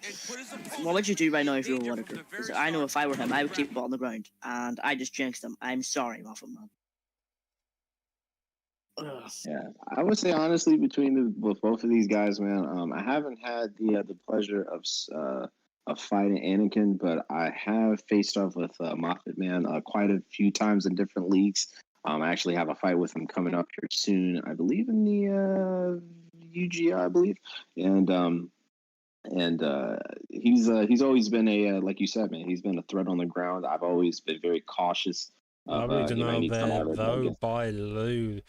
What would you do right now if you were Whitaker? Because I know if I were him, I would keep the ball on the ground, and I just jinxed him. I'm sorry, Muffin Man. Ugh. Yeah, I would say honestly, with both of these guys, man, I haven't had the pleasure of fighting Anakin, but I have faced off with Moffat Man quite a few times in different leagues. I actually have a fight with him coming up here soon, I believe in the UGI, I believe, and he's always been like you said, man, he's been a threat on the ground. I've always been very cautious. Lovely to know anytime I there, would though, against- by Lou.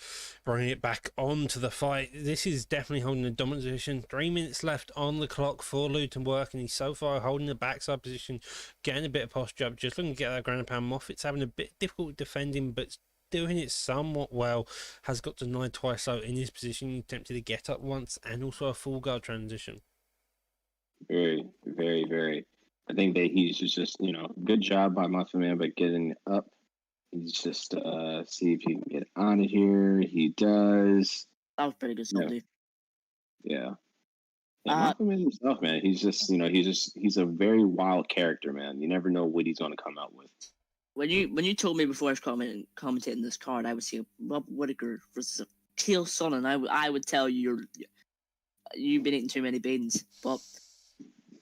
Bringing it back onto the fight. This is definitely holding a dominant position. 3 minutes left on the clock for Lou to work, and he's so far holding the backside position, getting a bit of posture up, just looking to get that ground and pound. Moffat's having a bit difficult defending, but doing it somewhat well. Has got denied twice, so in his position, attempted to get up once, and also a full guard transition. Very, very, very. I think that he's just good job by Muffin Man, but getting up. He's just see if he can get out of here. He does. That was pretty good stuff, Yeah. dude. Yeah. Muffin Man himself, man. He's just he's a very wild character, man. You never know what he's gonna come out with. When you told me before I was commentating this card, I would say Rob Whitaker versus a Chael Sonnen, and I would tell you you've been eating too many beans. But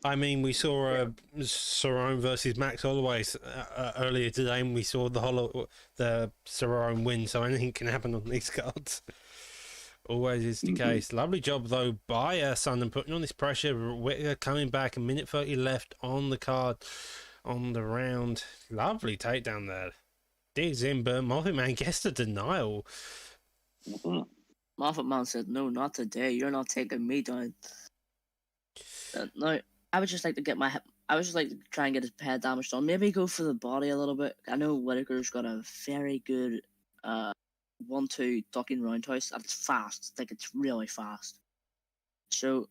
I mean, we saw Cerrone versus Max Holloway earlier today, and we saw the Cerrone win, so anything can happen on these cards. Always is the case. Lovely job, though, by Sonnen putting on this pressure. Whitaker coming back, a minute 30 left on the card, on the round. Lovely takedown there. Digs in, but Moffat Man gets the denial. Moffat Man said, "No, not today. You're not taking me down." No, I would just like to try and get his head damage done. Maybe go for the body a little bit. I know Whitaker's got a very good 1-2 ducking roundhouse, and it's fast. Like, it's really fast. So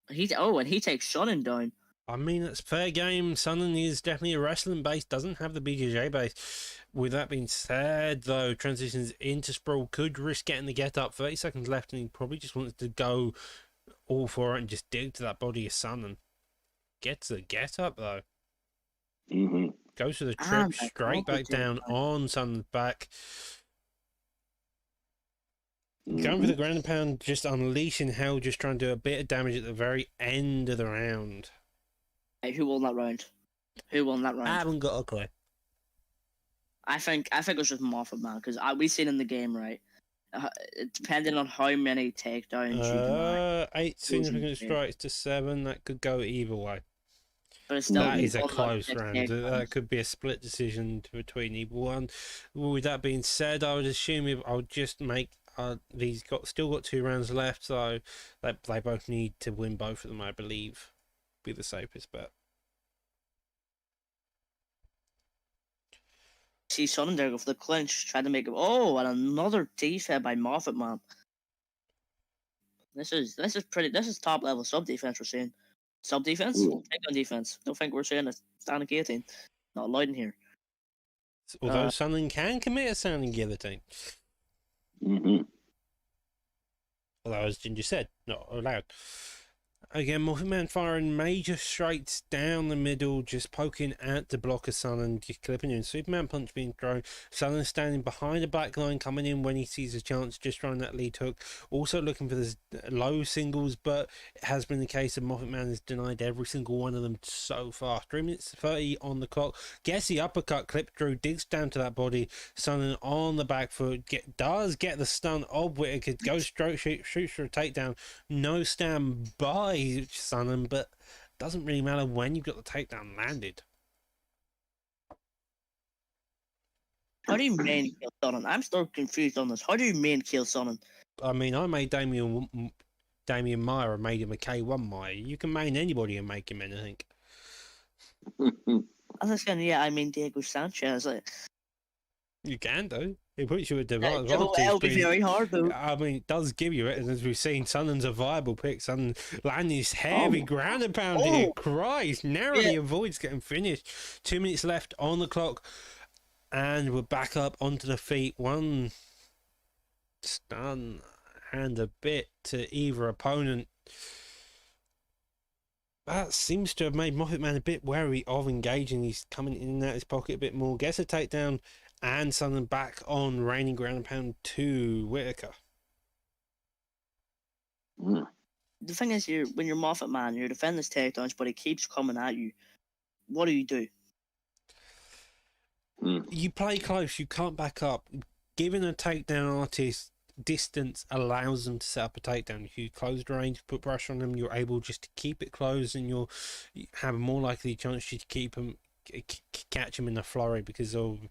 and he takes Sonnen down. I mean, it's fair game. Sonnen is definitely a wrestling base, doesn't have the BJJ base. With that being said, though, transitions into Sprawl, could risk getting the get up. 30 seconds left, and he probably just wants to go all for it and just dig to that body of Sonnen. Gets the get up, though. Mm-hmm. Goes for the trip, straight back down on Sonnen's back. Going for the ground and pound, just unleashing hell, just trying to do a bit of damage at the very end of the round. Hey, who won that round? Who won that round? I haven't got a clue. I think it was just Moffat, man, because we seen in the game, right? Depending on how many takedowns you deny. 8 significant strikes to 7. That could go either way. But it's still, that is a close round. That could be a split decision between either one. With that being said, I would assume I'll just make these still got 2 rounds left, so they both need to win both of them. I believe be the safest bet. See Sonnen there go for the clinch, trying to make it. Oh, and another defense by Moffat, man. This is top level sub defense we're seeing. Sub defense, takedown defense. Don't think we're seeing a standing guillotine. Not allowed in here. Although Sonnen can commit a standing guillotine. Mm-hmm. Although, as Ginger said, not allowed. Again, Moffat firing major strikes down the middle, just poking at the block of Sonnen, just clipping in. Superman punch being thrown. Sonnen standing behind the back line, coming in when he sees a chance, just throwing that lead hook. Also looking for the low singles, but it has been the case that Moffat has denied every single one of them so far. 3 minutes 30 on the clock. Gets the uppercut clipped through, digs down to that body. Sonnen on the back foot, does get the stun of Whitaker, goes straight, shoots for a takedown. No stand by Sonnen, but doesn't really matter when you've got the takedown landed. How do you main kill Sonnen? I'm still confused on this. How do you main kill Sonnen? I mean, I made Damian Maya and made him a K1 Maya. You can main anybody and make him anything. I was saying, yeah, I mean Diego Sanchez. You can do. It puts you at the It'll advantage. be very hard though. I mean, it does give you it, and as we've seen, Sonnen's a viable pick. Sonnen landing his heavy ground and pound here. Christ, narrowly avoids getting finished. 2 minutes left on the clock, and we're back up onto the feet. One stun and a bit to either opponent. That seems to have made Moffat a bit wary of engaging. He's coming in and out his pocket a bit more. Gets a takedown. And Sonnen back on raining ground and pound to Whitaker. The thing is, when you're Moffat, you're defending his takedowns, but he keeps coming at you. What do? You play close. You can't back up. Giving a takedown artist distance allows them to set up a takedown. If you close the range, put pressure on them, you're able just to keep it closed, and you'll have a more likely chance to keep them, catch them in a flurry, because of.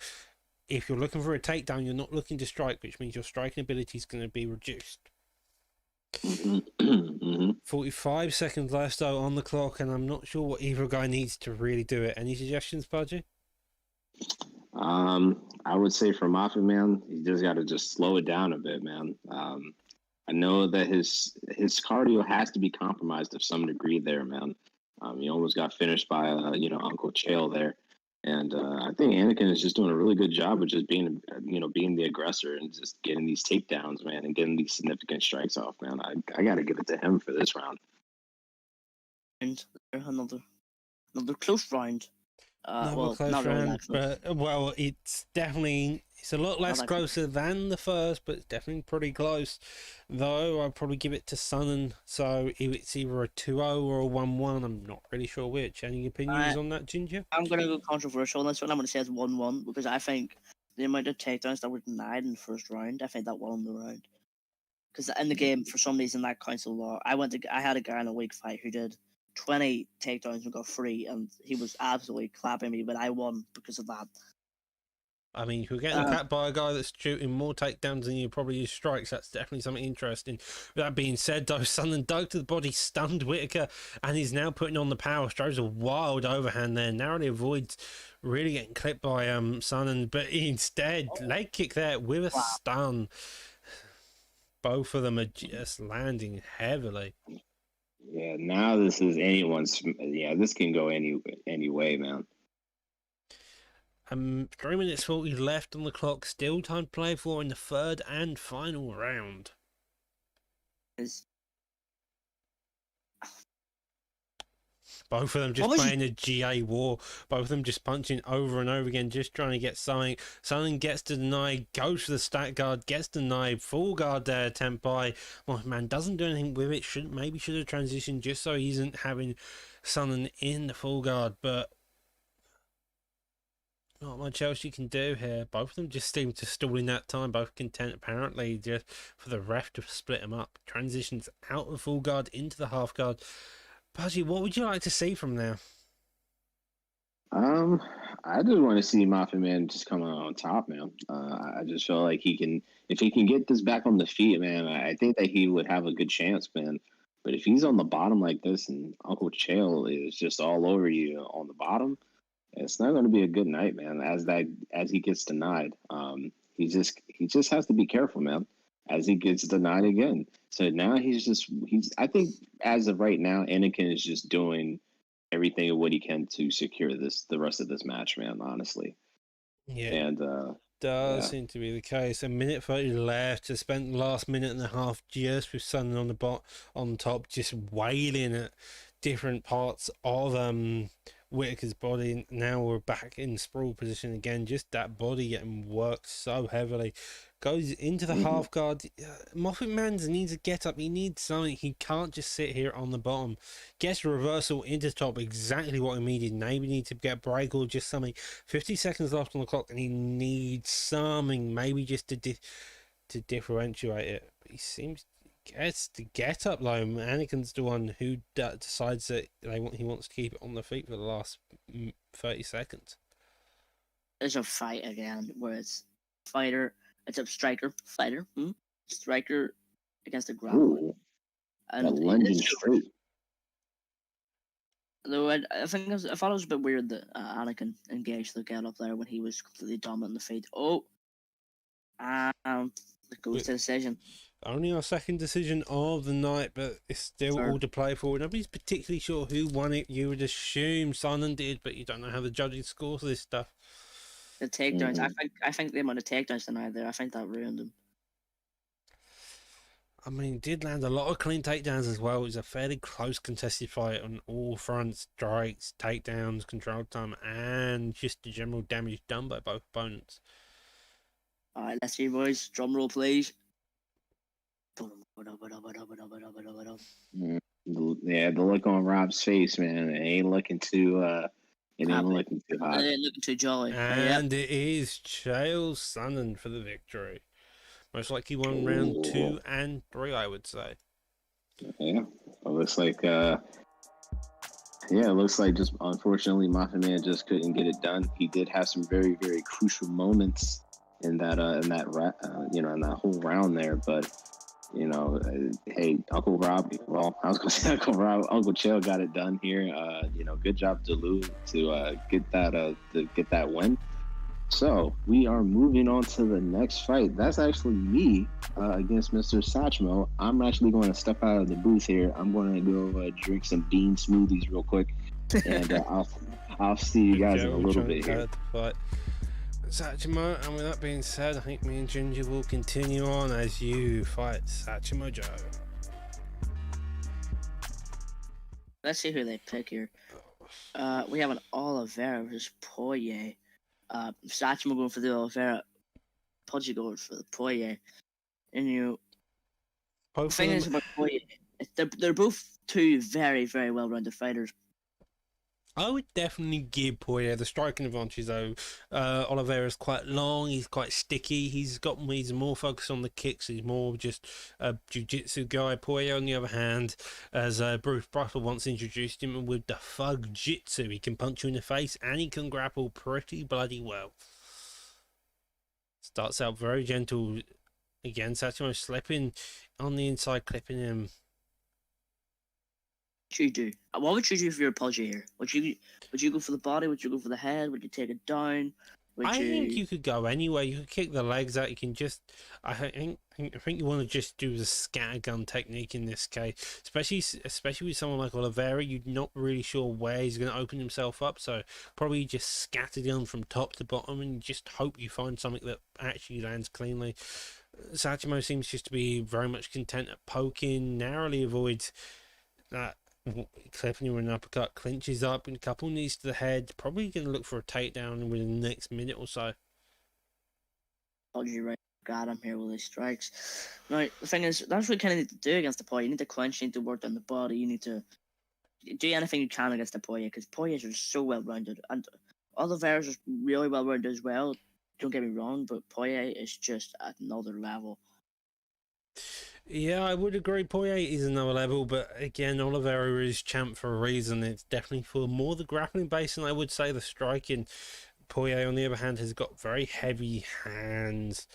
If you're looking for a takedown, you're not looking to strike, which means your striking ability is going to be reduced. 45 seconds left though on the clock, and I'm not sure what either guy needs to really do it. Any suggestions, Pudgy? I would say for Moffat, he just got to slow it down a bit, man. I know that his cardio has to be compromised to some degree there, man. He almost got finished by Uncle Chael there. And I think Anakin is just doing a really good job of just being the aggressor and just getting these takedowns, man, and getting these significant strikes off, man. I got to give it to him for this round. And another close round. Close round, but it's a lot less closer than the first, but it's definitely pretty close. Though I'd probably give it to Sonnen. So it's either a 2-0 or a 1-1. I'm not really sure which. Any opinions on that, Ginger? I'm gonna go controversial on this one. I'm gonna say it's 1-1 because I think the amount of takedowns that were denied in the first round, I think that won the round. Because in the game, for some reason, that counts a lot. I had a guy in a week fight who did 20 takedowns and got 3, and he was absolutely clapping me, but I won because of that. I mean, if you're getting capped by a guy that's shooting more takedowns than you probably use strikes, that's definitely something interesting. With that being said, though, Sonnen dug to the body, stunned Whitaker, and he's now putting on the power. Throws a wild overhand there, narrowly avoids really getting clipped by Sonnen, but instead, leg kick there with a stun. Both of them are just landing heavily. Yeah, now this is anyone's. Yeah, this can go any way, man. 3 minutes 40 left on the clock. Still time to play for in the third and final round. Is Both of them just playing a GA war. Both of them just punching over and over again, just trying to get something. Something gets denied, goes for the stack guard, gets denied, full guard there, attempt by. Oh man, doesn't do anything with it. Should have transitioned just so he isn't having something in the full guard, but not much else you can do here. Both of them just seem to stall in that time. Both content apparently just for the ref to split them up. Transitions out of full guard into the half guard. Pudgy, what would you like to see from there? I just want to see Mafia Man just come out on top, man. I just feel like he can, if he can get this back on the feet, man. I think that he would have a good chance, man. But if he's on the bottom like this and Uncle Chael is just all over you on the bottom, it's not going to be a good night, man. As he gets denied, he just has to be careful, man. As he gets denied again, so now he's. I think as of right now, Anakin is just doing everything of what he can to secure the rest of this match, man. Honestly, yeah, and does seem to be the case. A minute 30 left. To spend the last minute and a half just with Sun on top, just wailing at different parts of Whitaker's body. Now we're back in sprawl position again. Just that body getting worked so heavily. Goes into the half guard. Moffat Mans needs a get up. He needs something. He can't just sit here on the bottom. Gets a reversal into top. Exactly what he needed. Maybe need to get a break or just something. 50 seconds left on the clock, and he needs something. Maybe just to differentiate it. But he seems gets to get up though. Anakin's the one who decides that he wants to keep it on the feet for the last 30 seconds. There's a fight again where it's fighter. It's a striker, fighter, striker against a grappler. And lunging straight. Though I think I thought it was a bit weird that Anakin engaged the get up there when he was completely dominant in the feet. It goes to decision. Only our second decision of the night, but it's still all to play for. Nobody's particularly sure who won it. You would assume Sonnen did, but you don't know how the judges score for this stuff. The takedowns. I think the amount of takedowns tonight there, I think that ruined him. I mean, did land a lot of clean takedowns as well. It was a fairly close contested fight on all fronts. Strikes, takedowns, control time, and just the general damage done by both opponents. Alright, let's see, boys. Drum roll, please. Yeah, the look on Rob's face, man. It ain't looking too hot. It ain't looking too jolly. And it is Chael Sonnen for the victory. Most likely won round 2 and 3, I would say. Yeah, it looks like it looks like just unfortunately Mafia Man just couldn't get it done. He did have some very, very crucial moments in that whole round there, but hey, Uncle Rob. Well, I was gonna say Uncle Rob. Uncle Chael got it done here. Good job, Delu, to get that win. So we are moving on to the next fight. That's actually me against Mr. Satchmo. I'm actually going to step out of the booth here. I'm going to go drink some bean smoothies real quick, and I'll see you guys in a little bit here. Satchmo, and with that being said, I think me and Ginger will continue on as you fight Satchmo Joe. Let's see who they pick here. We have an Oliveira versus Poirier. Satchmo going for the Oliveira, Pudgy going for the Poirier. And the thing is about Poirier, they're both two very, very well-rounded fighters. I would definitely give Poirier the striking advantage, though. Oliveira's quite long, he's quite sticky, he's more focused on the kicks, he's more just a jiu-jitsu guy. Poirier, on the other hand, as Bruce Buffer once introduced him with the thug jitsu, he can punch you in the face and he can grapple pretty bloody well. Starts out very gentle. Again, Satchmo slipping on the inside, clipping him. You do? What would you do if you're a Pudgy here? Would you go for the body? Would you go for the head? Would you take it down? Would I think you? you could go anywhere. You could kick the legs out. You can just. I think you want to just do the scattergun technique in this case, especially with someone like Oliveira. You're not really sure where he's going to open himself up, so probably just scattergun from top to bottom, and just hope you find something that actually lands cleanly. Sachimo seems just to be very much content at poking, narrowly avoids that clipping you with an uppercut, clinches up, and a couple knees to the head. Probably going to look for a takedown within the next minute or so. Oh, you're right. God, I'm here with these strikes. Now, the thing is, that's what you kind of need to do against the Poirier. You need to clinch, you need to work on the body, you need to do anything you can against the Poirier, because Poiriers are so well rounded. And Oliveira's is really well rounded as well. Don't get me wrong, but Poirier is just at another level. Yeah, I would agree. Poirier is another level, but again, Oliveira is champ for a reason. It's definitely for more the grappling base, and I would say the striking. Poirier, on the other hand, has got very heavy hands.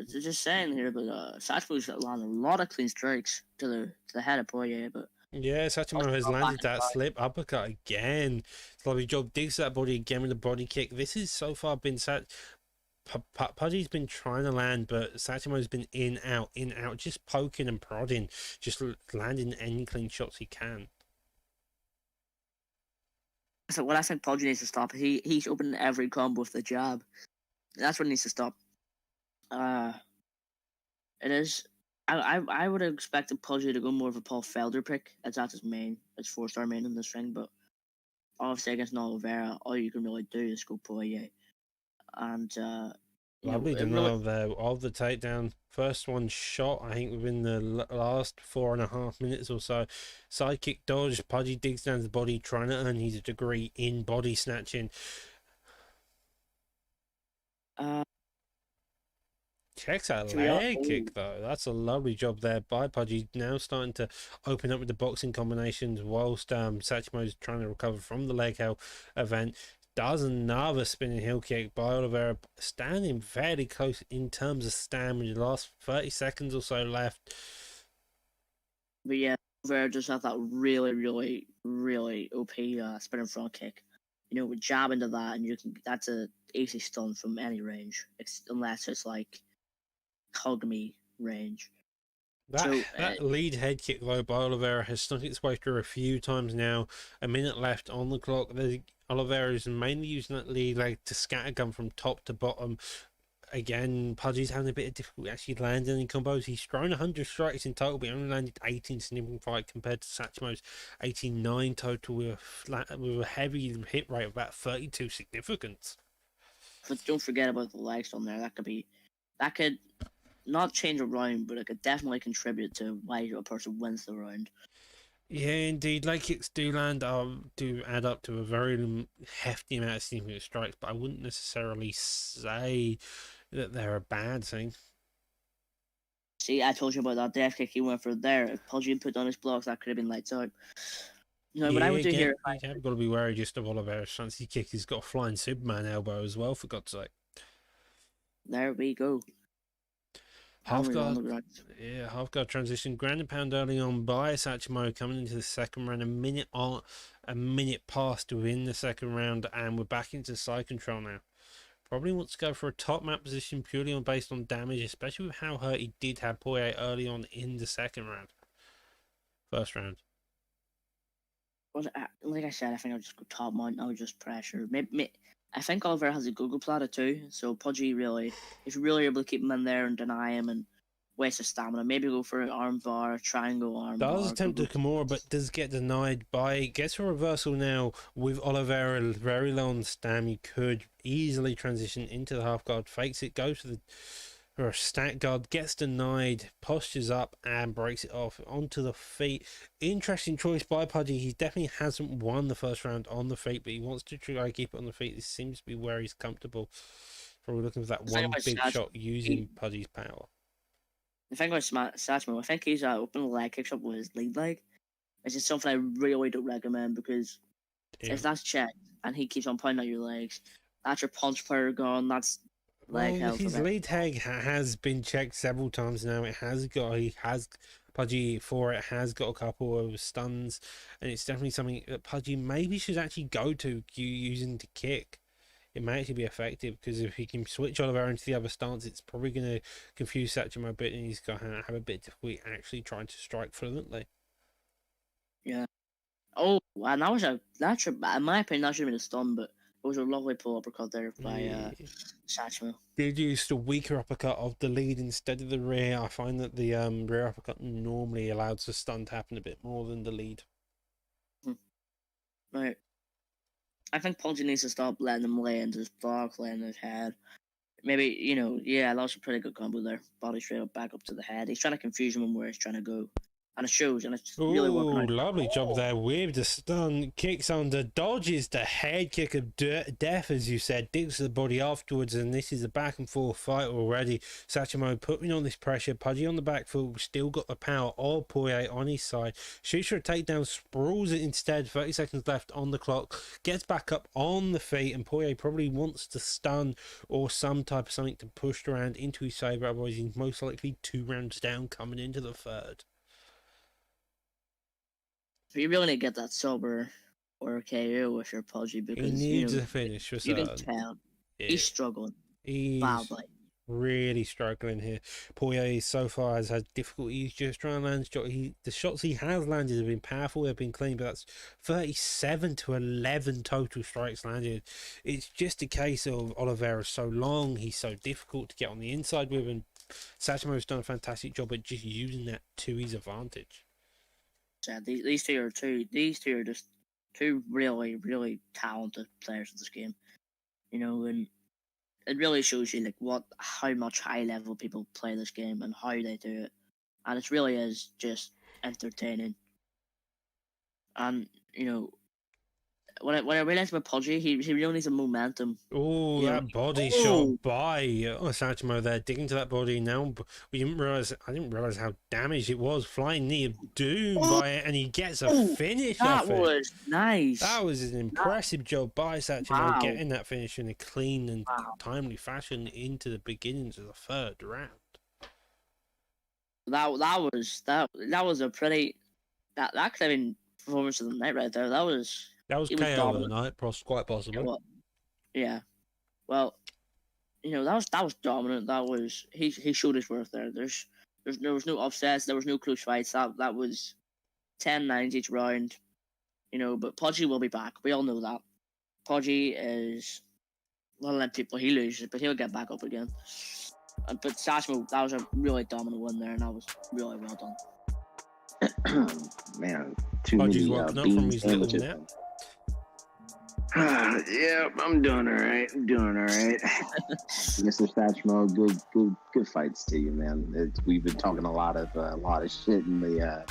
Just saying here, but Sachmo's landed a lot of clean strikes to the head of Poirier, but Yeah, Sachimo has landed that slip uppercut again. It's a lovely job. Digs that body again with a body kick. This has so far been Pudgy's been trying to land, but Sachimo's been in, out, just poking and prodding, just landing any clean shots he can. So what I think Pudgy needs to stop, he's opening every combo with the jab. That's what needs to stop. It is. I would have expected Pudgy to go more of a Paul Felder pick, as that's his 4-star main in this ring, but obviously against Oliveira, all you can really do is go Poirier. And Lovely denial there of the takedown. First one shot, I think, within the last 4.5 minutes or so. Sidekick dodge. Pudgy digs down the body, trying to earn his degree in body snatching. Checks that leg kick though. That's a lovely job there by Pudgy. Now starting to open up with the boxing combinations whilst Sachimo's trying to recover from the leg held event. Does another spinning heel kick by Oliveira, standing fairly close in terms of stamina. The last 30 seconds or so left. But yeah, Oliveira just had that really, really, really OP spinning front kick. With jab into that, and that's a easy stun from any range, unless it's like hug me range. That lead head kick though by Oliveira has snuck its way through a few times now. A minute left on the clock. Oliveira is mainly using that lead leg to scattergun from top to bottom. Again, Pudgy's having a bit of difficulty actually landing any combos. He's thrown 100 strikes in total, but he only landed 18 significant fight compared to Sachimo's 89 total with a heavy hit rate of about 32 significant. But don't forget about the leg stun there. That could not change a round, but it could definitely contribute to why a person wins the round. Yeah, indeed. Leg kicks do add up to a very hefty amount of significant strikes, but I wouldn't necessarily say that they're a bad thing. See, I told you about that death kick he went for there. If Pudgy had put on his blocks, that could have been lights out. What I would do here... You have got to be wary just of Oliveira's fancy kick. He's got a flying Superman elbow as well, for God's sake. There we go. Half guard transition, ground and pound early on by Sachimo coming into the second round. A minute passed within the second round, and we're back into side control now. Probably wants to go for a top map position purely based on damage, especially with how hurt he did have Poirier early on in the first round. Well, like I said, I think I'll just go top mount. I'll just pressure. Maybe I think Oliver has a Google platter too, so Pudgy if you're really able to keep him in there and deny him and waste his stamina, maybe go for an arm bar, triangle arm bar. Does attempt to Kimura, but does get denied gets a reversal now with Oliveira very low on stam. You could easily transition into the half guard, fakes it, goes for a stack guard, gets denied, postures up and breaks it off onto the feet. Interesting choice by Pudgy. He definitely hasn't won the first round on the feet, but he wants to try to keep it on the feet. This seems to be where he's comfortable. Probably looking for that one big shot using Pudgy's power. The thing about Sachmo, I think he's opening leg kicks up with his lead leg. Which is something I really don't recommend, because if that's checked and he keeps on pointing at your legs, that's your punch power gone. That's his lead leg has been checked several times now. Pudgy for it has got a couple of stuns, and it's definitely something that Pudgy maybe should actually go to using to kick. it may actually be effective, because if he can switch Oliveira into the other stance, it's probably going to confuse Satchmo a bit, and he's going to have a bit of difficulty actually trying to strike fluently. Yeah. Oh, and in my opinion, that should have been a stun, but it was a lovely pull uppercut there by Satchmo. Did use the weaker uppercut of the lead instead of the rear. I find that the rear uppercut normally allows the stun to happen a bit more than the lead. Right. I think Pudgy needs to stop letting him lay into his block, lay in his head. Maybe, that was a pretty good combo there. Body straight up, back up to the head. He's trying to confuse him where he's trying to go. And it shows, and it's really working out. Lovely job there with the stun. Kicks under, dodges the head kick of death, as you said, digs the body afterwards, and this is a back and forth fight already. Satchmo putting on this pressure. Pudgy on the back foot, still got the power of Poirier on his side. Shoots for a takedown, sprawls it instead. 30 seconds left on the clock. Gets back up on the feet, and Poirier probably wants to stun or some type of something to push around into his favour. Otherwise, he's most likely 2 rounds down coming into the third. You really need to get that sober or KO with your Pudgy, because he needs a finish for you certain. can tell he's struggling. He's badly. Really struggling here. Poirier so far has had difficulties just trying to land shots. The shots he has landed have been powerful, they've been clean, but that's 37 to 11 total strikes landed. It's just a case of Oliveira's so long, he's so difficult to get on the inside with, and Satchmo's done a fantastic job at just using that to his advantage. These two are just two really, really talented players in this game. And it really shows you how much high level people play this game and how they do it. And it really is just entertaining. And when I realized with Pudgy, he really needs a momentum. Oh, that body shot by Satchmo there, digging to that body. Now I didn't realize how damaged it was. Flying knee of doom by it, and he gets a finish off it. That was nice. That was an impressive job by Satchmo, getting that finish in a clean and timely fashion into the beginnings of the third round. That was a pretty that could have been performance of the night right there. That was KO of the night, quite possibly. Yeah. Well, that was dominant. That was he showed his worth there. There was no upsets. There was no close fights. That was 10-9 each round. But Pudgy will be back. We all know that. Pudgy is one of them people, he loses, but he'll get back up again. But Satchmo, that was a really dominant win there, and that was really well done. Man, too Pudgy's many woken up from his little sandwiches. nap. Yeah, I'm doing all right. Mr. Satchmo, good fights to you, man. We've been talking a lot of shit in the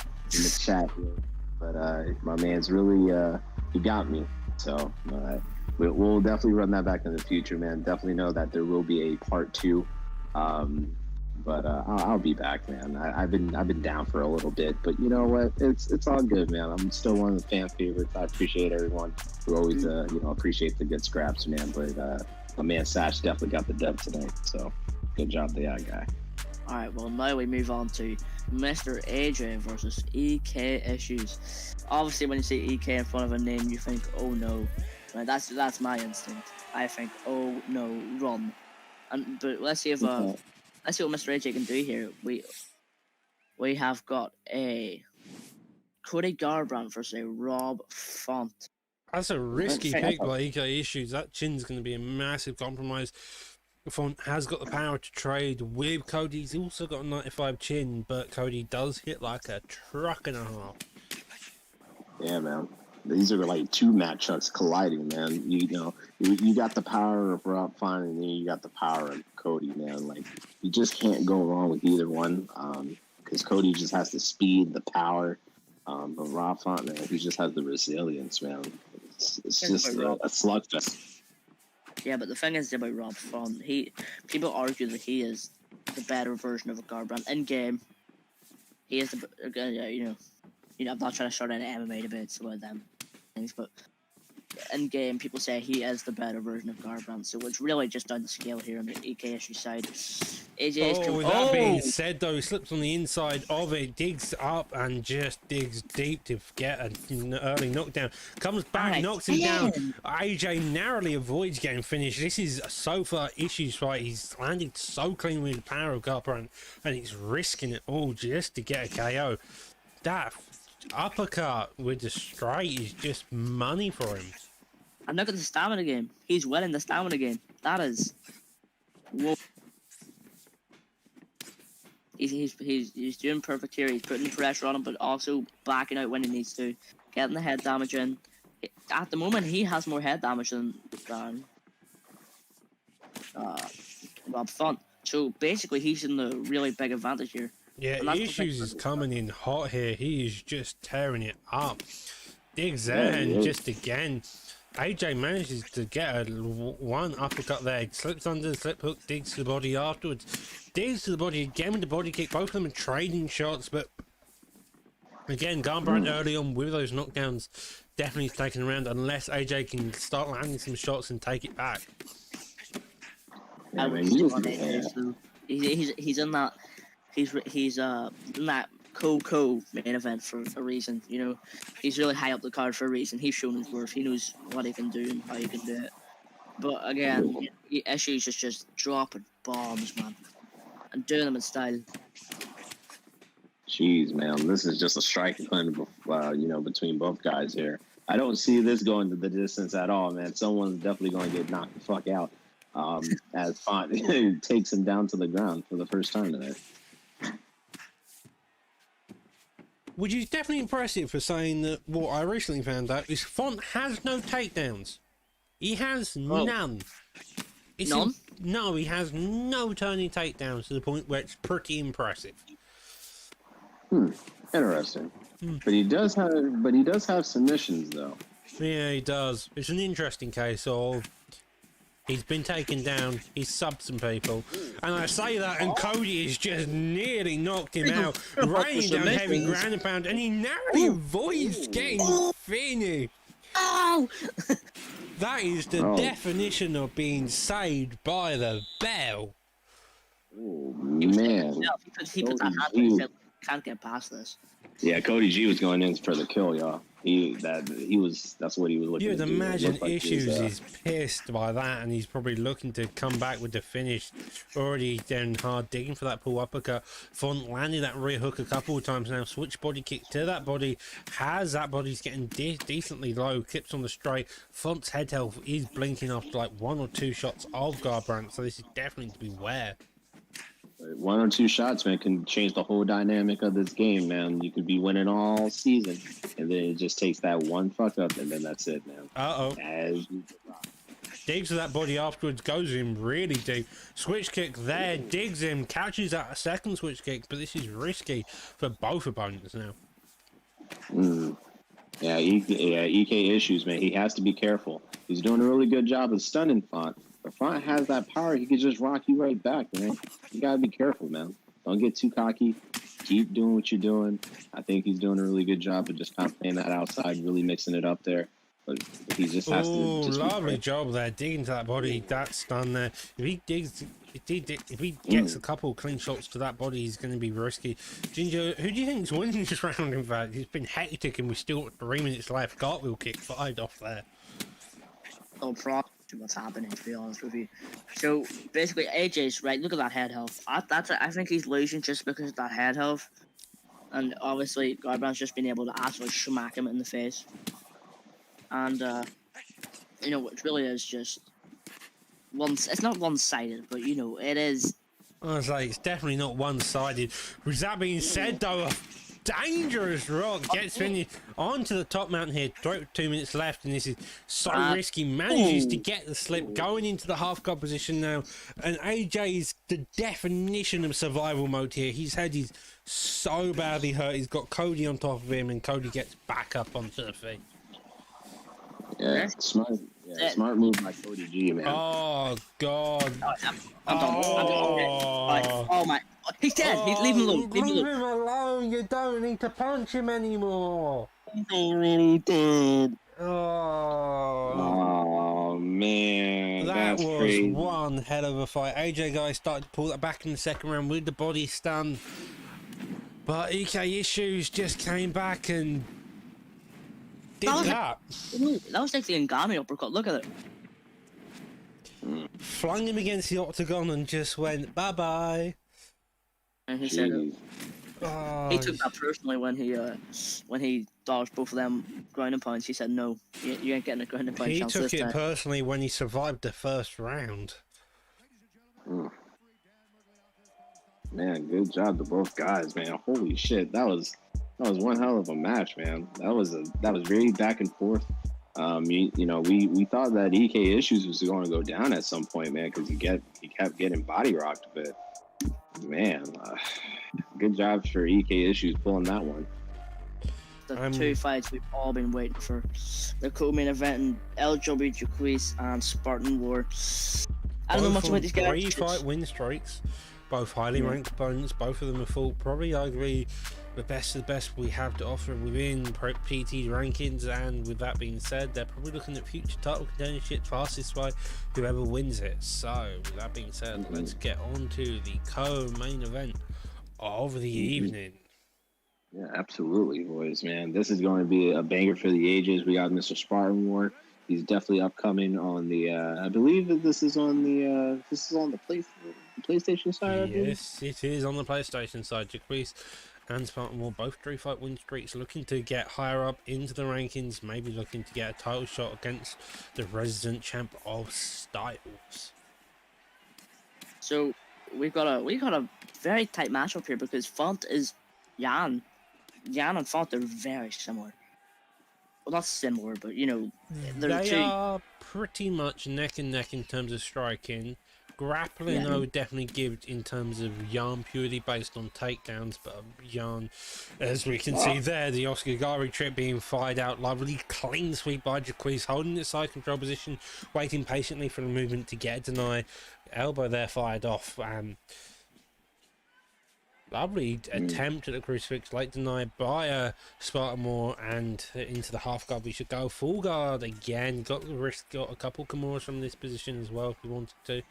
chat here, but my man's really he got me. So we'll definitely run that back in the future, man. Definitely know that there will be a part 2. But I'll be back, man. I've been down for a little bit, but you know what? It's all good, man. I'm still one of the fan favorites. I appreciate everyone who always appreciates the good scraps, man. But my man Satch definitely got the dub tonight, so good job to that guy. All right, well now we move on to Mr. AJ versus EK Issues. Obviously, when you see EK in front of a name, you think, oh no. Right, that's my instinct. I think, oh no, run. But let's see if let's see what Mr. AJ can do here. We have got a Cody Garbrandt versus a Rob Font. That's a risky pick by EK Issues. That chin's going to be a massive compromise. Font has got the power to trade with Cody. He's also got a 95 chin, but Cody does hit like a truck and a half. Yeah, man. These are like two matchups colliding, man. You got the power of Rob Font, and then you got the power of Cody, man. Like, you just can't go wrong with either one, because Cody just has the speed, the power, but Rob Font, man, he just has the resilience, man. It's just a slugfest. Yeah, but the thing is about Rob Font, people argue that he is the better version of a Garbrandt in game. He is I'm not trying to start any MMA debates about them things, but in game, people say he is the better version of Garbrandt, so it's really just down the scale here on the EKSU side. With that being said, though, he slips on the inside of it, digs up and just digs deep to get an early knockdown. Comes back, knocks him down. AJ narrowly avoids getting finished. This is so far Issue's fight. He's landed so clean with the power of Garbrandt, and he's risking it all just to get a KO. That uppercut with the straight is just money for him. And look at the stamina game. He's winning the stamina game. That is... Whoa. He's doing perfect here. He's putting the pressure on him, but also backing out when he needs to. Getting the head damage in. At the moment, he has more head damage than Rob Font. So basically, he's in the really big advantage here. Yeah, Issues is coming in hot here. He is just tearing it up. Digs there and just again. AJ manages to get one uppercut there, slips under the slip hook, digs to the body afterwards, digs to the body again with the body kick. Both of them are trading shots, but again, Garbrandt early on with those knockdowns definitely taken around unless AJ can start landing some shots and take it back. He's in that. He's in that co main event for a reason, you know. He's really high up the card for a reason. He's shown his worth. He knows what he can do and how he can do it. But again, Issues is just dropping bombs, man, and doing them in style. Jeez, man, this is just a striking between both guys here. I don't see this going to the distance at all, man. Someone's definitely going to get knocked the fuck out. As Font takes him down to the ground for the first time today. Which is definitely impressive for saying that what I recently found out is Font has no takedowns. He has none. None? No, he has no turning takedowns to the point where it's pretty impressive. Interesting. But he does have submissions though. Yeah, he does. It's an interesting case of he's been taken down, he's subbed some people, and I say that, and Cody has just nearly knocked him out, raining down heavy ground and pound, and he narrowly avoids getting finished. Oh! That is the definition of being saved by the bell. Oh man! Yeah, he puts that hand in, he can't get past this. Yeah, Cody G was going in for the kill, y'all. That's what he was looking You'd to do. imagine Issues is pissed by that, and he's probably looking to come back with the finish. Already down hard, digging for that pull uppercut. Font landed that rear hook a couple of times now. Switch body kick to that body. Has that body's getting decently low. Clips on the straight. Font's head health is blinking after like 1 or 2 shots of Garbrandt, so this is definitely to beware. 1 or 2 shots, man, can change the whole dynamic of this game, man. You could be winning all season, and then it just takes that one fuck up, and then that's it, man. Digs to that body afterwards, goes in really deep. Switch kick there, digs him, catches that a second switch kick, but this is risky for both opponents now. Yeah, EK Issues, man. He has to be careful. He's doing a really good job of stunning Font. If Font has that power, he can just rock you right back, man. You gotta be careful, man. Don't get too cocky. Keep doing what you're doing. I think he's doing a really good job of just kind of playing that outside, really mixing it up there. But he just has to. Just lovely job there, digging to that body. That's done there. If he gets a couple of clean shots to that body, he's going to be risky. Ginger, who do you think's winning this round? In fact, it's been hectic, and we still got 3 minutes left. Cartwheel kick 5 off there. Oh, probably what's happening, to be honest with you. So basically, AJ's right. Look at that head health. I think he's losing just because of that head health, and obviously Garbrandt's just been able to actually smack him in the face. And it really is just it's not one-sided, but it is. I was like, it's definitely not one-sided. With that being said, though, a dangerous rock gets finished onto the top mountain here. 2 minutes left, and this is so risky. Manages to get the slip, going into the half guard position now. And AJ is the definition of survival mode here. His head is so badly hurt. He's got Cody on top of him, and Cody gets back up onto the feet. Yeah, smart. Yeah, smart move by Cody G, man. Oh God! I'm done. Oh my! He's dead. Leave him alone. Leave him alone. You don't need to punch him anymore. He's already dead. Oh, was crazy. one hell of a fight. AJ guy started to pull that back in the second round with the body stun. But EK Issues just came back and did that. That was like the Ngami uppercut. Look at it. Flung him against the octagon and just went bye-bye. And he said Jeez. Oh, he took that personally when he dodged both of them grounding pounds. He said, "No, you ain't getting a grounding pound he chance took this it time." personally when he survived the first round. Man, good job to both guys, man. Holy shit, that was one hell of a match, man. That was very back and forth. You know, we thought that EK Issues was going to go down at some point, man, because he kept getting body rocked. But man, good job for EK Issues pulling that one. The two fights we've all been waiting for. The co-main event in LW Jaquise and Spartan War. I don't know much about these guys. 3 fight win streaks. Both highly ranked opponents. Both of them are full. Probably, I agree, the best of the best we have to offer within PT rankings. And with that being said, they're probably looking at future title contendership fastest way, whoever wins it. So, with that being said, let's get on to the co-main event of the evening. Yeah, absolutely, boys, man. This is going to be a banger for the ages. We got Mr. Spartan War. He's definitely upcoming on the. I believe that this is on the PlayStation side. I believe. Yes, it is on the PlayStation side. Jaquise and Spartan War, both 3 fight win streaks, looking to get higher up into the rankings, maybe looking to get a title shot against the resident champ of Styles. So we got a very tight matchup here because Font is Jan. Jan and Font are very similar. Well, not similar, but you know, they are pretty much neck and neck in terms of striking. Grappling, I would definitely give in terms of Jan purely based on takedowns, but Jan, as we can see there, the Oscar Gari trip being fired out, lovely clean sweep by Jaquise, holding the side control position, waiting patiently for the movement to get a deny. Elbow there fired off. Lovely attempt at the crucifix, late denied by Spartan Moore, and into the half guard we should go. Full guard again, got the wrist, got a couple Kimuras from this position as well if we wanted to.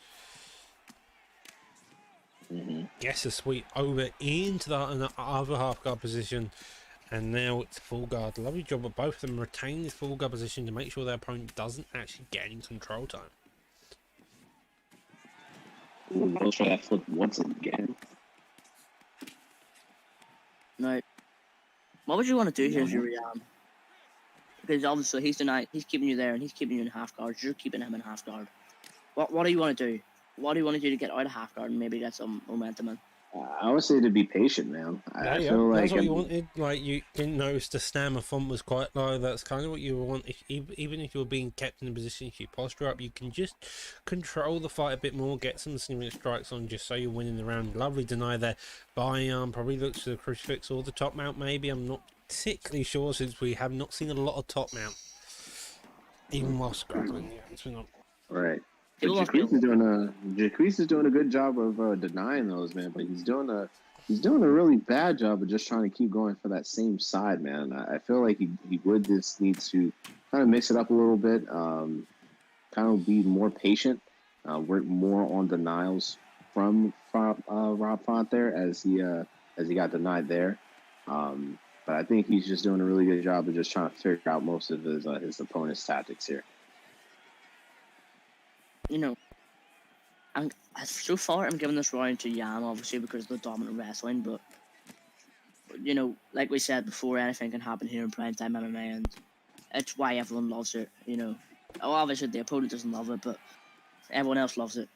Gets a sweep over into the other half guard position, and now it's full guard. Lovely job of both of them retaining this full guard position to make sure their opponent doesn't actually get any control time. Goes for that flip once again. Now, what would you want to do here, Jurian? Because obviously he's keeping you there and he's keeping you in half guard. You're keeping him in half guard. What do you want to do? What do you want to do to get out of half guard and maybe get some momentum in? I would say to be patient, man. I feel like that's what you wanted. Like, you didn't notice the stamina font was quite low. That's kind of what you want. Even if you're being kept in a position, if you posture up, you can just control the fight a bit more, get some significant strikes on just so you're winning the round. Lovely deny there by probably looks for the crucifix or the top mount maybe. I'm not particularly sure since we have not seen a lot of top mount. Even while scrapping, it's been on. Right. Jaquise is doing a good job of denying those, man. But he's doing a really bad job of just trying to keep going for that same side, man. I feel like he would just need to kind of mix it up a little bit, kind of be more patient, work more on denials from Rob Font there as he got denied there. But I think he's just doing a really good job of just trying to figure out most of his opponent's tactics here. You know, so far I'm giving this round to Yam, obviously, because of the dominant wrestling, but, you know, like we said before, anything can happen here in PrimeTime MMA, and it's why everyone loves it, you know. Oh, obviously the opponent doesn't love it, but everyone else loves it.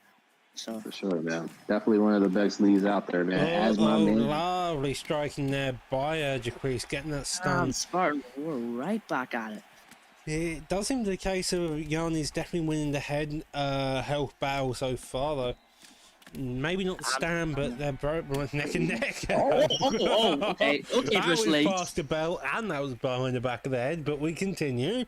So for sure, man. Definitely one of the best leads out there, man. As my man. Lovely striking there by Jaquise, getting that stun. Spartan, we're right back at it. It does seem to be the case of Jan is definitely winning the head health battle so far, though. Maybe not the stand, but they're both neck and neck. Okay, that was Bruce past the belt, and that was behind the back of the head, but we continue.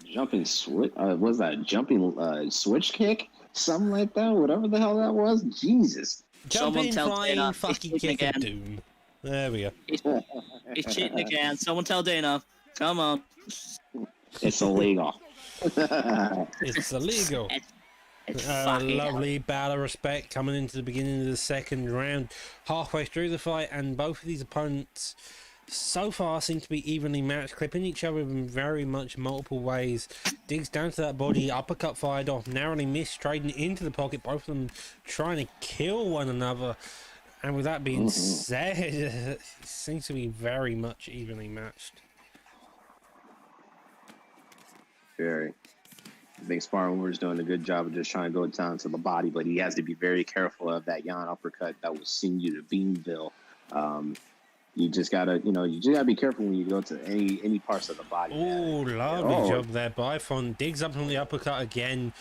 Jumping switch? Was that jumping switch kick? Something like that? Whatever the hell that was? Jesus. Jumping, flying, fucking kick of doom. There we go. He's cheating again. Someone tell Dana. Come on. It's illegal. It's illegal. It's fucking hell. Lovely bout of respect coming into the beginning of the second round, halfway through the fight, and both of these opponents so far seem to be evenly matched, clipping each other in very much multiple ways. Digs down to that body, uppercut fired off, narrowly missed, trading into the pocket, both of them trying to kill one another. And with that being said, it seems to be very much evenly matched. Very. I think Sparring Warrior's doing a good job of just trying to go down to the body, but he has to be very careful of that Jan uppercut that will send you to Beanville. You just gotta be careful when you go to any parts of the body. Oh, lovely job there by Font. Digs up on the uppercut again,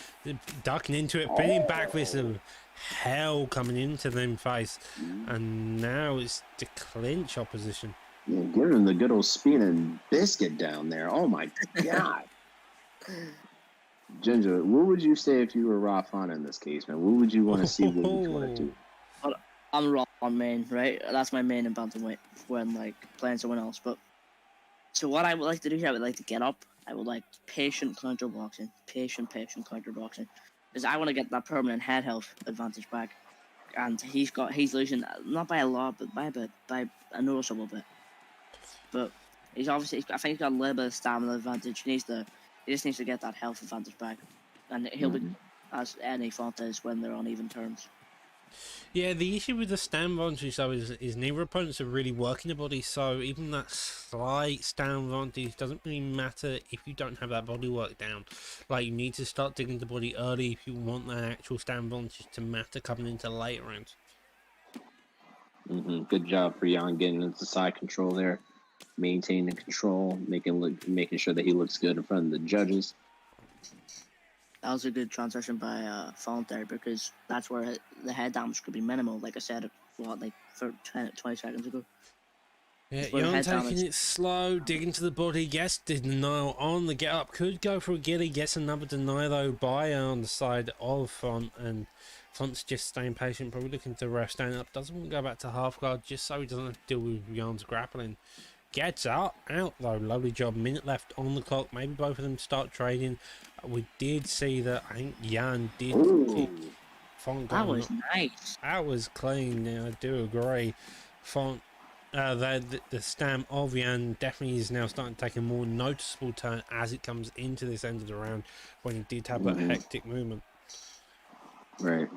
ducking into it, pinning back with some hell coming into them face, and now it's the clinch opposition. Yeah, give him the good old spinning biscuit down there. Oh my god. Ginger, what would you say if you were Raw Font in this case, man? What would you want to see? What would you want to do? I'm Raw on main, right? That's my main in bantamweight when like playing someone else. But so what I would like to do here, I would like to get up. I would like patient counter boxing, patient counter boxing, because I want to get that permanent head health advantage back. And he's losing not by a lot, but by a noticeable bit. But I think he's got a little bit of stamina advantage. He just needs to get that health advantage back, and he'll be as any Font is when they're on even terms. Yeah, the issue with the stand advantage though is neither opponents are really working the body, so even that slight stand advantage doesn't really matter if you don't have that body work down. Like, you need to start digging the body early if you want that actual stand advantage to matter coming into later rounds. Good job for Jan getting into side control there, maintaining control, making sure that he looks good in front of the judges. That was a good transition by Font there, because that's where the head damage could be minimal, like I said, for 20 seconds ago. Yeah, Jan taking it slow, digging to the body, gets the denial on the get up, could go for a gilly, gets another deny though by on the side of Font, and Font's just staying patient, probably looking to ref, standing up, doesn't want to go back to half guard just so he doesn't have to deal with Jan's grappling. Gets out though, lovely job, minute left on the clock, maybe both of them start trading. We did see that, I think Jan did kick Font. That was nice. That was clean, yeah, I do agree. Font, the stamp of Jan definitely is now starting to take a more noticeable turn as it comes into this end of the round, when he did have that hectic movement. Right.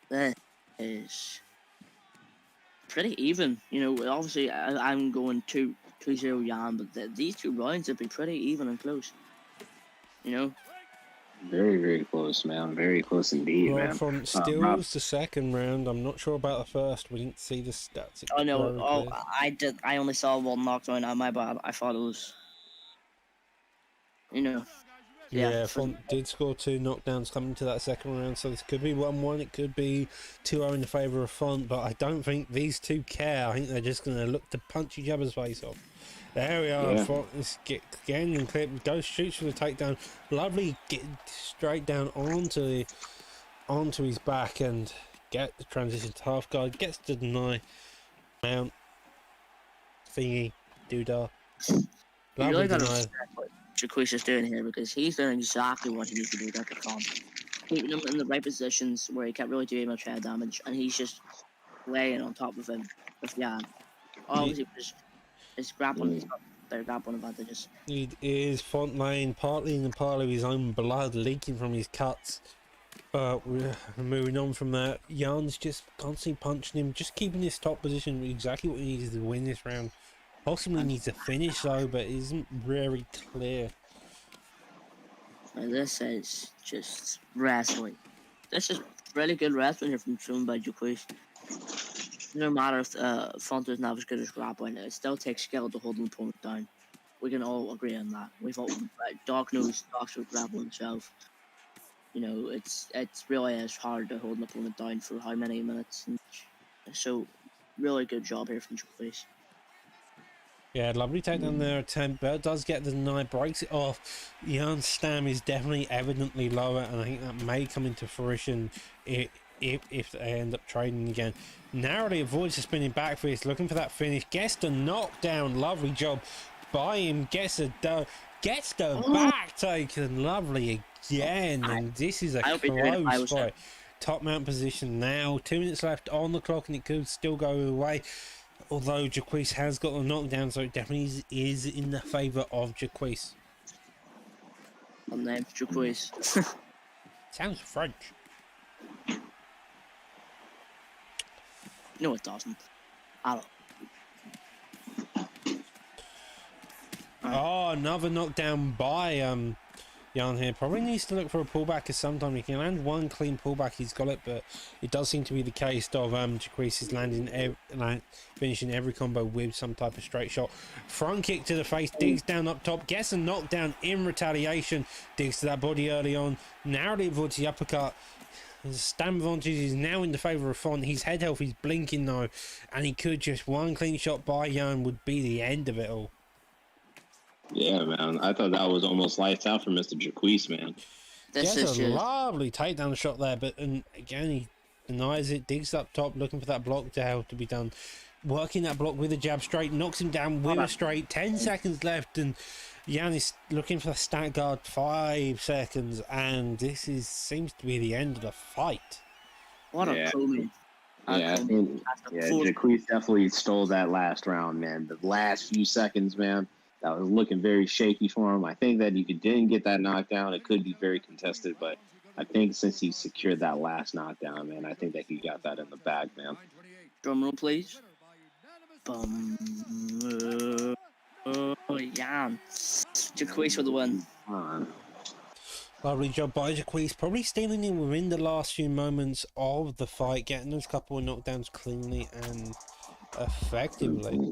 That is pretty even. Obviously I'm going 2-0 Jan, but these two rounds have been pretty even and close. Very, very close, man. Very close indeed, man. From steals the second round. I'm not sure about the first. We didn't see the stats. Oh no! I did. I only saw one knockdown. My bad. I thought it was. Yeah, Font did score 2 knockdowns coming to that second round, so this could be 1-1, it could be 2-0 in the favour of Font, but I don't think these two care. I think they're just going to look to punch each other's face off. There we are, Font is getting clipped, goes, shoots for the takedown, lovely, get straight down onto his back and get the transition to half guard, gets to deny, mount, thingy, doodah, lovely deny. Jaquish is doing here, because he's doing exactly what he needs to do at the Font. Keeping him in the right positions where he can't really do much head damage, and he's just laying on top of him with Jan. Obviously, his grappling, their grappling advantages. He is Font laying partly in the pile of his own blood leaking from his cuts. We're moving on from that. Jan's just constantly punching him, just keeping his top position, exactly what he needs to win this round. Possibly needs a finish though, but it isn't very clear. This is just wrestling. This is really good wrestling here from shown by Jaquish. No matter if Font is not as good as grappling, it still takes skill to hold an opponent down. We can all agree on that. Doc knows Doc's with grappling himself. It's really is hard to hold an opponent down for how many minutes. So, really good job here from Jaquish. Yeah, lovely takedown there attempt, but it does get the deny, breaks it off. Jan's stam is definitely evidently lower, and I think that may come into fruition if they end up trading again. Narrowly avoids the spinning back fist, looking for that finish, gets the knockdown, lovely job by him, gets a Gets the back taken. Lovely again. And this is a close fight. Top mount position now. 2 minutes left on the clock, and it could still go away. Although Jaquise has got a knockdown, so it definitely is in the favour of Jaquise. My name's Jaquise. Sounds French. No, it doesn't. I don't. Oh, another knockdown by Jan here. Probably needs to look for a pullback, because sometimes he can land one clean pullback, he's got it, but it does seem to be the case of Jaquise is finishing every combo with some type of straight shot. Front kick to the face, digs down up top, gets a knockdown in retaliation, digs to that body early on, narrowly avoids the uppercut. His stamina advantage is now in the favour of Font. His head health is blinking though, and he could just one clean shot by Jan would be the end of it all. Yeah, man. I thought that was almost lights out for Mr. Jaquise, man. This is is a just lovely takedown shot there, but again he denies it, digs up top, looking for that block to help to be done. Working that block with a jab straight, knocks him down with a straight. 10 seconds left, and Jan is looking for the stat guard. 5 seconds, and this seems to be the end of the fight. what a crony. Yeah, I think Jaquise definitely stole that last round, man. The last few seconds, man, that was looking very shaky for him. I think that if he didn't get that knockdown, it could be very contested, but I think since he secured that last knockdown, man, I think that he got that in the bag, man. Drum roll, please. Jan. Jaquise for the win. Lovely job by Jaquise, probably stealing in within the last few moments of the fight, getting those couple of knockdowns cleanly and effectively.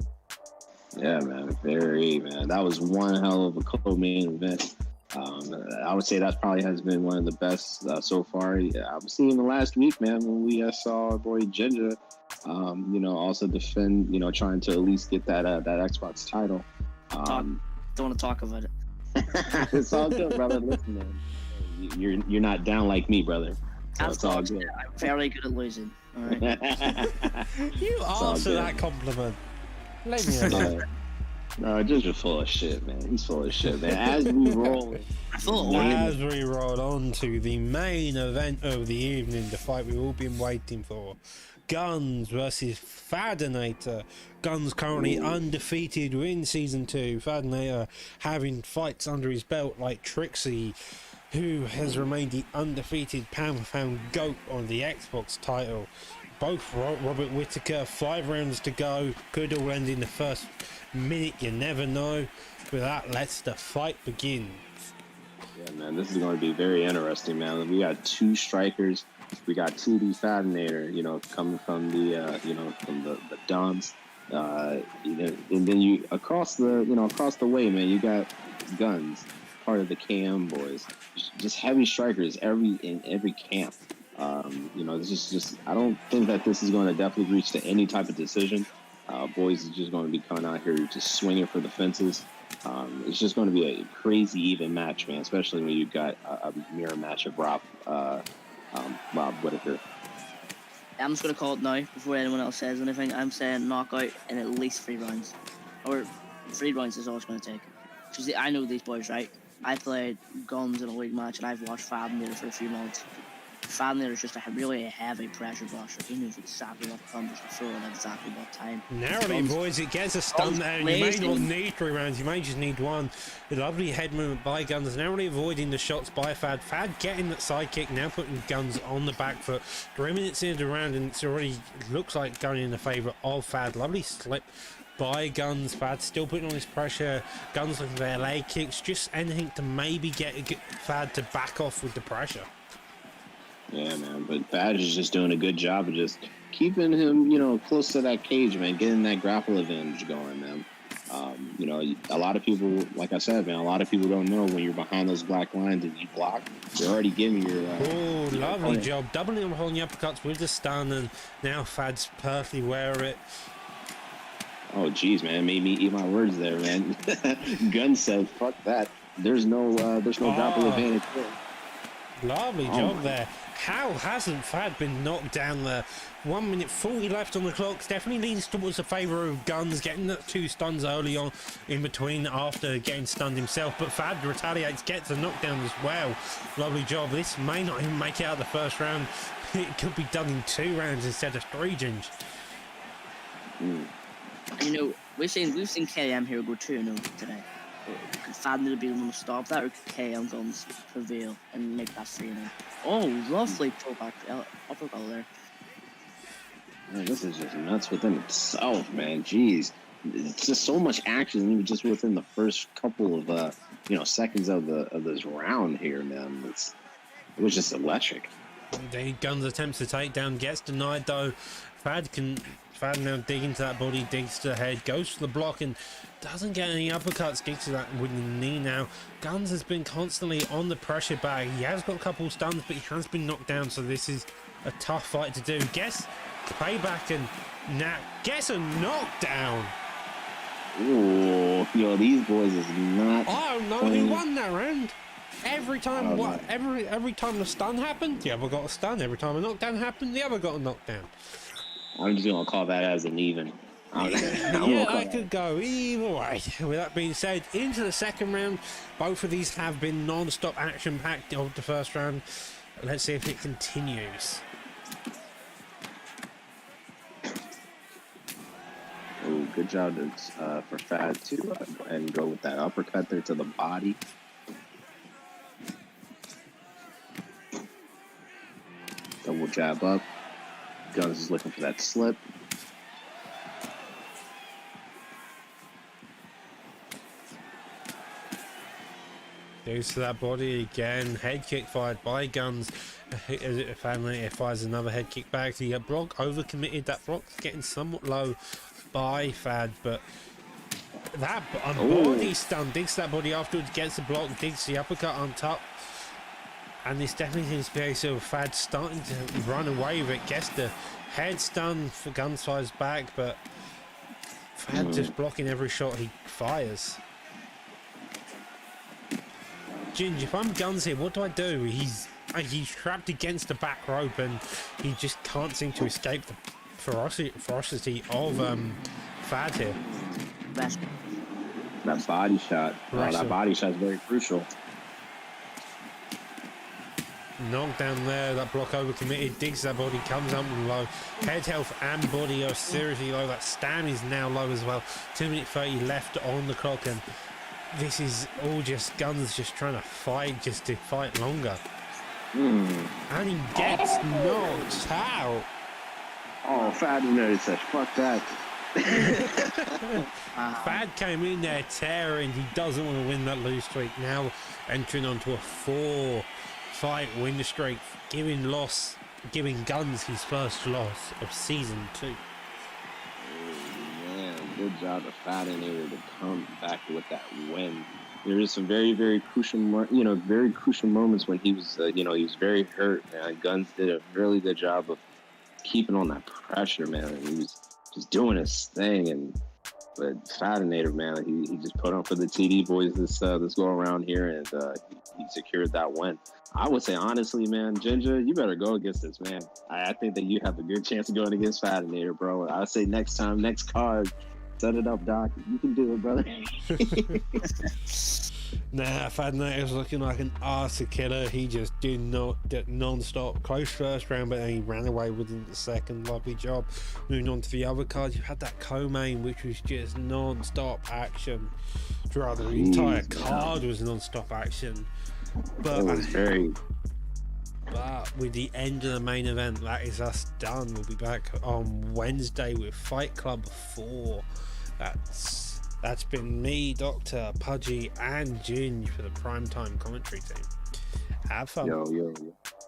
Yeah, man, man. That was one hell of a co-main event. I would say that probably has been one of the best so far. Obviously, in the last week, man, when we saw our boy Ginger, also defend, trying to at least get that Xbox title. Don't want to talk about it. It's all good, brother. Listen, man, you're not down like me, brother. So it's all good. I'm very good at losing. All right. You answer that compliment. Leave me alone. No, Ginger's full of shit, man. He's full of shit, man. As we roll on to the main event of the evening, the fight we've all been waiting for. Guns versus Fadinator. Guns currently undefeated in Season 2. Fadinator having fights under his belt like Trixie, who has remained the undefeated pound-for-pound GOAT on the Xbox title. Both Robert Whittaker, 5 rounds to go. Could all end in the first minute, you never know. With that, let's the fight begin. Yeah, man, this is going to be very interesting, man. We got 2 strikers. We got 2D Fadinator, coming from the, from the Dons. And then you across the way, man, you got Guns, part of the KM boys. Just heavy strikers in every camp. This is just, I don't think that this is going to definitely reach to any type of decision. Boys is just going to be coming out here just swinging for the fences. It's just going to be a crazy even match, man, especially when you've got a mirror match of Rob Whittaker. I'm just going to call it now before anyone else says anything. I'm saying knockout in at least 3 rounds. Or 3 rounds is all it's going to take. Because I know these boys, right? I played Guns in a league match and I've watched Fadinator for a few months. Fadinator is just a really heavy pressure busher. He knows exactly what punches to throw at exactly what time. Narrowly, boys, it gets a stun there. You may not need 3 rounds, you may just need 1. The lovely head movement by Guns, narrowly avoiding the shots by Fad. Fad getting that side kick, now putting Guns on the back foot. 3 minutes into the round, and it's already looks like going in the favour of Fad. Lovely slip by Guns. Fad still putting on his pressure. Guns looking for their leg kicks, just anything to maybe get Fad to back off with the pressure. Yeah, man, but Badge is just doing a good job of just keeping him, close to that cage, man, getting that grapple advantage going, man. A lot of people, like I said, man, a lot of people don't know when you're behind those black lines and you block, you're already giving your... lovely job. Doubling up on the uppercuts with the stun, and now Fad's perfectly aware of it. Oh, geez, man, made me eat my words there, man. Gun said, fuck that. There's no grapple advantage there. Lovely job there. How hasn't Fad been knocked down there? 1 minute 40 left on the clock. Definitely leans towards the favour of Guns, getting the 2 stuns early on in between after getting stunned himself. But Fad retaliates, gets a knockdown as well. Lovely job. This may not even make it out of the first round. It could be done in 2 rounds instead of 3, Ginge. You know, we've seen KM here go 2-0 today. Could Fad need to be the one to stop that, or could KM Guns prevail and make that 3-0? Oh, lovely pullback upper ball there. Man, this is just nuts within itself, man. Jeez, it's just so much action even just within the first couple of seconds of this round here, man. It was just electric. Indeed, Guns attempts to take down, gets denied though. Fad now dig into that body, digs to the head, goes for the block and doesn't get any uppercuts, digs to that with the knee now. Guns has been constantly on the pressure bag. He has got a couple stuns, but he has been knocked down, so this is a tough fight to do. Gets payback and now gets a knockdown. Ooh, these boys is not. I don't know who won that round. Every time every time the stun happened, the other got a stun. Every time a knockdown happened, the other got a knockdown. I'm just gonna call that as an even. Yeah, I could go either way. With that being said, into the second round, both of these have been non-stop action-packed of the first round. Let's see if it continues. Oh, good job for Fad to go ahead and go with that uppercut there to the body. Double jab up. Guns is looking for that slip. Goes to that body again. Head kick fired by Guns. Finally, it fires another head kick back. So you get block overcommitted. That block's getting somewhat low by Fad, but that body stun digs that body afterwards, gets the block, digs the uppercut on top. And this definitely seems to be a sort of Fad starting to run away with it. Gets the head stun for Guns fires back, but Fad just blocking every shot he fires. Ginge, if I'm Guns here, what do? He's trapped against the back rope and he just can't seem to escape the ferocity of Fad here. That body shot. That body shot is very crucial. Knockdown there, that block overcommitted, digs that body, comes up low. Head health and body are seriously low. That stamina is now low as well. 2 minutes 30 left on the clock, and this is all just Guns just trying to fight, just to fight longer. And he gets knocked out. Oh, Fad in there said, fuck that. Fad came in there tearing. He doesn't want to win that lose streak. Now entering onto a 4-fight win streak, giving Guns his first loss of season 2. Man, good job of Fad in there to come back with that win. There is some very, very crucial, very crucial moments when he was, he was very hurt. Man, Guns did a really good job of keeping on that pressure, man. And he was just doing his thing, but Fadinator, man, he just put on for the TD boys this go around here, and he secured that win. I would say honestly, man, Ginger, you better go against this man. I think that you have a good chance of going against Fadinator, bro. I would say next time, next card, set it up, Doc. You can do it, brother. Nah, Fadinator's looking like an arse killer. He just did not non-stop. Close first round, but then he ran away within the second. Lovely job. Moving on to the other cards, you had that co-main, which was just non-stop action. Rather, the entire card was non-stop action. But, it was very... but with the end of the main event, that is us done. We'll be back on Wednesday with Fight Club 4. That's been me, Dr. Pudgy, and Ginge for the Primetime commentary team. Have fun.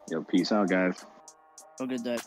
Yo, peace out, guys. Have a good day.